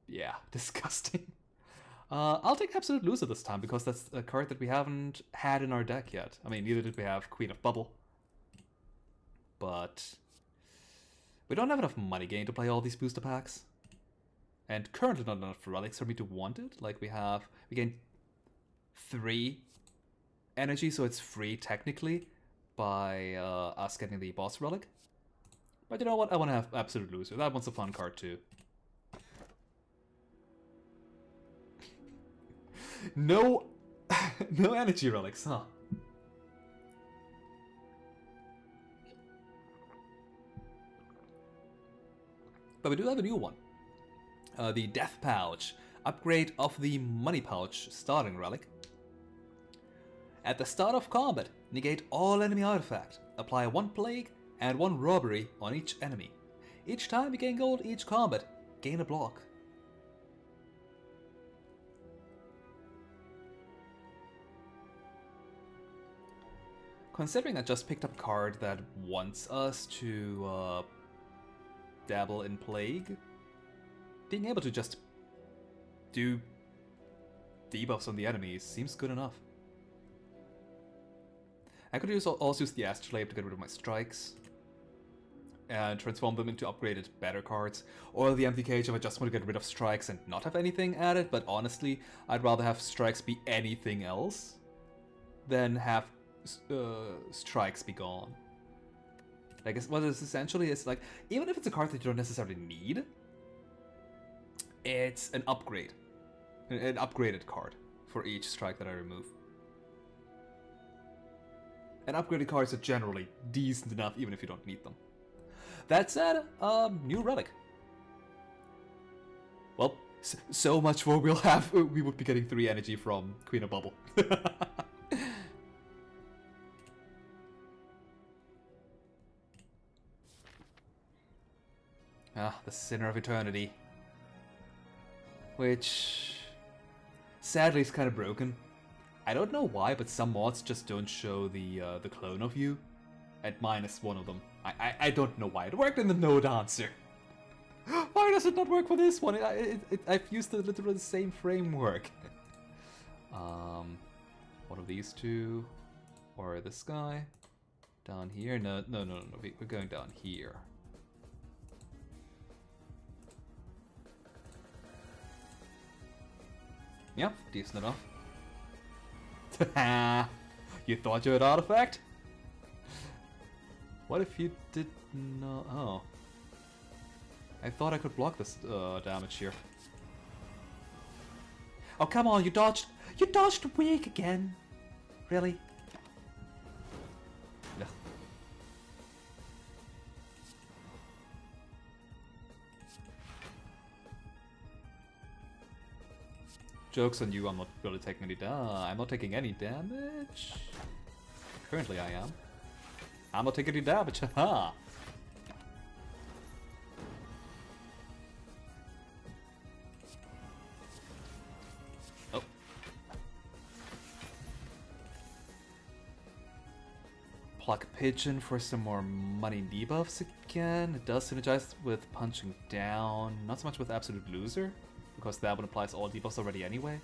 yeah, disgusting. I'll take Absolute Loser this time, because that's a card that we haven't had in our deck yet. I mean, neither did we have Queen of Bubble. But we don't have enough money gain to play all these booster packs. And currently not enough relics for me to want it. Like, we gain 3 energy, so it's free technically by us getting the boss relic. But you know what? I want to have Absolute Loser. That one's a fun card too. No, no energy relics, huh? But we do have a new one. The Death Pouch. Upgrade of the Money Pouch starting relic. At the start of combat, negate all enemy artifact. Apply 1 plague and 1 robbery on each enemy. Each time you gain gold each combat, gain a block. Considering I just picked up a card that wants us to dabble in Plague, being able to just do debuffs on the enemies seems good enough. I could also use the Astrolabe to get rid of my strikes and transform them into upgraded better cards, or the Empty Cage if I just want to get rid of strikes and not have anything added, but honestly, I'd rather have strikes be anything else than have strikes be gone. Like, what it essentially is, like, even if it's a card that you don't necessarily need, it's an upgrade. An upgraded card for each strike that I remove. And upgraded cards are generally decent enough even if you don't need them. That said, new relic. Well, so much for we would be getting 3 energy from Queen of Bubble. Ah, the Sinner of Eternity. Which, sadly, is kind of broken. I don't know why, but some mods just don't show the clone of you at -1 of them. I don't know why. It worked in the Node answer. Why does it not work for this one? I've used literally the same framework. One of these two, or this guy down here. No. We're going down here. Yep, decent enough. You thought you had artifact? What if you did not? Oh. I thought I could block this damage here. Oh, come on, you dodged weak again. Really? Ugh. Joke's on you, I'm not really taking any I'm not taking any damage. Currently I am. I'm not taking any damage, haha! Oh. Pluck Pigeon for some more money debuffs again. It does synergize with punching down. Not so much with Absolute Loser, because that one applies all debuffs already anyway.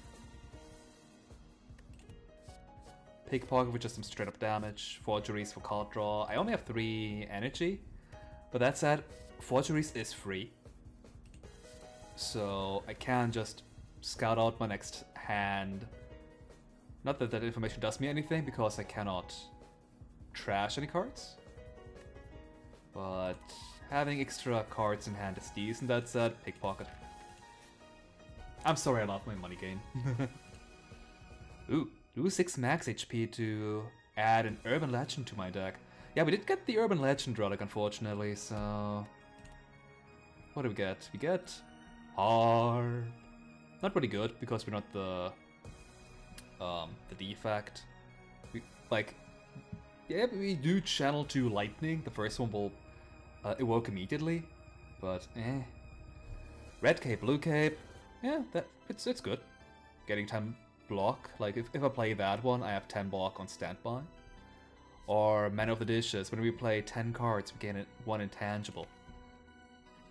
Pickpocket with just some straight up damage. Forgeries for card draw. I only have 3 energy, but that said, Forgeries is free. So I can just scout out my next hand. Not that that information does me anything, because I cannot trash any cards. But having extra cards in hand is decent. That said, pickpocket. I'm sorry I lost my money gain. Ooh, lose 6 max HP to add an Urban Legend to my deck. Yeah, we did get the Urban Legend relic, unfortunately, so... What do we get? We get... Harp. Not really good, because we're not the defect. We, like... Yeah, we do channel 2 Lightning. The first one will evoke immediately, but eh. Red Cape, Blue Cape. Yeah, it's good. Getting 10 block. Like, if I play that one, I have 10 block on standby. Or Man of the Dishes, when we play 10 cards, we gain 1 intangible.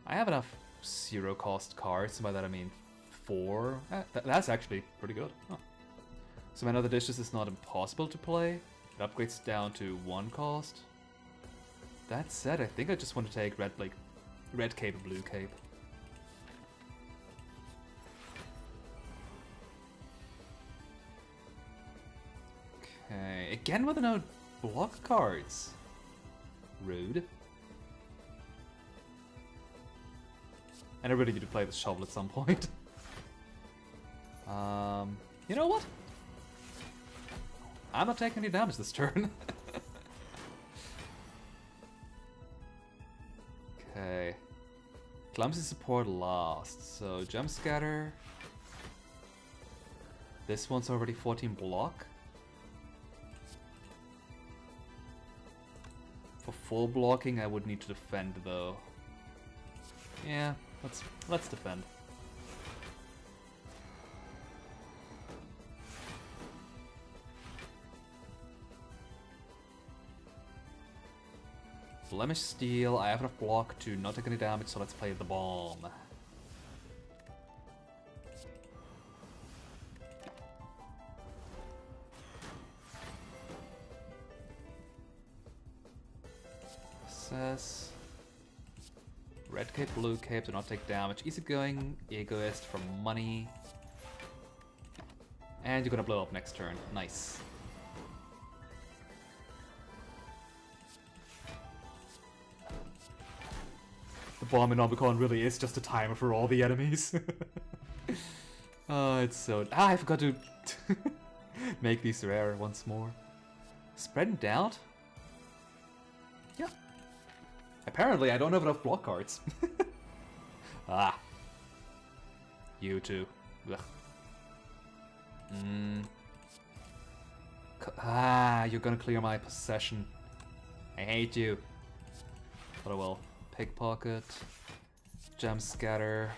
I have enough 0 cost cards, and by that I mean 4. That's actually pretty good. Huh. So Man of the Dishes is not impossible to play. It upgrades down to 1 cost. That said, I think I just want to take Red Cape and Blue Cape. Okay, again with no block cards. Rude. And I really need to play this shovel at some point. You know what? I'm not taking any damage this turn. Okay. Clumsy support last, so Jump Scatter. This one's already 14 block. For full blocking, I would need to defend though. Yeah, let's defend. Blemish Steel, I have enough block to not take any damage, so let's play the bomb. Says Red Cape, Blue Cape do not take damage. Easygoing, Egoist for money. And you're gonna blow up next turn. Nice. The bomb in Omicron really is just a timer for all the enemies. Oh, it's so... I forgot to make these rare once more. Spread and Doubt? Yeah. Apparently I don't have enough block cards. Ah. You too. Ugh. You're gonna clear my possession. I hate you. But I will. Pickpocket, Gem Scatter.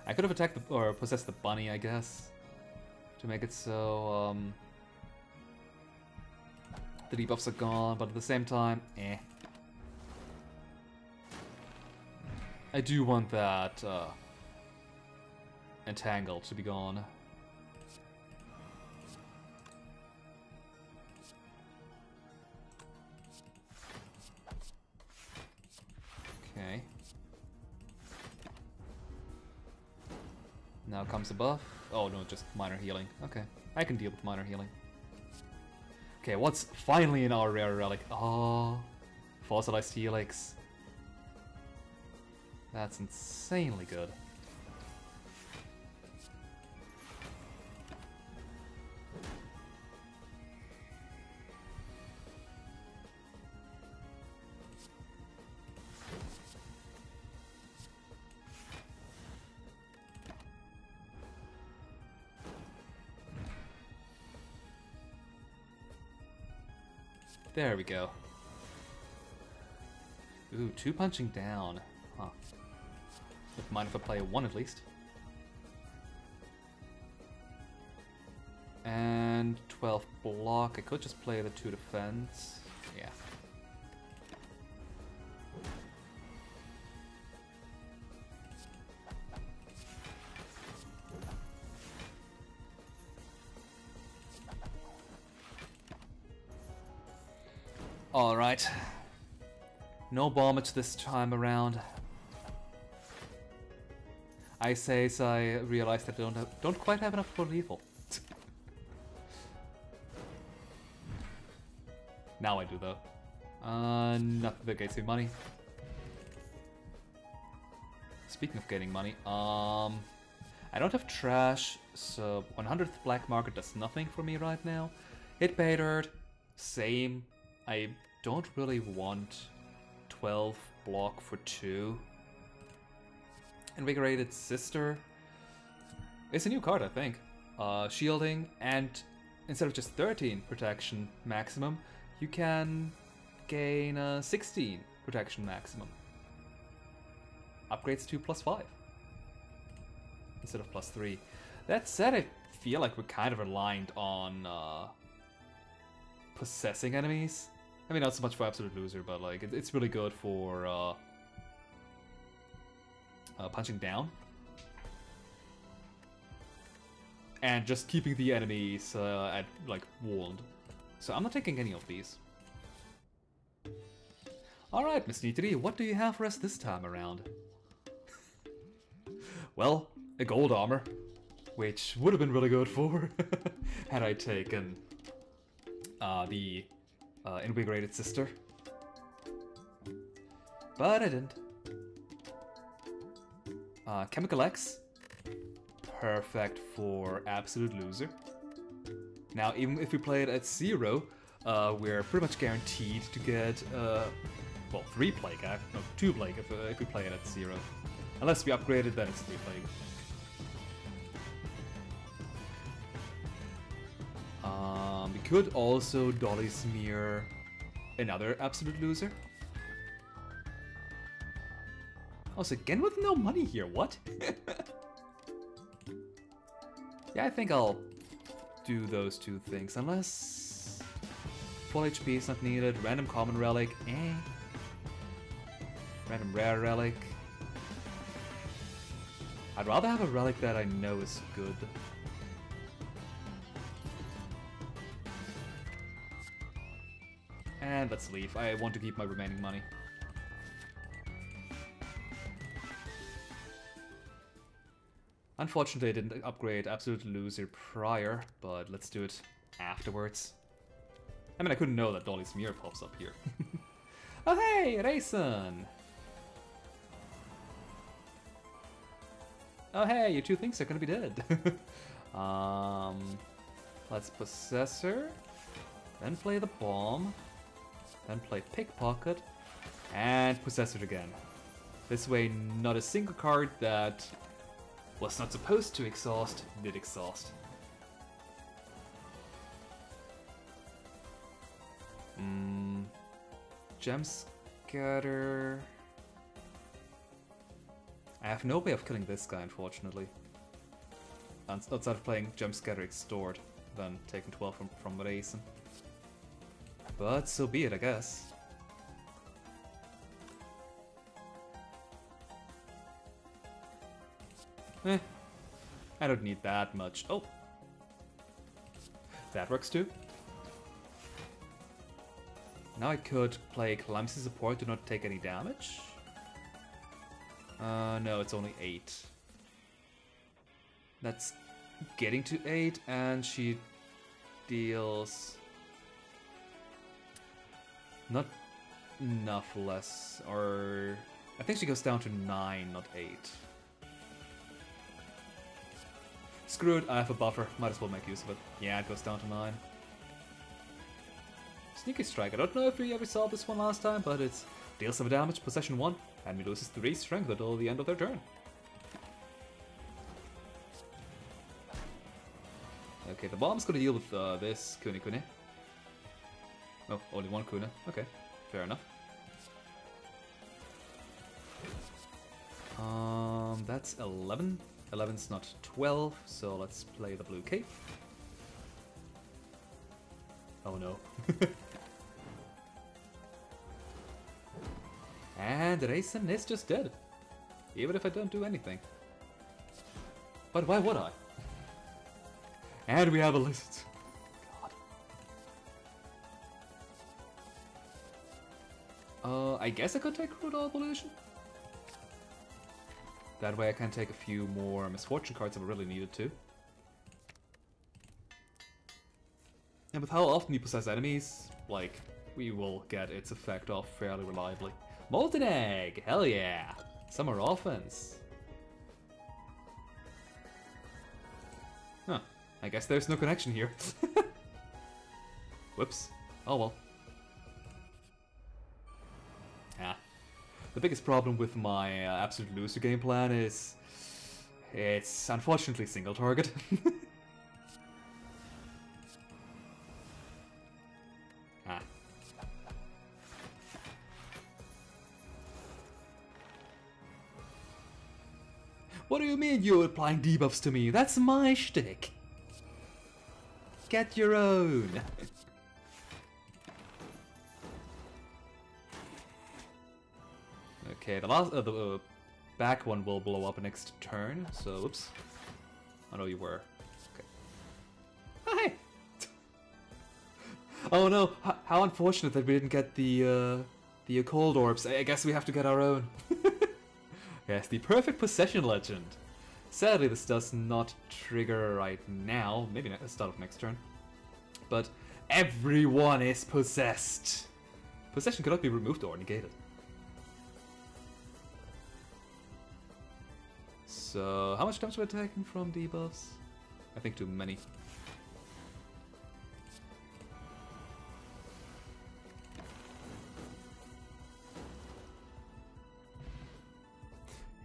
I could have attacked or possessed the bunny, I guess, to make it so the debuffs are gone, but at the same time, eh. I do want that Entangle to be gone. Okay. Now comes the buff. Oh no, just minor healing. Okay, I can deal with minor healing. Okay, what's finally in our rare relic? Oh, fossilized helix. That's insanely good. There we go. Ooh, 2 punching down. Huh. Wouldn't mind if I play a 1 at least. And 12 block. I could just play the 2 defense. Yeah. Alright. No bombage this time around. I say as I realize that I don't quite have enough for lethal. Now I do though. Nothing that gets me money. Speaking of getting money, I don't have trash, so 100th black market does nothing for me right now. Hit pay dirt, same. I don't really want 12 block for 2. Invigorated Sister. It's a new card, I think. Shielding, and instead of just 13 protection maximum, you can gain 16 protection maximum. Upgrades to +5 instead of +3. That said, I feel like we're kind of reliant on possessing enemies. I mean, not so much for Absolute Loser, but like it's really good for punching down. And just keeping the enemies at, like, warned. So I'm not taking any of these. Alright, Miss Nitri, what do you have for us this time around? Well, a gold armor, which would have been really good for had I taken the Invigorated Sister. But I didn't. Chemical X. Perfect for Absolute Loser. Now, even if we play it at 0, we're pretty much guaranteed to get, well, 3 Plague, no, 2 Plague if we play it at 0. Unless we upgrade it, then it's 3 Plague. We could also Dolly Smear another Absolute Loser. Also, again with no money here, what? Yeah, I think I'll do those 2 things, unless full HP is not needed. Random common relic, Random rare relic. I'd rather have a relic that I know is good. And let's leave. I want to keep my remaining money. Unfortunately, I didn't upgrade Absolute Loser prior, but let's do it afterwards. I mean, I couldn't know that Dolly Smear pops up here. Oh hey, Rayson! Oh hey, your 2 things are gonna be dead. Let's Possessor, then play the Bomb, then play Pickpocket, and Possessor again. This way, not a single card that was not supposed to exhaust did exhaust. Gem Scatter. I have no way of killing this guy, unfortunately. Outside of playing Gem Scatter Extort, then taking 12 from Raisin. But so be it, I guess. I don't need that much. Oh! That works too. Now I could play Calamity Support to not take any damage. No, it's only 8. That's getting to 8, and she deals not enough less, or I think she goes down to 9, not 8. Screw it, I have a buffer, might as well make use of it. Yeah, it goes down to 9. Sneaky Strike, I don't know if we ever saw this one last time, but it's deals 7 damage, possession 1, enemy loses 3 strength until the end of their turn. Okay, the bomb's gonna deal with this Kune Kune. Oh, only 1 Kune, okay, fair enough. That's 11. 11's not 12, so let's play the blue cape. Oh no. And Raisin is just dead. Even if I don't do anything. But why would I? And we have a list. God. I guess I could take Crude Evolution. That way I can take a few more Misfortune cards if I really needed to. And with how often you possess enemies, like we will get its effect off fairly reliably. Molten Egg! Hell yeah! Summer offense. Huh. I guess there's no connection here. Whoops. Oh well. Ah. The biggest problem with my Absolute Loser game plan is it's unfortunately single target. Ah. What do you mean you're applying debuffs to me? That's my shtick. Get your own. Okay, the back one will blow up next turn. So, oops. I know you were. Okay. Hi. Oh no! How unfortunate that we didn't get the cold orbs. I guess we have to get our own. Yes, the perfect possession legend. Sadly, this does not trigger right now. Maybe at the start of next turn. But everyone is possessed. Possession cannot be removed or negated. So, how much damage we're taking from debuffs? I think too many.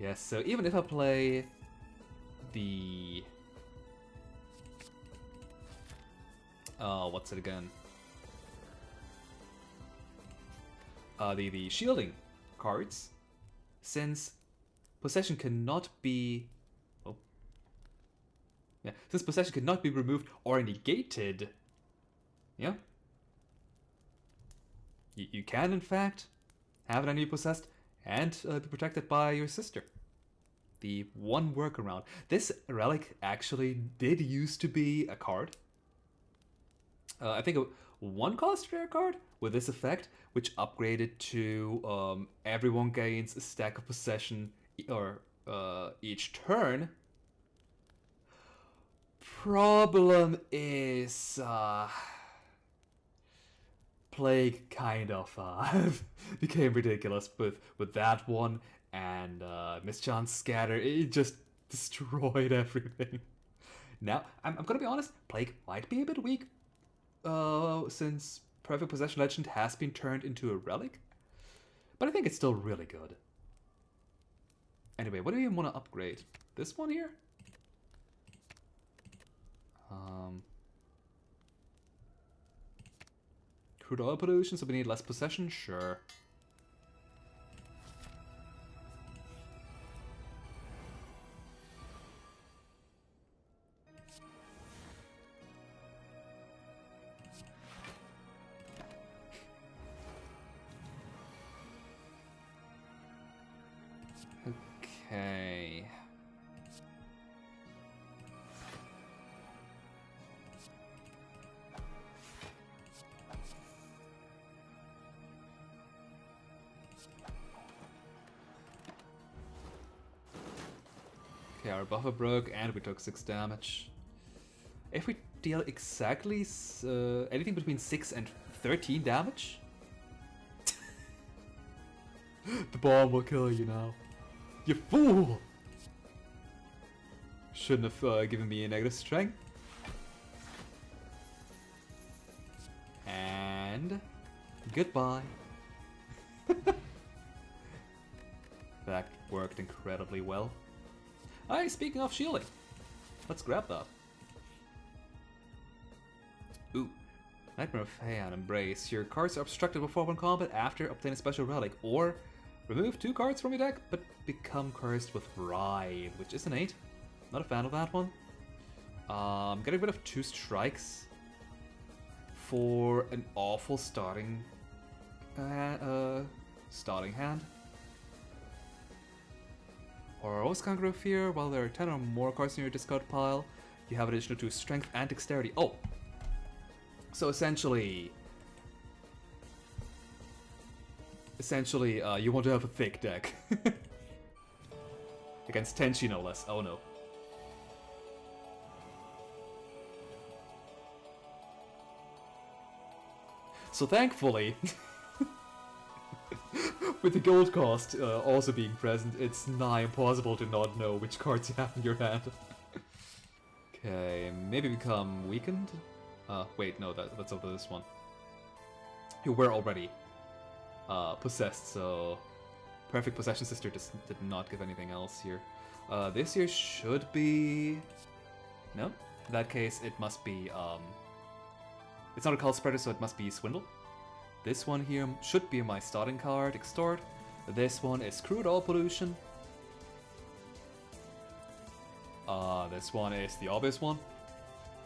Yes, so even if I play the... what's it again? The shielding cards, since possession cannot be... Oh. Yeah, since possession cannot be removed or negated, yeah? You can, in fact, have an enemy possessed and be protected by your sister. The one workaround. This relic actually did used to be a card. I think a one-cost rare card with this effect, which upgraded to everyone gains a stack of possession or each turn. Problem is Plague kind of became ridiculous with that one, and Mischance Scatter, it just destroyed everything. Now, I'm gonna be honest, Plague might be a bit weak, since Perfect Possession Legend has been turned into a relic, but I think it's still really good. Anyway, what do you even want to upgrade? This one here? Crude oil pollution, so we need less possession? Sure. Okay. Okay, our buffer broke and we took 6 damage. If we deal exactly anything between 6 and 13 damage, the bomb will kill you now. You fool! Shouldn't have given me a negative strength. And goodbye. That worked incredibly well. Hey, speaking of shielding, let's grab that. Ooh, Nightmare of Heian Embrace. Your cards are obstructed before one combat after obtain a special relic, or remove 2 cards from your deck, but become cursed with Ride, which is an 8. Not a fan of that one. Getting rid of 2 strikes for an awful starting hand. Or always Conqueror of Fear. While there are 10 or more cards in your discard pile, you have additional to Strength and Dexterity. Oh! So essentially, you want to have a thick deck. Against Tenchi, no less. Oh no. So thankfully, with the gold cost also being present, it's nigh impossible to not know which cards you have in your hand. Okay, maybe become weakened? Wait, no, that's over this one. You were already possessed, so Perfect Possession Sister did not give anything else here. This here should be... No? In that case, it must be... It's not a Cult Spreader, so it must be Swindle. This one here should be my starting card, Extort. This one is Crude Oil Pollution. This one is the obvious one.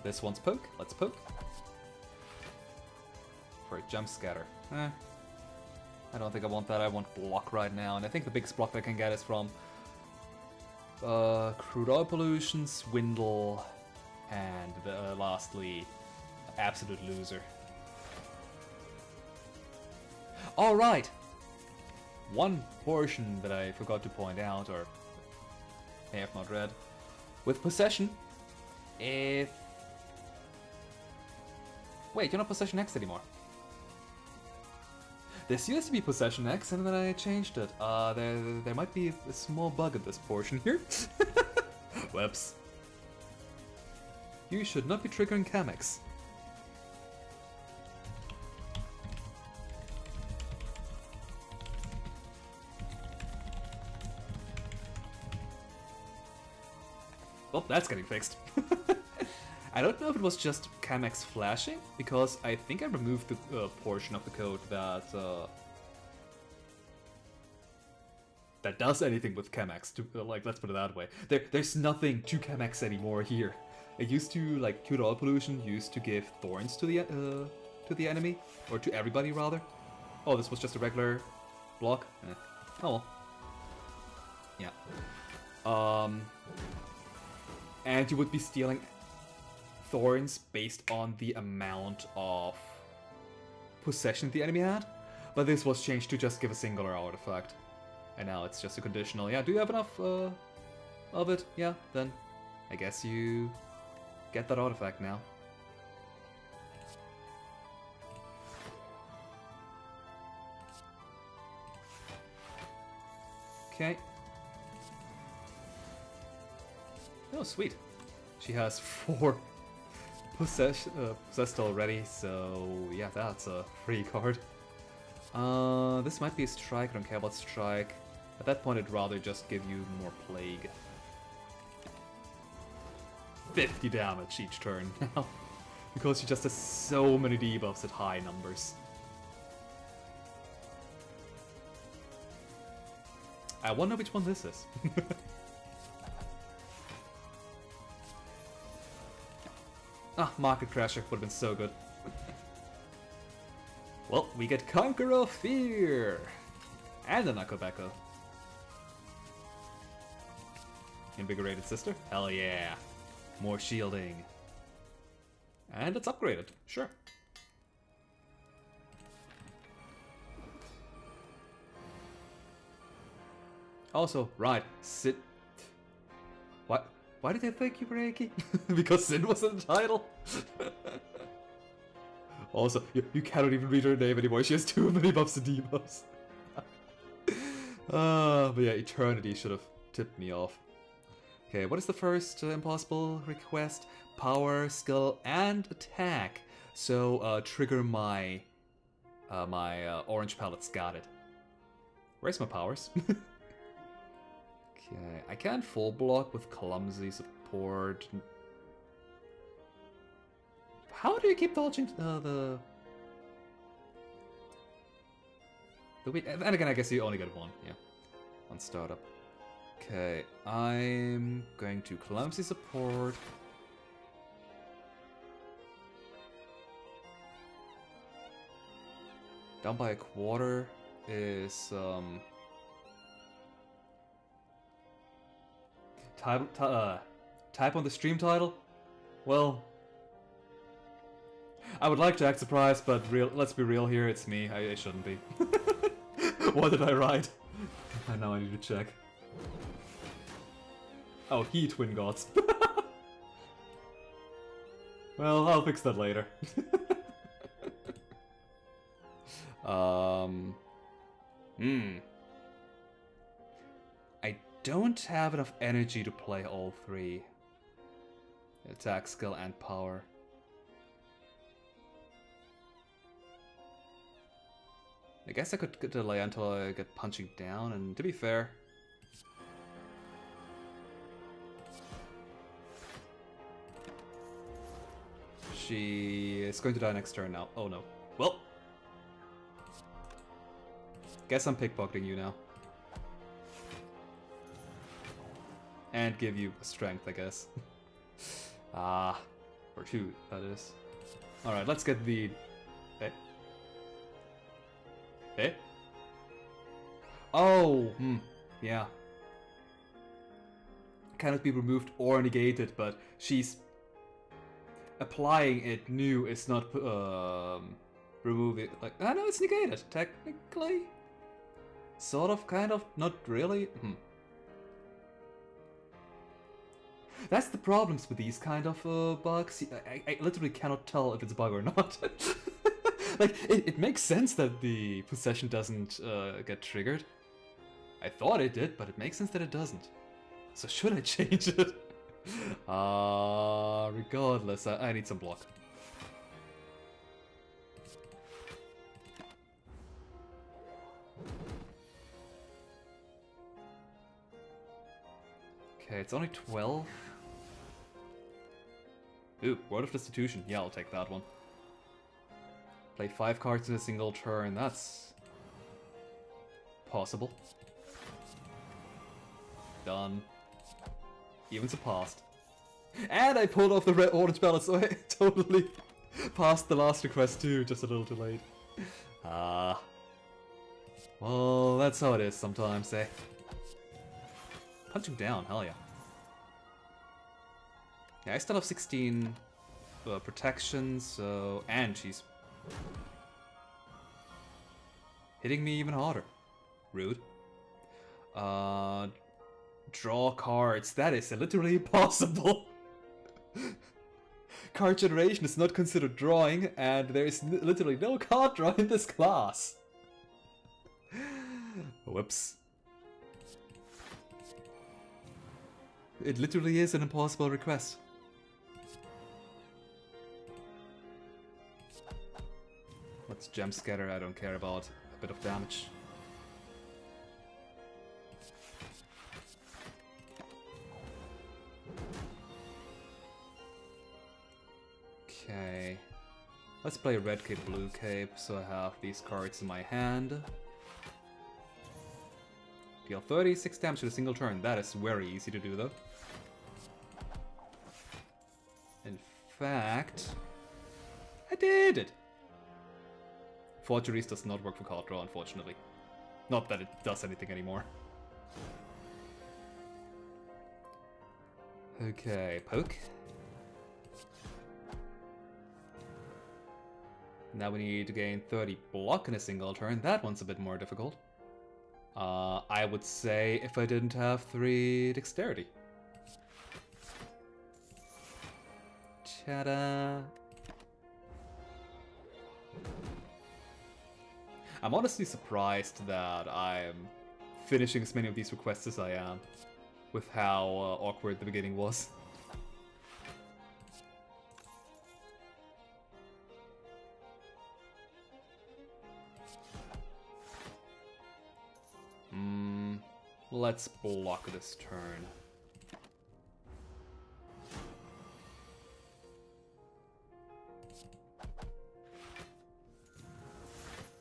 This one's Poke. Let's Poke. For a Jump Scatter. I don't think I want that. I want Block right now, and I think the biggest block that I can get is from Crude Oil Pollution, Swindle, and lastly, Absolute Loser. Alright! One portion that I forgot to point out, or may have not read. With Possession, if... Wait, you're not Possession X anymore. This used to be Possession X, and then I changed it. There might be a small bug at this portion here. Whoops. You should not be triggering Camex. Well, that's getting fixed. I don't know if it was just Camex flashing, because I think I removed the portion of the code that that does anything with Camex. Like, let's put it that way. There's nothing to Camex anymore here. It used to, like, Crude Oil Pollution used to give thorns to the enemy, or to everybody rather. Oh, this was just a regular block. Oh well. Yeah. And you would be stealing thorns based on the amount of possession the enemy had, but this was changed to just give a singular artifact, and now it's just a conditional. Yeah, do you have enough of it? Yeah, then I guess you get that artifact now. Okay. Oh, sweet. She has 4 possessed already, so yeah, that's a free card. This might be a strike, I don't care about strike. At that point, I'd rather just give you more plague. 50 damage each turn now, because she just has so many debuffs at high numbers. I wonder which one this is. Ah, Market Crasher would have been so good. Well, we get Conqueror of Fear! And an Akabeko. Invigorated Sister? Hell yeah! More shielding. And it's upgraded, sure. Also, right, Sit. What? Why did I think you were Reiki? Because Sin was in the title? Also, you cannot even read her name anymore, she has too many buffs and debuffs. But yeah, Eternity should have tipped me off. Okay, what is the first impossible request? Power, skill, and attack. So, trigger my orange pellets, got it. Where's my powers? Okay, I can't full block with clumsy support. How do you keep dodging the and again, I guess you only get one, yeah, on startup. Okay, I'm going to clumsy support. Down by a quarter is type on the stream title? Well, I would like to act surprised, but let's be real here, it's me. I shouldn't be. What did I write? Now I need to check. Oh, he Twin Gods. Well, I'll fix that later. I don't have enough energy to play all three. Attack, skill, and power. I guess I could delay until I get punching down, and to be fair... She is going to die next turn now. Oh no. Well... Guess I'm pickpocketing you now. And give you strength, I guess. Ah, or 2, that is. Alright, let's get the... Eh? Eh? Oh, yeah. Cannot be removed or negated, but she's... Applying it new is not, removing... Like, I know it's negated, technically. Sort of, kind of, not really. That's the problems with these kind of bugs. I literally cannot tell if it's a bug or not. Like, it makes sense that the possession doesn't get triggered. I thought it did, but it makes sense that it doesn't. So should I change it? Regardless, I need some block. Okay, it's only 12. Ooh, Word of Destitution. Yeah, I'll take that one. Play 5 cards in a single turn. That's... possible. Done. Even surpassed. And I pulled off the red orange ballot, so I totally passed the last request too, just a little too late. Well, that's how it is sometimes, eh? Punching down, hell yeah. Yeah, I still have 16 protection, so... And she's... hitting me even harder. Rude. Draw cards. That is literally impossible. Card generation is not considered drawing, and there is literally no card draw in this class. Whoops. It literally is an impossible request. Let's gem scatter, I don't care about a bit of damage. Okay. Let's play red cape, blue cape, so I have these cards in my hand. Deal 36 damage in a single turn. That is very easy to do, though. In fact, I did it! Forgeries does not work for card draw, unfortunately. Not that it does anything anymore. Okay, poke. Now we need to gain 30 block in a single turn. That one's a bit more difficult. I would say if I didn't have 3 dexterity. Ta-da! I'm honestly surprised that I'm finishing as many of these requests as I am, with how awkward the beginning was. Let's block this turn.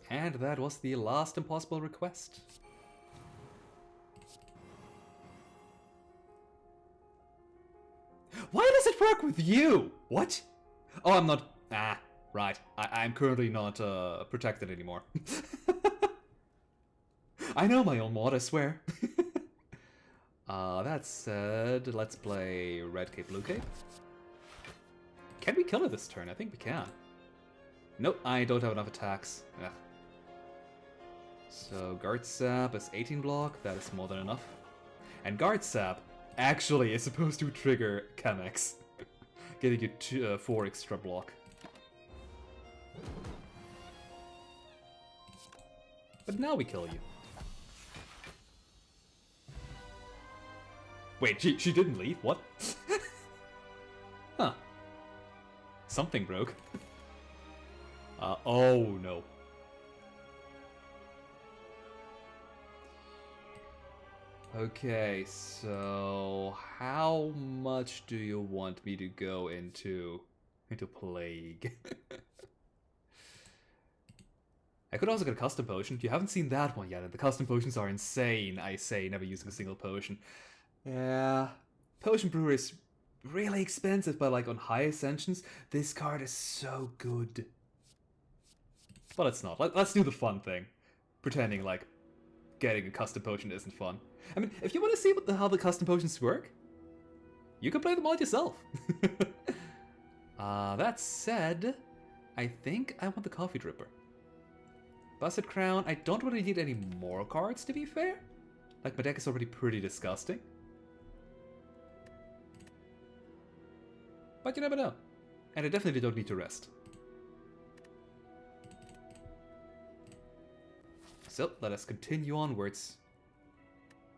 And that was the last impossible request. Why does it work with you? What? Oh, I'm not... Ah, right. I'm currently not protected anymore. I know my own mod, I swear. That said, let's play red cape, blue cape. Can we kill her this turn? I think we can. Nope, I don't have enough attacks. Ugh. So Guard Sap is 18 block, that is more than enough. And Guard Sap actually is supposed to trigger Chemex, getting you 4 extra block. But now we kill you. Wait, she didn't leave? What? Huh. Something broke. Oh no. Okay, so how much do you want me to go into Plague? I could also get a custom potion. You haven't seen that one yet, and the custom potions are insane, I say, never using a single potion. Yeah, Potion Brewer is really expensive, but like on high ascensions, this card is so good. But it's not. Let's do the fun thing. Pretending like getting a custom potion isn't fun. I mean, if you want to see how the custom potions work, you can play them all yourself. That said, I think I want the Coffee Dripper. Busted Crown, I don't really need any more cards, to be fair. Like, my deck is already pretty disgusting. But you never know. And I definitely don't need to rest. So, let us continue onwards.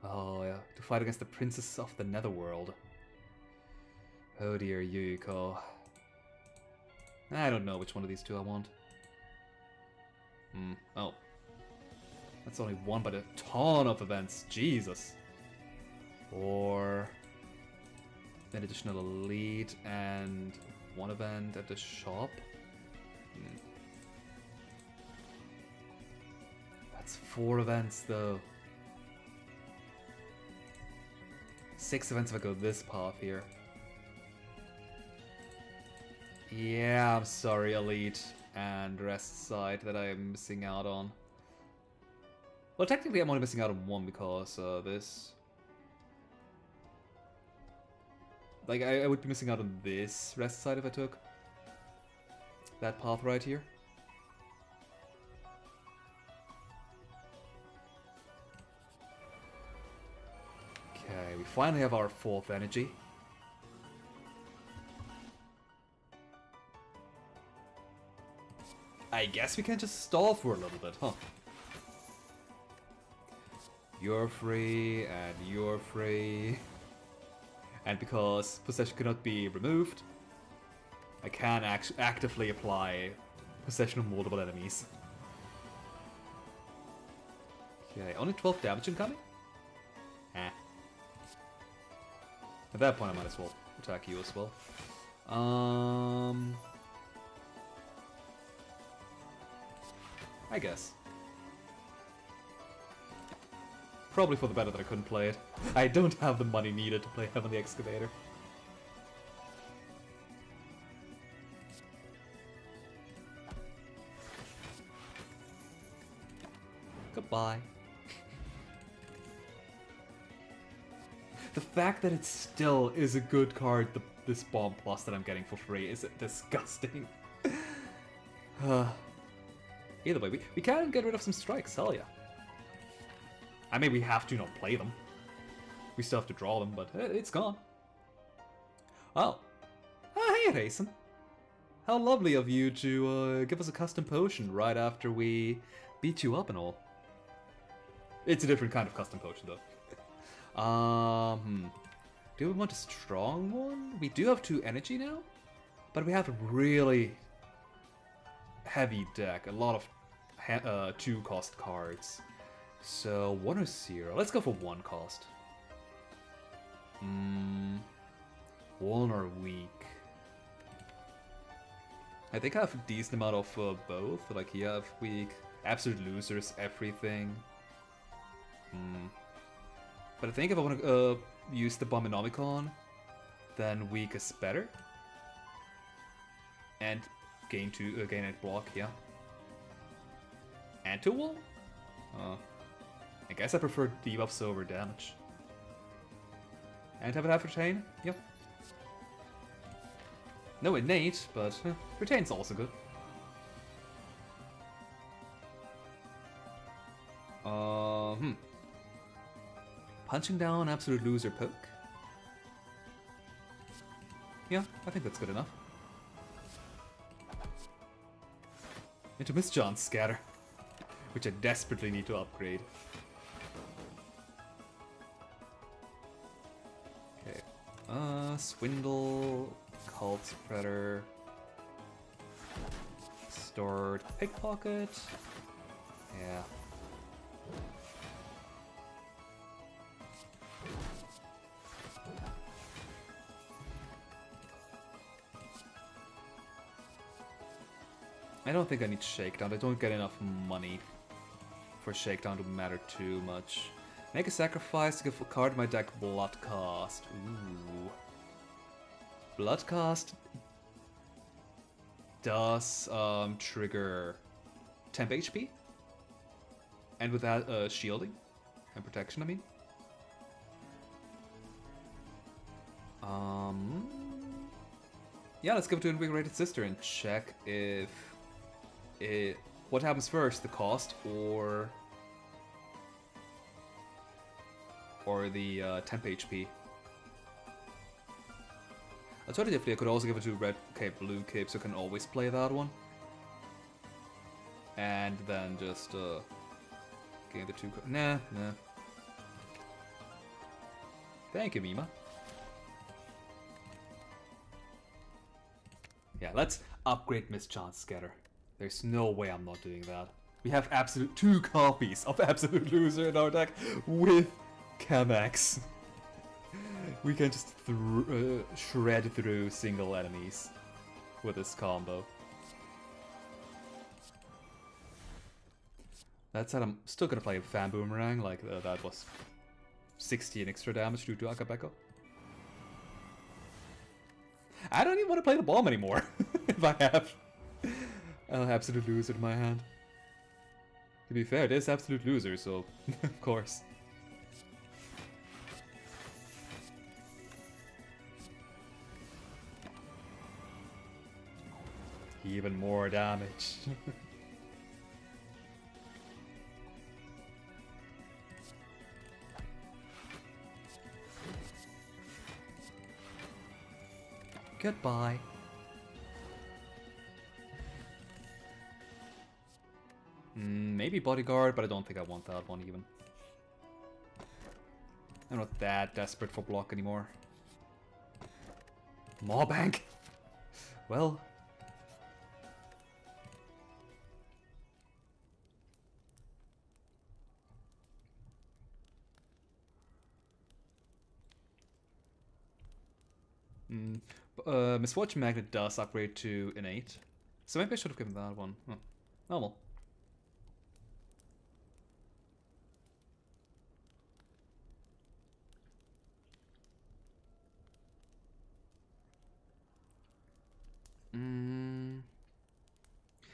Oh yeah, to fight against the Princess of the Netherworld. Oh dear, Yuyuko. I don't know which one of these two I want. Oh. That's only one, but a ton of events. Jesus. Or an additional elite and one event at the shop. That's 4 events though. 6 events if I go this path here. Yeah, I'm sorry, elite and rest side that I'm missing out on. Well, technically I'm only missing out on one because this. Like, I would be missing out on this rest side if I took that path right here. Okay, we finally have our 4th energy. I guess we can just stall for a little bit, huh? You're free, and you're free. And because possession cannot be removed, I can actively apply possession of multiple enemies. Okay, only 12 damage incoming? Eh. At that point I might as well attack you as well. I guess. Probably for the better that I couldn't play it. I don't have the money needed to play Heavenly Excavator. Goodbye. The fact that it still is a good card, this Bomb Plus that I'm getting for free, is disgusting. Either way, we can get rid of some strikes, hell yeah. I mean, we have to not play them. We still have to draw them, but it's gone. Oh. Hey, Raisin. How lovely of you to give us a custom potion right after we beat you up and all. It's a different kind of custom potion, though. Do we want a strong one? We do have 2 energy now, but we have a really heavy deck. A lot of 2-cost cards. So 1 or 0. Let's go for 1 cost. 1 or weak. I think I have a decent amount of both. Like you have weak, absolute losers, everything. But I think if I want to use the Abominomicon, then weak is better. And gain 8 block, yeah. And 2 wall? I guess I prefer debuffs over damage. And have it have retain? Yep. No innate, but retain's also good. Punching down absolute loser poke. Yeah, I think that's good enough. Into Miss John's scatter. which I desperately need to upgrade. Okay. Swindle, Cult Spreader, Stored Pickpocket. Yeah. I don't think I need Shakedown. I don't get enough money for Shakedown to matter too much. Make a sacrifice to give a card in my deck Bloodcast. Ooh. Bloodcast does trigger temp HP. And with that, shielding and protection, I mean. Yeah, let's give it to Invigorated Sister and check if what happens first, the cost or the temp HP. Alternatively, I could also give it to red cape, blue cape, so I can always play that one. And then just gain the two. Nah. Thank you, Mima. Yeah, let's upgrade Mischance Scatter. There's no way I'm not doing that. We have absolute 2 copies of Absolute Loser in our deck with Chemex. We can just shred through single enemies with this combo. That said, I'm still gonna play Fan Boomerang, like that was 16 extra damage due to Akabeko. I don't even want to play the bomb anymore if I have Absolute Loser in my hand. To be fair, it is Absolute Loser, so of course. Even more damage. Goodbye. Maybe Bodyguard, but I don't think I want that one even. I'm not that desperate for block anymore. Mawbank! Well... Misfortune Magnet does upgrade to Innate, so maybe I should have given that one. Oh, normal.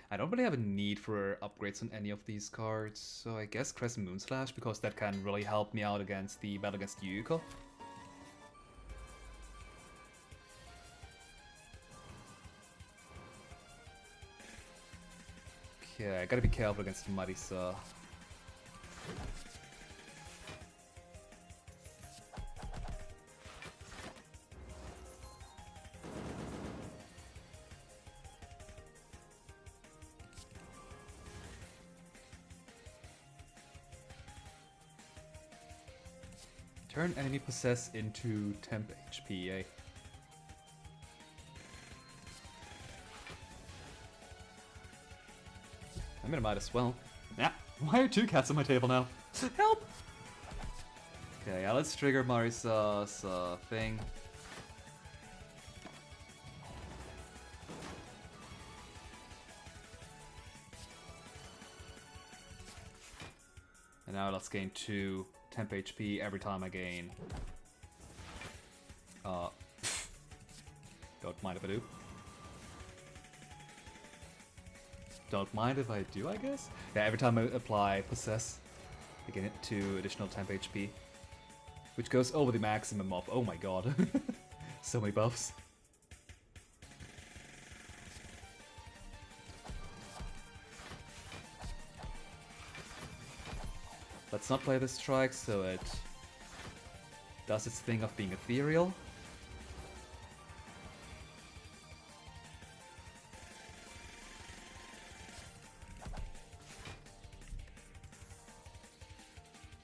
I don't really have a need for upgrades on any of these cards, so I guess Crescent Moonslash, because that can really help me out against the battle against Yuuko. Okay, I gotta be careful against Marisa. Turn enemy possess into temp HP, eh? I mean, I might as well. Yeah, why are 2 cats on my table now? Help! Okay, yeah, let's trigger Marisa's thing. And now let's gain 2 temp HP every time I gain. Don't mind if I do. Don't mind if I do, I guess? Yeah, every time I apply Possess, I gain 2 additional temp HP. Which goes over the maximum of, oh my god, so many buffs. Let's not play this strike, so it does its thing of being ethereal.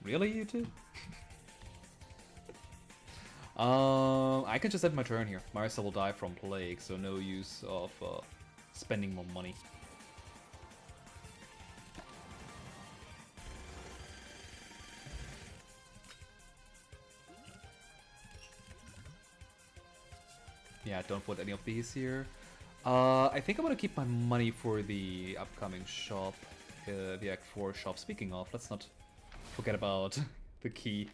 Really, you two? I can just end my turn here. Marisa will die from plague, so no use of spending more money. Yeah, don't put any of these here. I think I'm gonna keep my money for the upcoming shop, the Act 4 shop. Speaking of, let's not forget about the key.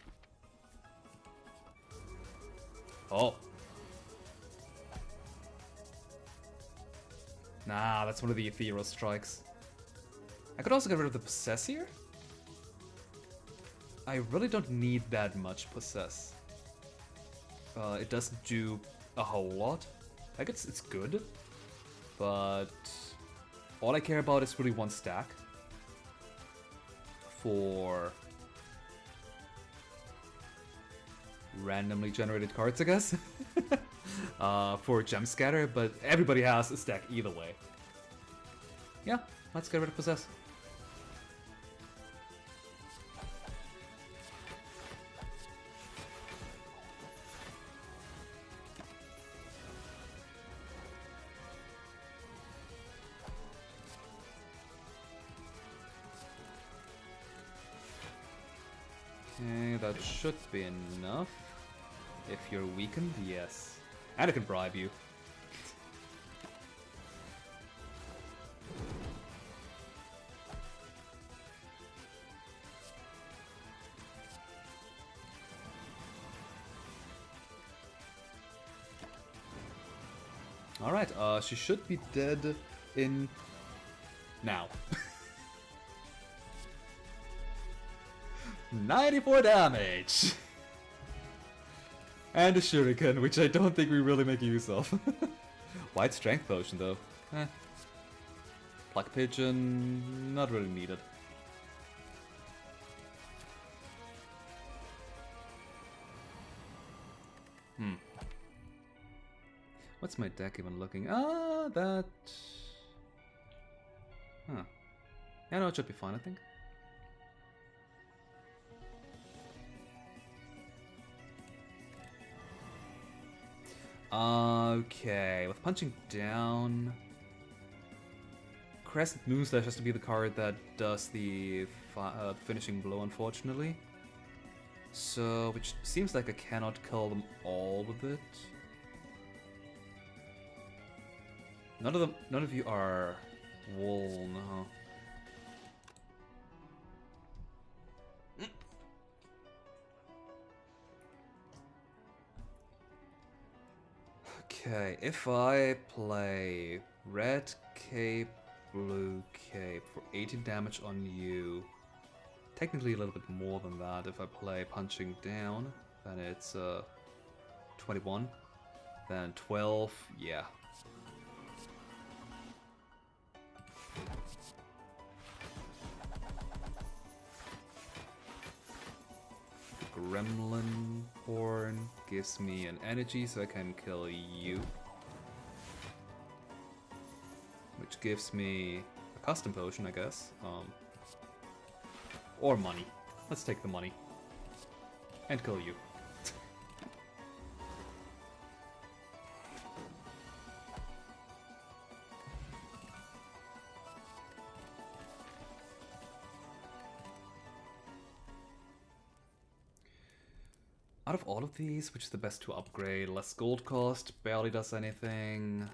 Oh. Nah, that's one of the ethereal strikes. I could also get rid of the possess here. I really don't need that much possess. It doesn't do a whole lot. Like, it's good. But all I care about is really one stack. For randomly generated cards, I guess. For Gem Scatter, but everybody has a stack either way. Yeah, let's get rid of Possess. Okay, that should be enough. If you're weakened, yes. And I can bribe you. Alright, she should be dead in... now. 94 damage! And a shuriken, which I don't think we really make use of. White strength potion though. Pluck pigeon, not really needed. What's my deck even looking? Ah, that... Huh. Yeah, no, it should be fine, I think. Okay, with punching down... Crescent Moonslash has to be the card that does the finishing blow, unfortunately. So, which seems like I cannot kill them all with it. None of you are wool, no. Okay, if I play red cape, blue cape for 18 damage on you, technically a little bit more than that. If I play punching down, then it's 21, then 12, yeah. Gremlin Horn gives me an energy so I can kill you. Which gives me a custom potion, I guess. Or money. Let's take the money. And kill you. Out of all of these, which is the best to upgrade? Less gold cost, barely does anything.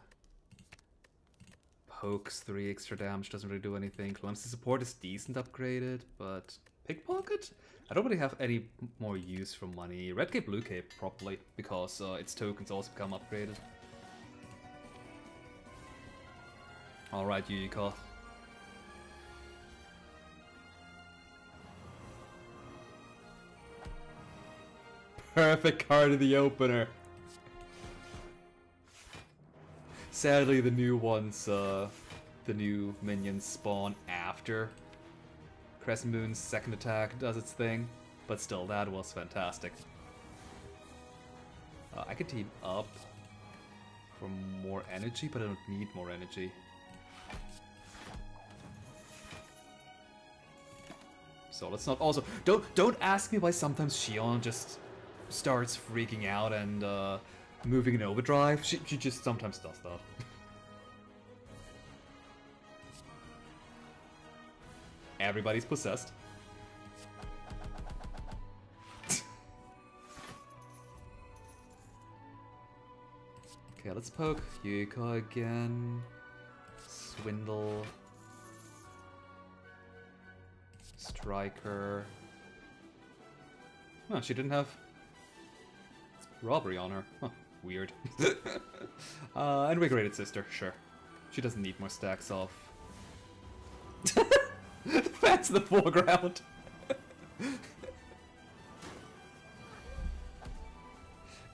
Pokes 3 extra damage, doesn't really do anything. Clumsy support is decent upgraded, but pickpocket? I don't really have any more use for money. Red cape, blue cape, probably, because its tokens also become upgraded. Alright, Yuyuka. Perfect card of the opener. Sadly, the new ones, the new minions spawn after Crescent Moon's second attack does its thing, but still, that was fantastic. I could team up for more energy, but I don't need more energy. So let's not also don't ask me why sometimes Shion just starts freaking out and moving in overdrive. She just sometimes does that. Everybody's possessed. Okay, let's poke Yuka again. Swindle. Striker. Oh, she didn't have robbery on her. Huh, weird. Invigorated sister, sure. She doesn't need more stacks of. The fans in the foreground.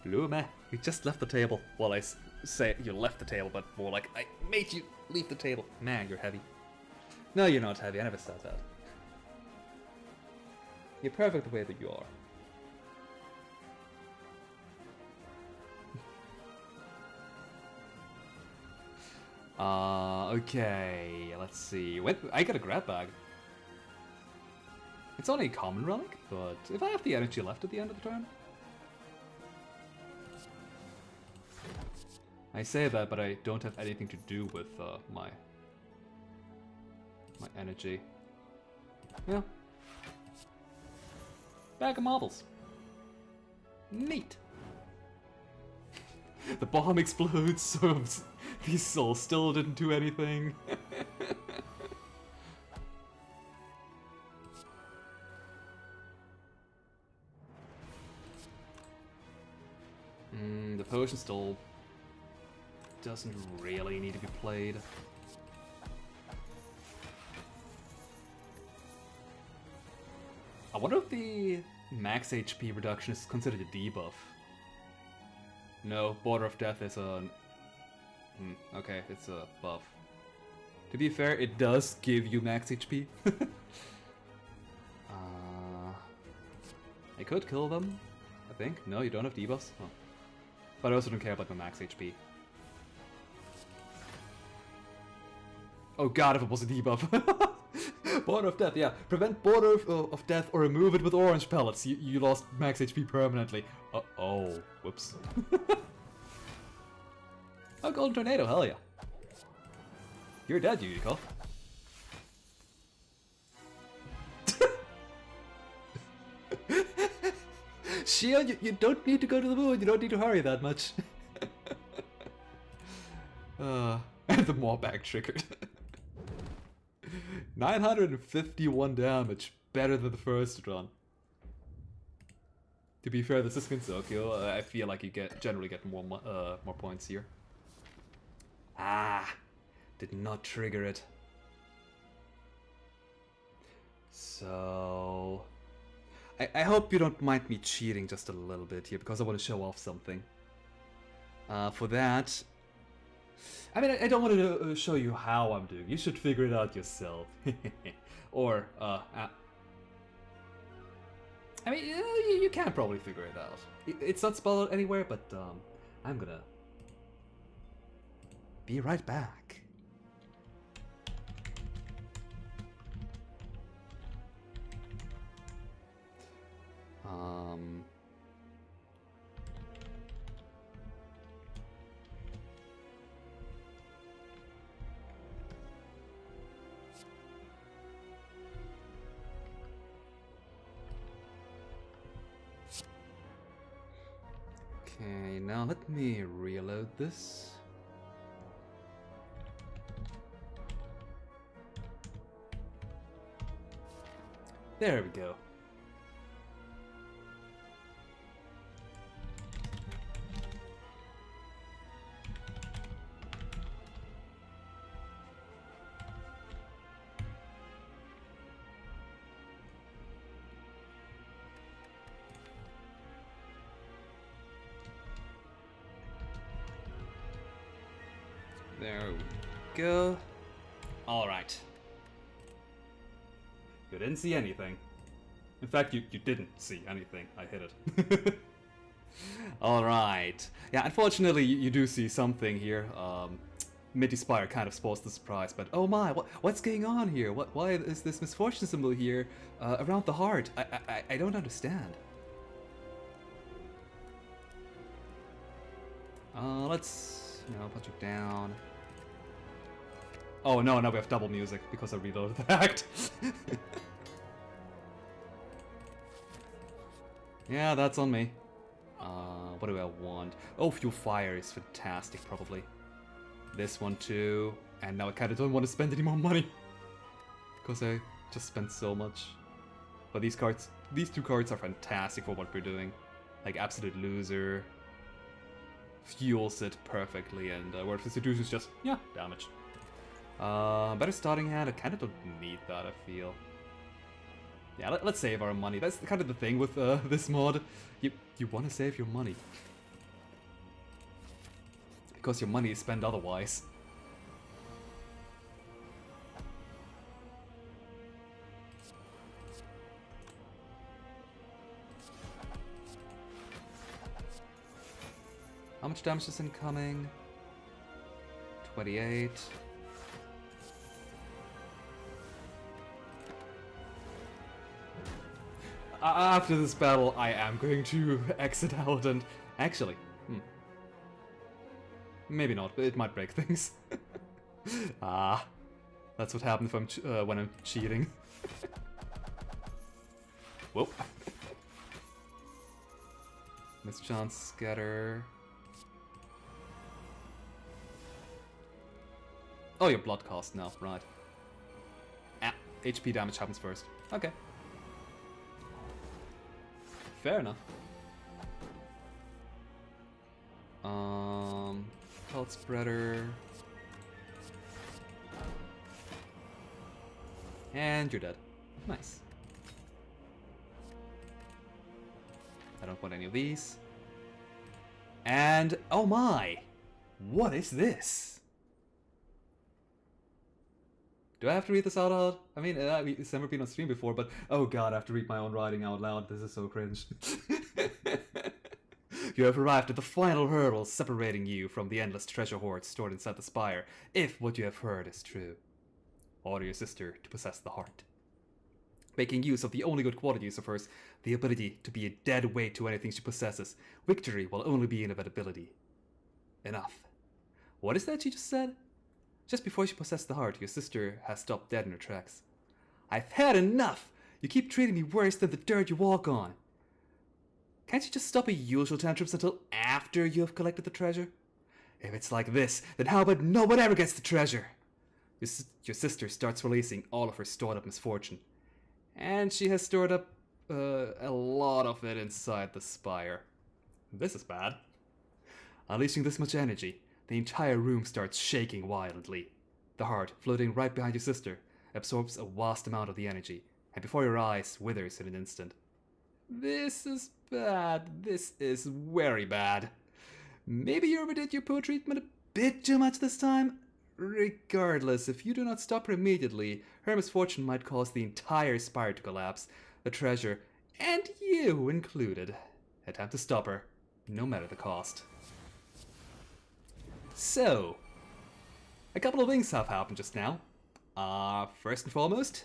Blume, we just left the table. Well, I say you left the table, but more like I made you leave the table. Man, you're heavy. No, you're not heavy. I never said that. You're perfect the way that you are. Okay, let's see. Wait, I got a grab bag. It's only a common relic, but if I have the energy left at the end of the turn. I say that, but I don't have anything to do with my energy. Yeah. Bag of marbles. Neat. The bomb explodes, so these souls still didn't do anything. The potion still doesn't really need to be played. I wonder if the max HP reduction is considered a debuff. No, Border of Death is a... okay, it's a buff. To be fair, it does give you max HP. I could kill them, I think. No, you don't have debuffs? Oh. But I also don't care about my max HP. Oh god, if it was a debuff. Border of Death, yeah. Prevent Border of Death or remove it with orange pellets. You lost max HP permanently. Oh, whoops. Oh, Golden Tornado, hell yeah. You're dead, Yuriko. Shion, you don't need to go to the moon. You don't need to hurry that much. And the more bag triggered. 951 damage, better than the first run. To be fair, this is Kinsokyo. I feel like you generally get more points here. Ah, did not trigger it. So I hope you don't mind me cheating just a little bit here because I want to show off something. For that, I mean, I don't want to show you how I'm doing. You should figure it out yourself. Or, I mean, you can probably figure it out. It's not spelled out anywhere, but I'm gonna be right back. Okay, now let me reload this. There we go. There we go. Alright. You didn't see anything. In fact, you didn't see anything. I hit it. Alright. Yeah, unfortunately, you do see something here. Midi Spire kind of spoils the surprise, but oh my, what's going on here? Why is this misfortune symbol here around the heart? I don't understand. Let's, put you down. Oh no, now we have double music because I reloaded the act. Yeah, that's on me. What do I want? Oh, Fuel Fire is fantastic, probably. This one too. And now I kind of don't want to spend any more money. Because I just spent so much. But these two cards are fantastic for what we're doing. Like Absolute Loser. Fuels it perfectly, and Word of Institution is just, yeah, damage. Better starting hand, I kind of don't need that, I feel. Yeah, let's save our money. That's kind of the thing with this mod. You want to save your money. Because your money is spent otherwise. How much damage is incoming? 28. After this battle, I am going to exit out and... Actually, maybe not, but it might break things. That's what happens if when I'm cheating. Whoop. Mischance Scatter. Oh, your blood cost now, right. HP damage happens first. Okay. Fair enough. Cult Spreader. And you're dead. Nice. I don't want any of these. And, oh my! What is this? Do I have to read this out loud? I mean, it's never been on stream before, but oh god, I have to read my own writing out loud. This is so cringe. You have arrived at the final hurdle separating you from the endless treasure hoard stored inside the spire, if what you have heard is true. Order your sister to possess the heart. Making use of the only good qualities of hers, the ability to be a dead weight to anything she possesses, victory will only be inevitability. Enough. What is that she just said? Just before she possessed the heart, your sister has stopped dead in her tracks. I've had enough! You keep treating me worse than the dirt you walk on. Can't you just stop your usual tantrums until after you have collected the treasure? If it's like this, then how about no one ever gets the treasure? Your sister starts releasing all of her stored up misfortune. And she has stored up a lot of it inside the spire. This is bad. Unleashing this much energy, the entire room starts shaking violently. The heart, floating right behind your sister, absorbs a vast amount of the energy, and before your eyes withers in an instant. This is bad. This is very bad. Maybe you overdid your poo treatment a bit too much this time? Regardless, if you do not stop her immediately, her misfortune might cause the entire spire to collapse, the treasure, and you included. Attempt to stop her, no matter the cost. So, a couple of things have happened just now. First and foremost,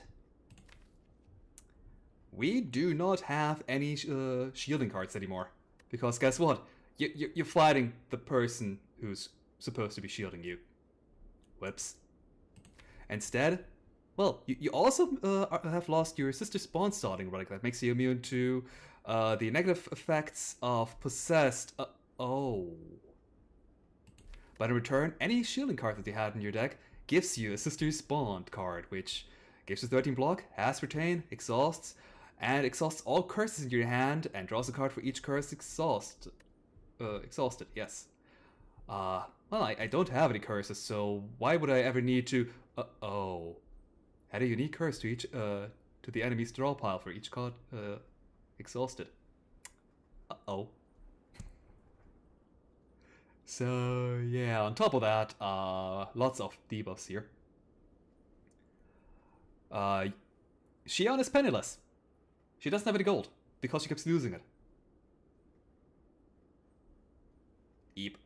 we do not have any shielding cards anymore. Because guess what? You're fighting the person who's supposed to be shielding you. Whoops. Instead, well, you also have lost your sister spawn starting relic that makes you immune to the negative effects of possessed. Oh. But in return, any shielding card that you had in your deck gives you a sister spawned card, which gives you 13 block, has retain, exhausts, and exhausts all curses in your hand, and draws a card for each curse exhausted. Yes. Well, I don't have any curses, so why would I ever need to? Oh, add a unique curse to each to the enemy's draw pile for each card exhausted. Oh. So yeah, on top of that, lots of debuffs here. Shion is penniless. She doesn't have any gold because she keeps losing it. Eep.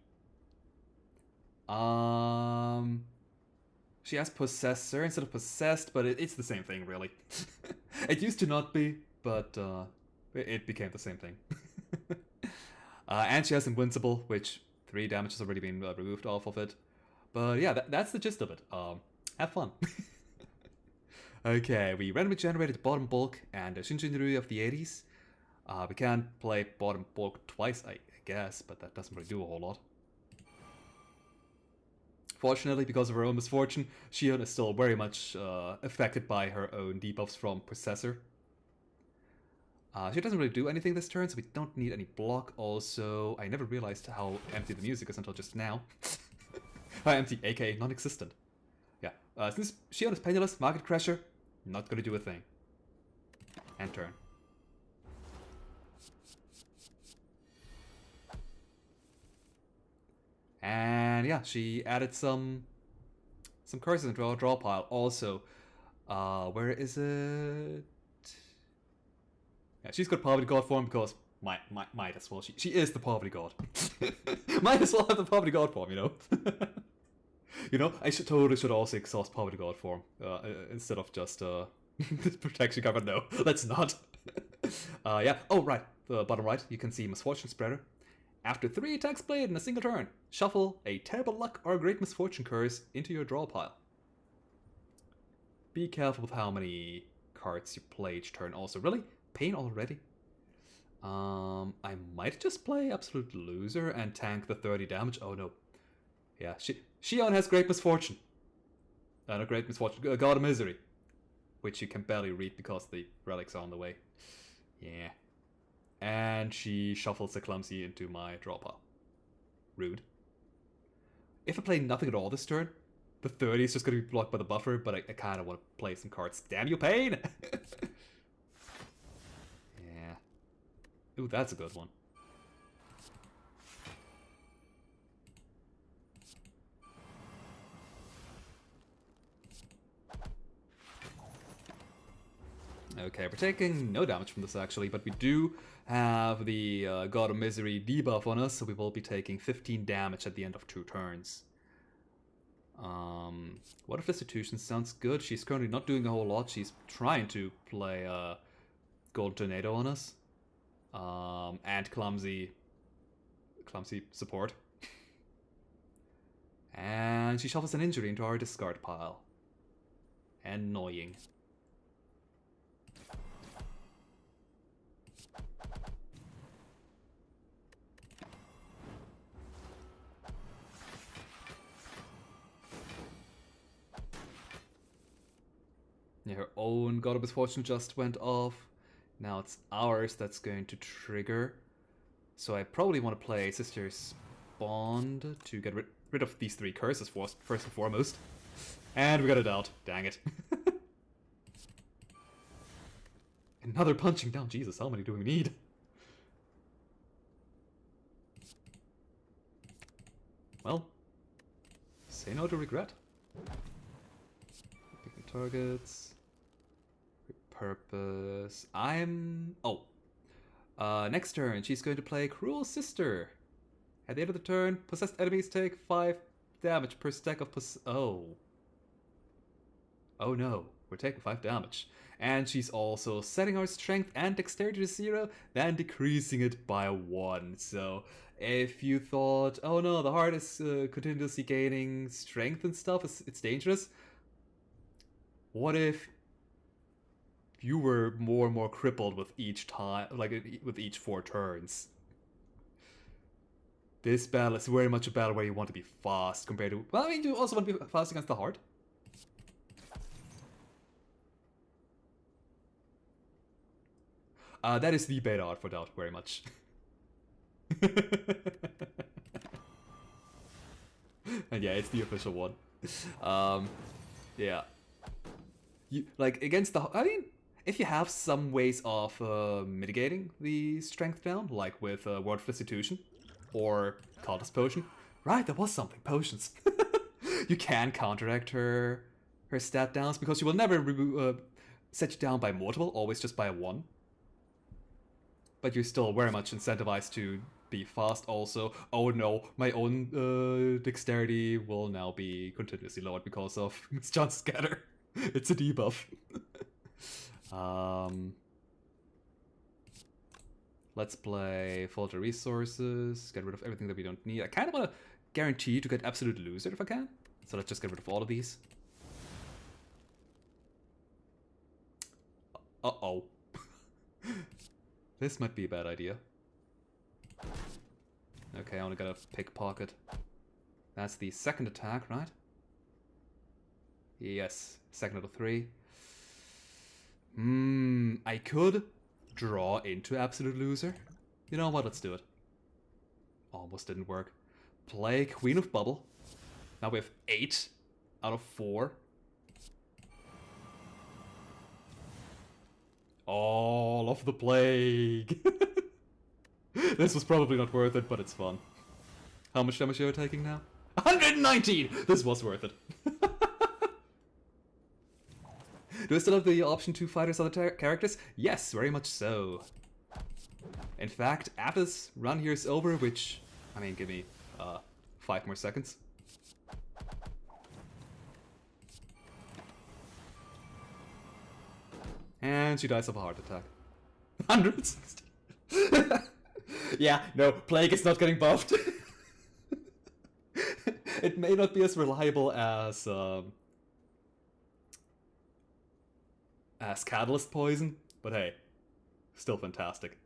She has Possessor instead of Possessed, but it's the same thing, really. It used to not be, but it became the same thing. And she has Invincible, which 3 damage has already been removed off of it. But yeah, that's the gist of it. Have fun. Okay, we randomly generated bottom bulk and Shinjinryu of the 80s. We can play bottom bulk twice, I guess, but that doesn't really do a whole lot. Fortunately, because of her own misfortune, Shion is still very much affected by her own debuffs from Possessor. She doesn't really do anything this turn, so we don't need any block. Also, I never realized how empty the music is until just now. Empty, aka non-existent. Yeah, since Shion is penniless, Market Crasher, not gonna do a thing. End turn. And yeah, she added some curses into our draw pile. Also, where is it? Yeah, she's got Poverty God form because might as well. She is the Poverty God. Might as well have the Poverty God form, you know. You know, I totally should also exhaust Poverty God form instead of just protection cover. No, let's not. Yeah. Oh right, the bottom right, you can see Misfortune Spreader. After 3 attacks played in a single turn, shuffle a Terrible Luck or Great Misfortune curse into your draw pile. Be careful with how many cards you play each turn also. Really? Pain already? I might just play Absolute Loser and tank the 30 damage. Oh no. Yeah, Shion has Great Misfortune. Not Great Misfortune, God of Misery. Which you can barely read because the relics are on the way. Yeah. And she shuffles a Clumsy into my draw pile. Rude. If I play nothing at all this turn, the 30 is just going to be blocked by the buffer, but I kind of want to play some cards. Damn you, Pain! Yeah. Ooh, that's a good one. Okay, we're taking no damage from this actually, but we do have the God of Misery debuff on us, so we will be taking 15 damage at the end of 2 turns. What if Restitution sounds good? She's currently not doing a whole lot. She's trying to play Golden Tornado on us. And Clumsy support. And she shuffles an injury into our discard pile. Annoying. Yeah, her own God of Misfortune just went off. Now it's ours that's going to trigger. So I probably want to play Sister's Bond to get rid of these 3 curses first and foremost. And we got it out. Dang it. Another punching down. Jesus, how many do we need? Well, say no to regret. Picking targets. Purpose. Next turn, she's going to play Cruel Sister. At the end of the turn, possessed enemies take 5 damage per stack of Oh no, we're taking 5 damage. And she's also setting our strength and dexterity to 0, then decreasing it by 1. So if you thought, oh no, the heart is continuously gaining strength and stuff, it's dangerous. What if you were more and more crippled with each time, like with each 4 turns? This battle is very much a battle where you want to be fast compared to... Well, I mean, you also want to be fast against the heart. That is the beta art for Doubt, very much. And yeah, it's the official one. Yeah. Like, against the... I mean... If you have some ways of mitigating the strength down, like with Word of Restitution or Cultist Potion. Right, there was something. Potions. You can counteract her stat downs because she will never set you down by multiple, always just by 1. But you're still very much incentivized to be fast also. Oh no, my own dexterity will now be continuously lowered because of Miss John's scatter. It's a debuff. Let's play Filter Resources, get rid of everything that we don't need. I kind of want to guarantee to get Absolute Loser if I can. So let's just get rid of all of these. Uh-oh. This might be a bad idea. Okay, I only got a pickpocket. That's the second attack, right? Yes, second out of 3. I could draw into Absolute Loser. You know what, let's do it. Almost didn't work. Play Queen of Bubble. Now we have 8 out of 4. All of the plague. This was probably not worth it, but it's fun. How much damage are you taking now? 119! This was worth it. Do I still have the option to fight as other characters? Yes, very much so. In fact, after this run here is over, which, I mean, give me 5 more seconds. And she dies of a heart attack. 160. Yeah, no, Plague is not getting buffed. It may not be as reliable as Catalyst Poison, but hey, still fantastic.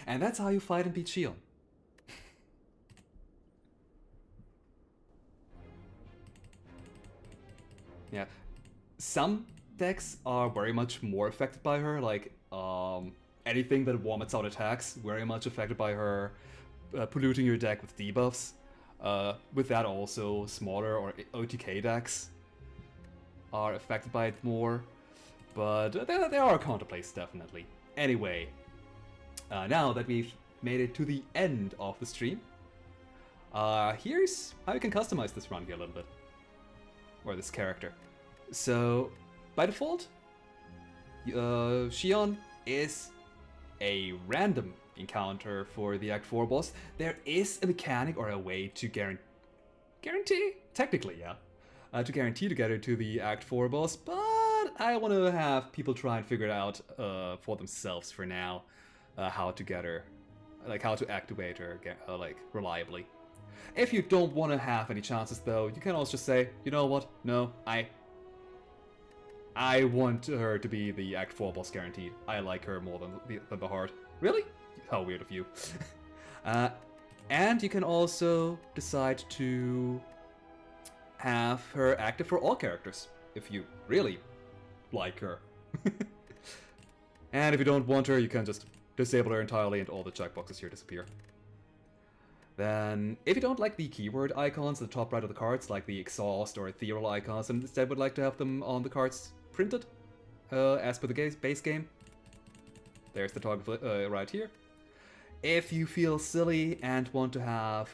And that's how you fight and beat Shion. Yeah, some decks are very much more affected by her, like anything that vomits out attacks, very much affected by her, polluting your deck with debuffs. With that also, smaller or OTK decks are affected by it more, but there are counterplays definitely. Anyway, now that we've made it to the end of the stream, here's how you can customize this run here a little bit. Or this character. So, by default, Shion is a random encounter for the Act 4 boss. There is a mechanic or a way to guarantee? Technically, yeah. To guarantee to get her to the Act 4 boss, but I want to have people try and figure it out for themselves for now. How to get her, like how to activate her, like, reliably. If you don't want to have any chances though, you can also just say, you know what, no, I want her to be the Act 4 boss guaranteed. I like her more than the heart. Really? How weird of you. And you can also decide to have her active for all characters, if you really like her. And if you don't want her, you can just disable her entirely and all the checkboxes here disappear. Then, if you don't like the keyword icons at the top right of the cards, like the exhaust or ethereal icons, and instead would like to have them on the cards printed, as per the base game, there's the target right here. If you feel silly and want to have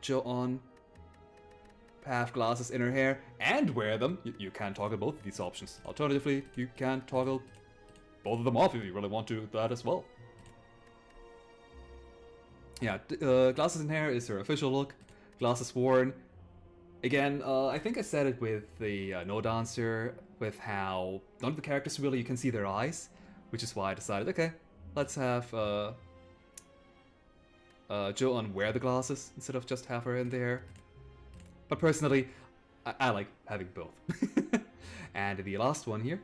Joon have glasses in her hair and wear them, you can toggle both of these options. Alternatively, you can toggle both of them off if you really want to that as well. Yeah, glasses in hair is her official look. Glasses worn. Again, I think I said it with the No Dancer, with how none of the characters really you can see their eyes, which is why I decided, okay, let's have Joon wear the glasses instead of just have her in there. But personally, I like having both. And the last one here.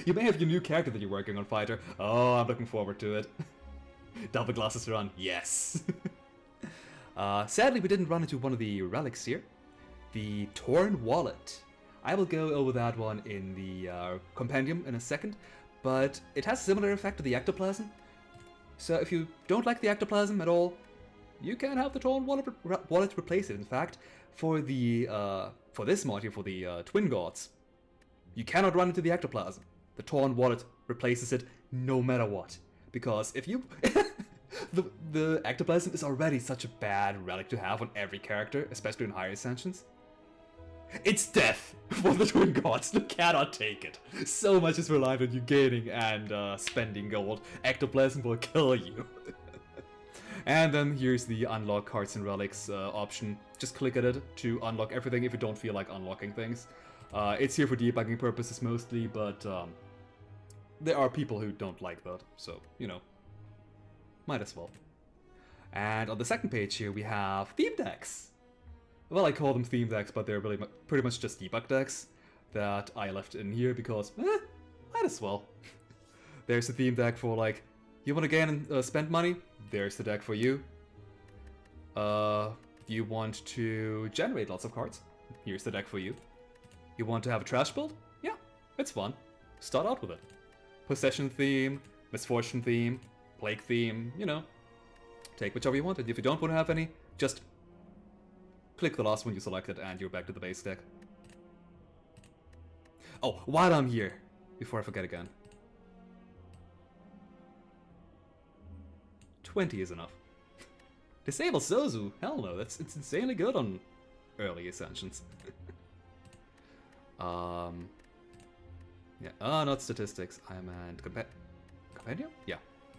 You may have your new character that you're working on, Fighter. Oh, I'm looking forward to it. Double glasses run, yes. Sadly, we didn't run into one of the relics here. The Torn Wallet. I will go over that one in the compendium in a second, but it has a similar effect to the ectoplasm. So if you don't like the ectoplasm at all, you can have the Torn Wallet replace it. In fact, for the for this mod here, for the Twin Gods, you cannot run into the ectoplasm. The Torn Wallet replaces it no matter what. Because if you The Ectoplasm is already such a bad relic to have on every character, especially in higher ascensions. It's death for the Twin Gods. You cannot take it. So much is reliant on you gaining and spending gold. Ectoplasm will kill you. And then here's the unlock cards and relics option. Just click at it to unlock everything if you don't feel like unlocking things. It's here for debugging purposes mostly, but there are people who don't like that, so, you know, might as well. And on the second page here we have theme decks. Well, I call them theme decks, but they're really pretty much just debug decks that I left in here because, might as well. There's a theme deck for, like, you want to gain and spend money? There's the deck for you. You want to generate lots of cards? Here's the deck for you. You want to have a trash build? Yeah, it's fun. Start out with it. Possession theme, misfortune theme, plague theme, you know. Take whichever you want, and if you don't want to have any, just click the last one you selected and you're back to the base deck. Oh, while I'm here, before I forget again. 20 is enough. Disable Sozu? Hell no, it's insanely good on early Ascensions. Yeah, not statistics. I meant compendium? Yeah.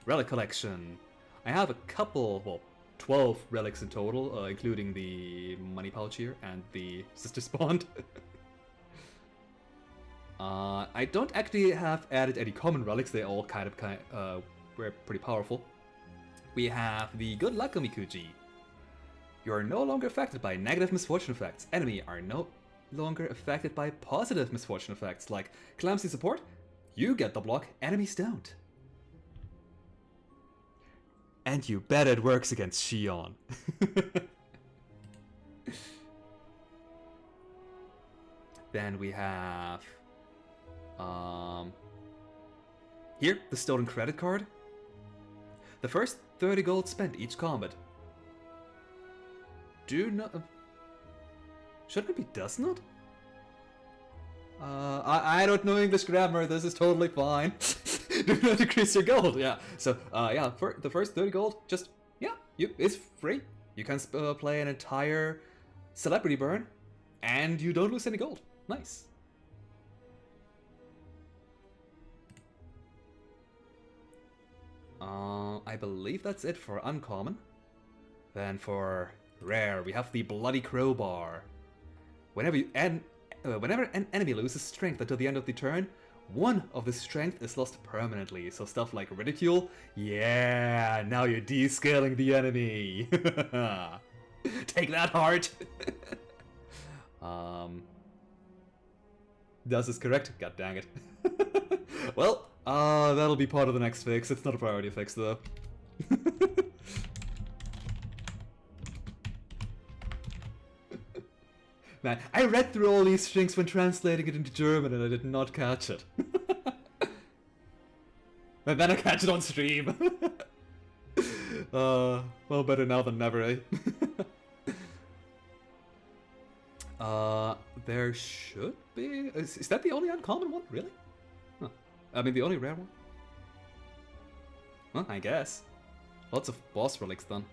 Relic collection. I have a couple, well, 12 relics in total, including the money pouch here and the sister spawned. I don't actually have added any common relics. They all kind of were pretty powerful. We have the Good Luck Omikuji. You are no longer affected by negative misfortune effects. Enemy are no longer affected by positive misfortune effects, like Clumsy support. You get the block, enemies don't. And you bet it works against Shion. Then we have here, the stolen credit card. The first 30 gold spent each combat. Do not... Shouldn't it be does not? I don't know English grammar, this is totally fine. Do not decrease your gold, yeah. So, yeah, for the first 30 gold, just, yeah, it's free. You can play an entire celebrity burn, and you don't lose any gold. Nice. I believe that's it for uncommon. Then for rare, we have the Bloody Crowbar. Whenever an enemy loses strength until the end of the turn, one of the strength is lost permanently. So stuff like Ridicule, yeah, now you're descaling the enemy. Take that, heart. Does is correct? God dang it. Well, that'll be part of the next fix. It's not a priority fix though. Man, I read through all these strings when translating it into German and I did not catch it. And then I catch it on stream. Well, better now than never, eh? There should be... Is that the only uncommon one? Really? Huh. I mean, the only rare one? Well, I guess. Lots of boss relics then.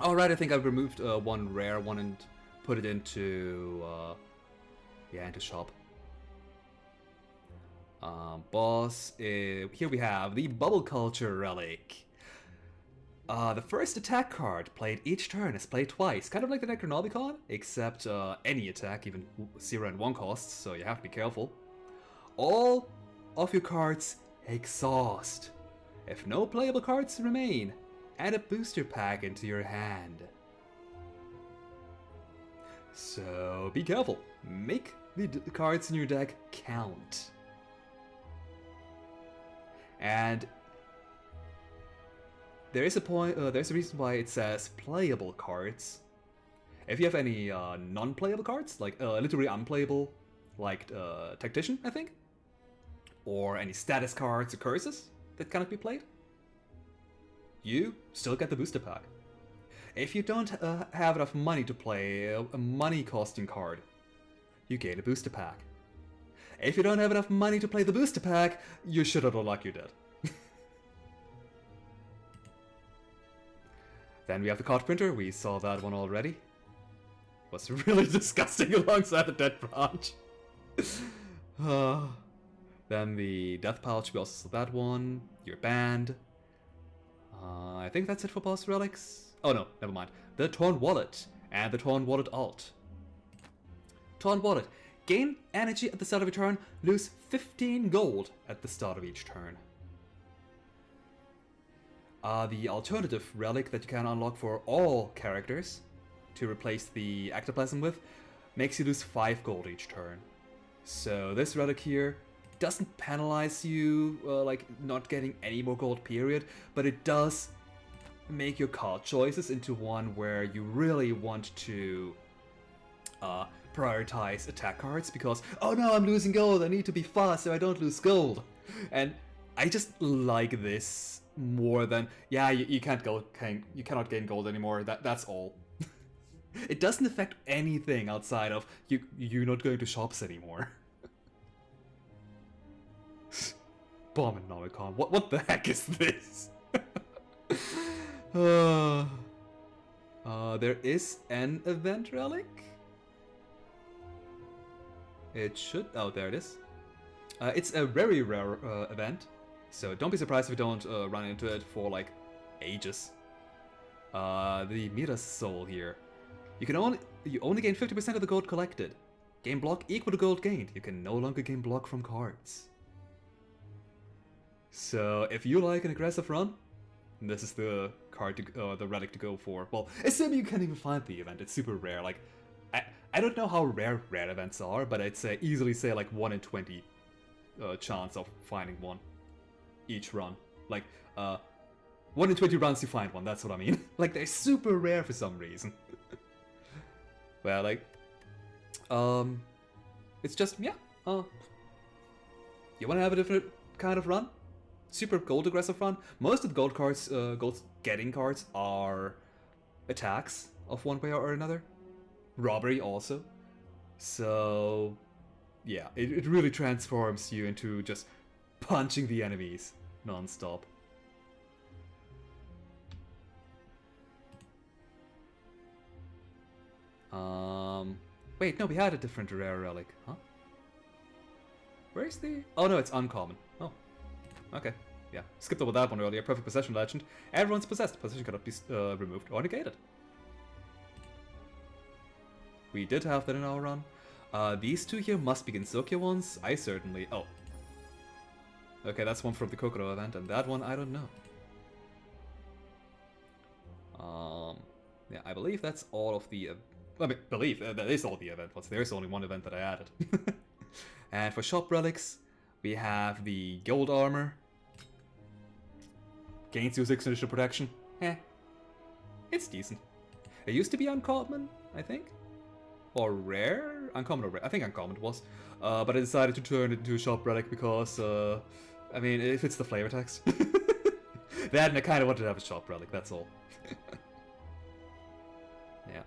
Alright, I think I've removed one rare one and put it into... yeah, into shop. Boss... here we have the Bubble Culture Relic. The first attack card played each turn is played twice, kind of like the Necronomicon, except any attack, even 0 and 1 costs, so you have to be careful. All of your cards exhaust. If no playable cards remain, add a booster pack into your hand. So be careful, make the cards in your deck count. And there is a point. There's a reason why it says playable cards. If you have any non-playable cards, like literally unplayable, like Tactician, I think, or any status cards or curses that cannot be played, you still get the booster pack. If you don't have enough money to play a money-costing card, you gain a booster pack. If you don't have enough money to play the booster pack, you should have luck you're dead. Then we have the card printer, we saw that one already. Was really disgusting alongside the dead branch. Then the death pouch, we also saw that one. Your band. I think that's it for boss relics. Oh no, never mind. The Torn Wallet and the Torn Wallet Alt. Torn Wallet. Gain energy at the start of your turn, lose 15 gold at the start of each turn. The alternative relic that you can unlock for all characters to replace the ectoplasm with makes you lose 5 gold each turn. So this relic here doesn't penalize you, like not getting any more gold period, but it does make your card choices into one where you really want to prioritize attack cards because, oh no, I'm losing gold, I need to be fast so I don't lose gold. And I just like this more than, yeah, you cannot gain gold anymore, that's all. It doesn't affect anything outside of you not going to shops anymore. Abominomicon, what the heck is this? There is an event relic. It should, oh there it is. It's a very rare event, so don't be surprised if you don't run into it for like ages. The Mira Soul here. You only gain 50% of the gold collected. Gain block equal to gold gained. You can no longer gain block from cards. So if you like an aggressive run, this is the card to the relic to go for. Well, assuming you can't even find the event, it's super rare. Like I don't know how rare events are, but I'd say easily say like 1 in 20 chance of finding one each run. Like 1 in 20 runs you find one. That's what I mean. Like they're super rare for some reason. Well, like it's just yeah. You want to have a different kind of run? Super gold aggressive run. Most of the gold cards, gold getting cards are attacks of one way or another. Robbery also. So yeah, it really transforms you into just punching the enemies non-stop. Wait, no, we had a different rare relic, huh? Where's the... Oh no, it's uncommon. Oh, okay. Yeah, skipped over that one earlier. Perfect Possession Legend. Everyone's possessed. Possession cannot be removed or negated. We did have that in our run. These two here must be Ginsokia ones. I certainly... Oh. Okay, that's one from the Kokoro event, and that one, I don't know. Yeah, I believe that's all of the... I mean, believe, that is all the event ones. There's only one event that I added. And for shop relics, we have the gold armor. Gains you 6 initial protection. It's decent. It used to be uncommon, I think. Or rare? Uncommon or rare? I think uncommon it was. But I decided to turn it into a shop relic because, I mean, it fits the flavor text. That and I kind of wanted to have a shop relic, that's all. Yeah.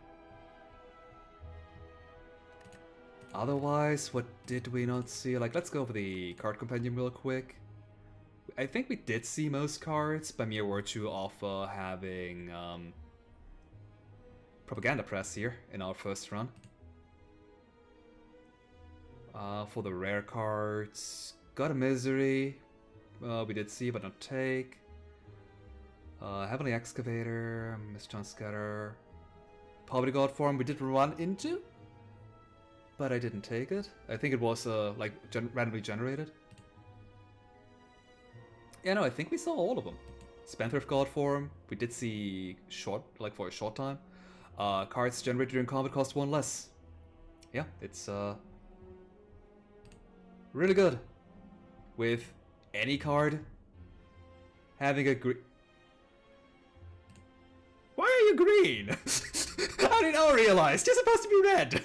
Otherwise, what did we not see? Like, let's go over the card compendium real quick. I think we did see most cards by mere virtue of having Propaganda Press here in our first run. For the rare cards, got a Misery. We did see but not take. Heavenly Excavator, Mistron Scatter. Poverty God form we did run into, but I didn't take it. I think it was like randomly generated. Yeah, no, I think we saw all of them. Spendthrift God form, we did see like for a short time. Cards generated during combat cost 1 less. Yeah, it's really good. With any card having a green... Why are you green? How did I realize? You're supposed to be red!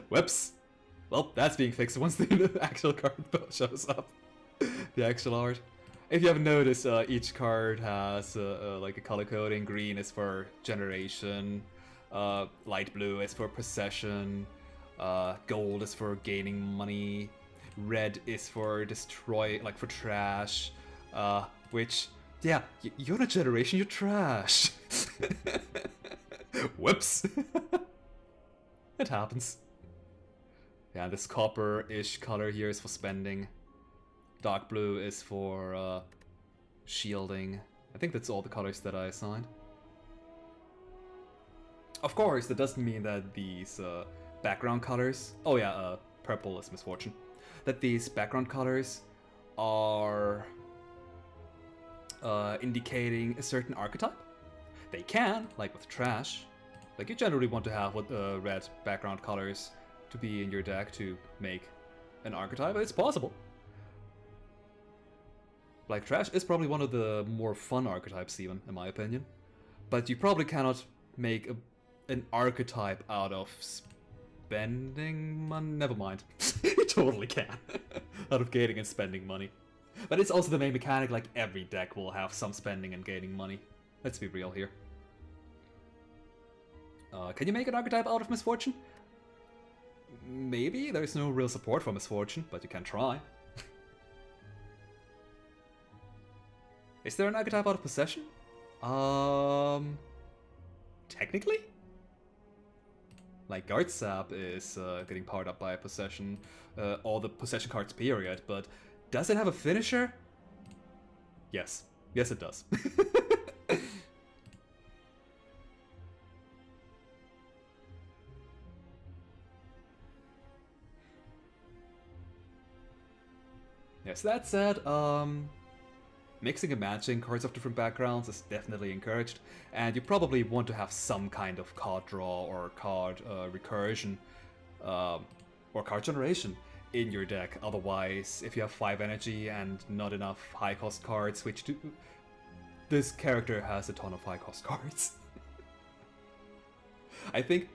Whoops. Well, that's being fixed once the actual card shows up. The actual art. If you haven't noticed, each card has like a color coding. Green is for generation, light blue is for possession, gold is for gaining money, red is for destroy, like for trash, which Yeah, you're a generation, you're trash. Whoops. It happens. Yeah, this copper-ish color here is for spending. Dark blue is for shielding. I think that's all the colors that I assigned. Of course, that doesn't mean that these background colors... Oh yeah, purple is misfortune. That these background colors are indicating a certain archetype. They can, like with trash. Like you generally want to have red background colors to be in your deck to make an archetype, but it's possible. Like trash is probably one of the more fun archetypes even, in my opinion. But you probably cannot make an archetype out of spending money. Never mind. You totally can. Out of gaining and spending money. But it's also the main mechanic, like every deck will have some spending and gaining money. Let's be real here. Can you make an archetype out of misfortune? Maybe. There's no real support for misfortune, but you can try. Is there an archetype out of possession? Technically? Like Guard Sap is getting powered up by a possession, all the possession cards period, but does it have a finisher? Yes. Yes it does. Yes, that said, mixing and matching cards of different backgrounds is definitely encouraged, and you probably want to have some kind of card draw or card recursion or card generation in your deck. Otherwise, if you have 5 energy and not enough high cost cards, which this character has a ton of high cost cards. I think,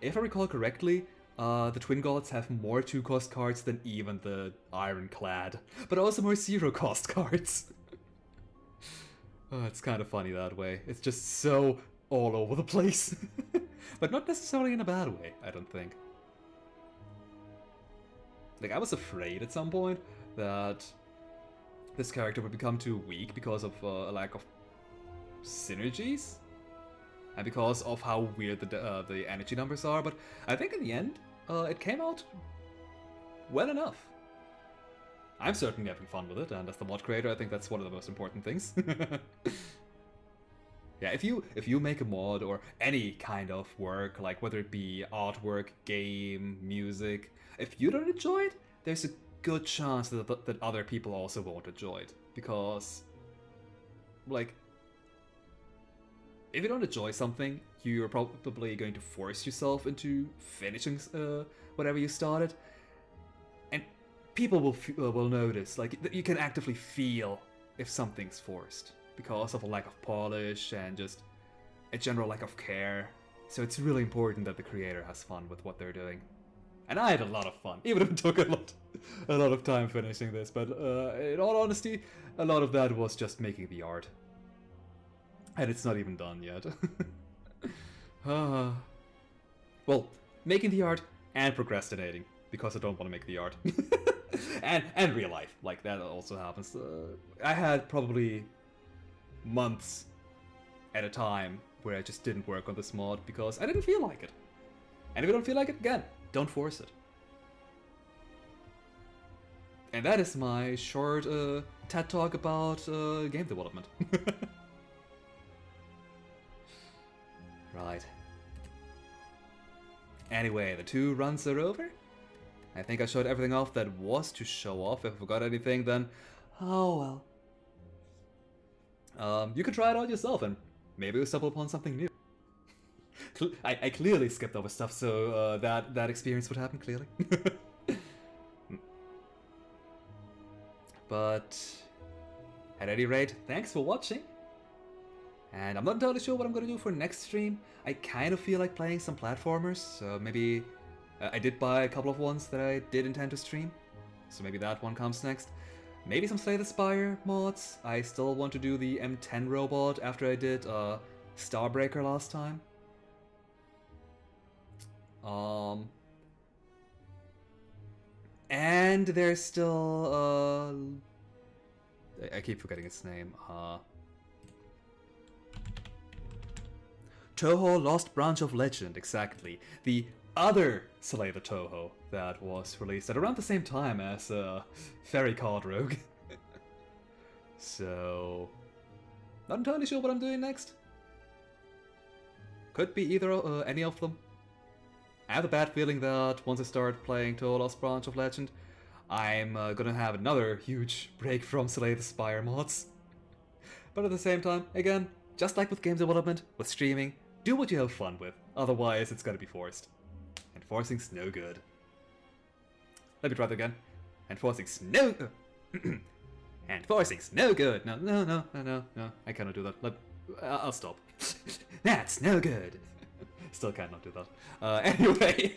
if I recall correctly, the Twin Gods have more 2-cost cards than even the Ironclad, but also more 0-cost cards. Oh, it's kind of funny that way. It's just so all over the place. But not necessarily in a bad way, I don't think. Like, I was afraid at some point that this character would become too weak because of a lack of synergies. And because of how weird the energy numbers are, but I think in the end, it came out well enough. I'm certainly having fun with it, and as the mod creator, I think that's one of the most important things. Yeah, if you make a mod or any kind of work, like whether it be artwork, game, music, if you don't enjoy it, there's a good chance that other people also won't enjoy it. Because, like, if you don't enjoy something, you're probably going to force yourself into finishing whatever you started. And people will notice, like, you can actively feel if something's forced because of a lack of polish and just a general lack of care. So it's really important that the creator has fun with what they're doing. And I had a lot of fun, even if it took a lot of time finishing this. But in all honesty, a lot of that was just making the art. And it's not even done yet. Well, making the art and procrastinating, because I don't want to make the art. and real life, like that also happens. I had probably months at a time where I just didn't work on this mod because I didn't feel like it. And if you don't feel like it, again, don't force it. And that is my short TED talk about game development. Right. Anyway, the 2 runs are over. I think I showed everything off that was to show off. If I forgot anything, then oh well. You can try it out yourself and maybe you'll stumble upon something new. I clearly skipped over stuff, so that experience would happen, clearly. But at any rate, thanks for watching. And I'm not entirely sure what I'm going to do for next stream. I kind of feel like playing some platformers, so maybe... I did buy a couple of ones that I did intend to stream, so maybe that one comes next. Maybe some Slay the Spire mods. I still want to do the M10 robot after I did Starbreaker last time. And there's still... I keep forgetting its name. Touhou Lost Branch of Legend, exactly. The other Slay the Touhou that was released at around the same time as Fairy Card Rogue. So, not entirely sure what I'm doing next. Could be either any of them. I have a bad feeling that once I start playing Touhou Lost Branch of Legend, I'm gonna have another huge break from Slay the Spire Mods. But at the same time, again, just like with game development, with streaming, do what you have fun with, otherwise it's gonna be forced. And forcing's no good. Let me try that again. And forcing's no... and forcing's no good! No, I cannot do that. I'll stop. That's no good! Still cannot do that. Anyway...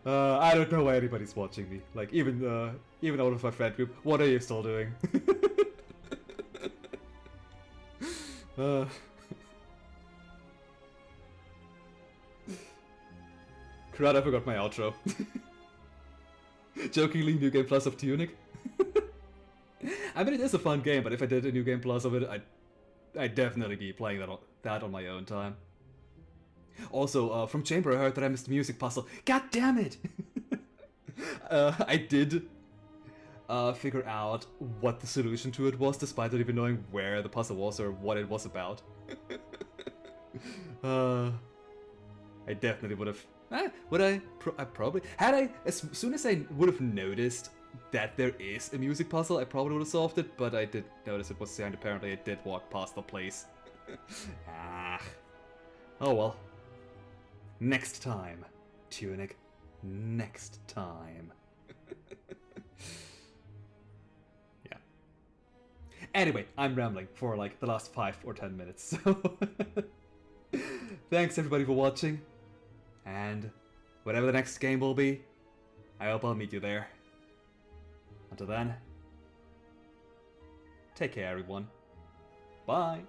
I don't know why anybody's watching me. Like, even out of my friend group, what are you still doing? Crud, I forgot my outro. Jokingly, New Game Plus of Tunic. I mean, it is a fun game, but if I did a New Game Plus of it, I'd definitely be playing that on my own time. Also, from Chamber I heard that I missed the music puzzle. God damn it! I did figure out what the solution to it was, despite not even knowing where the puzzle was or what it was about. I definitely would have... I probably... As soon as I would have noticed that there is a music puzzle, I probably would have solved it, but I did notice it was there, and apparently I did walk past the place. Oh well. Next time, Tunic. Next time. Yeah. Anyway, I'm rambling for like the last 5 or 10 minutes, so... Thanks everybody for watching, and whatever the next game will be, I hope I'll meet you there. Until then, take care everyone. Bye!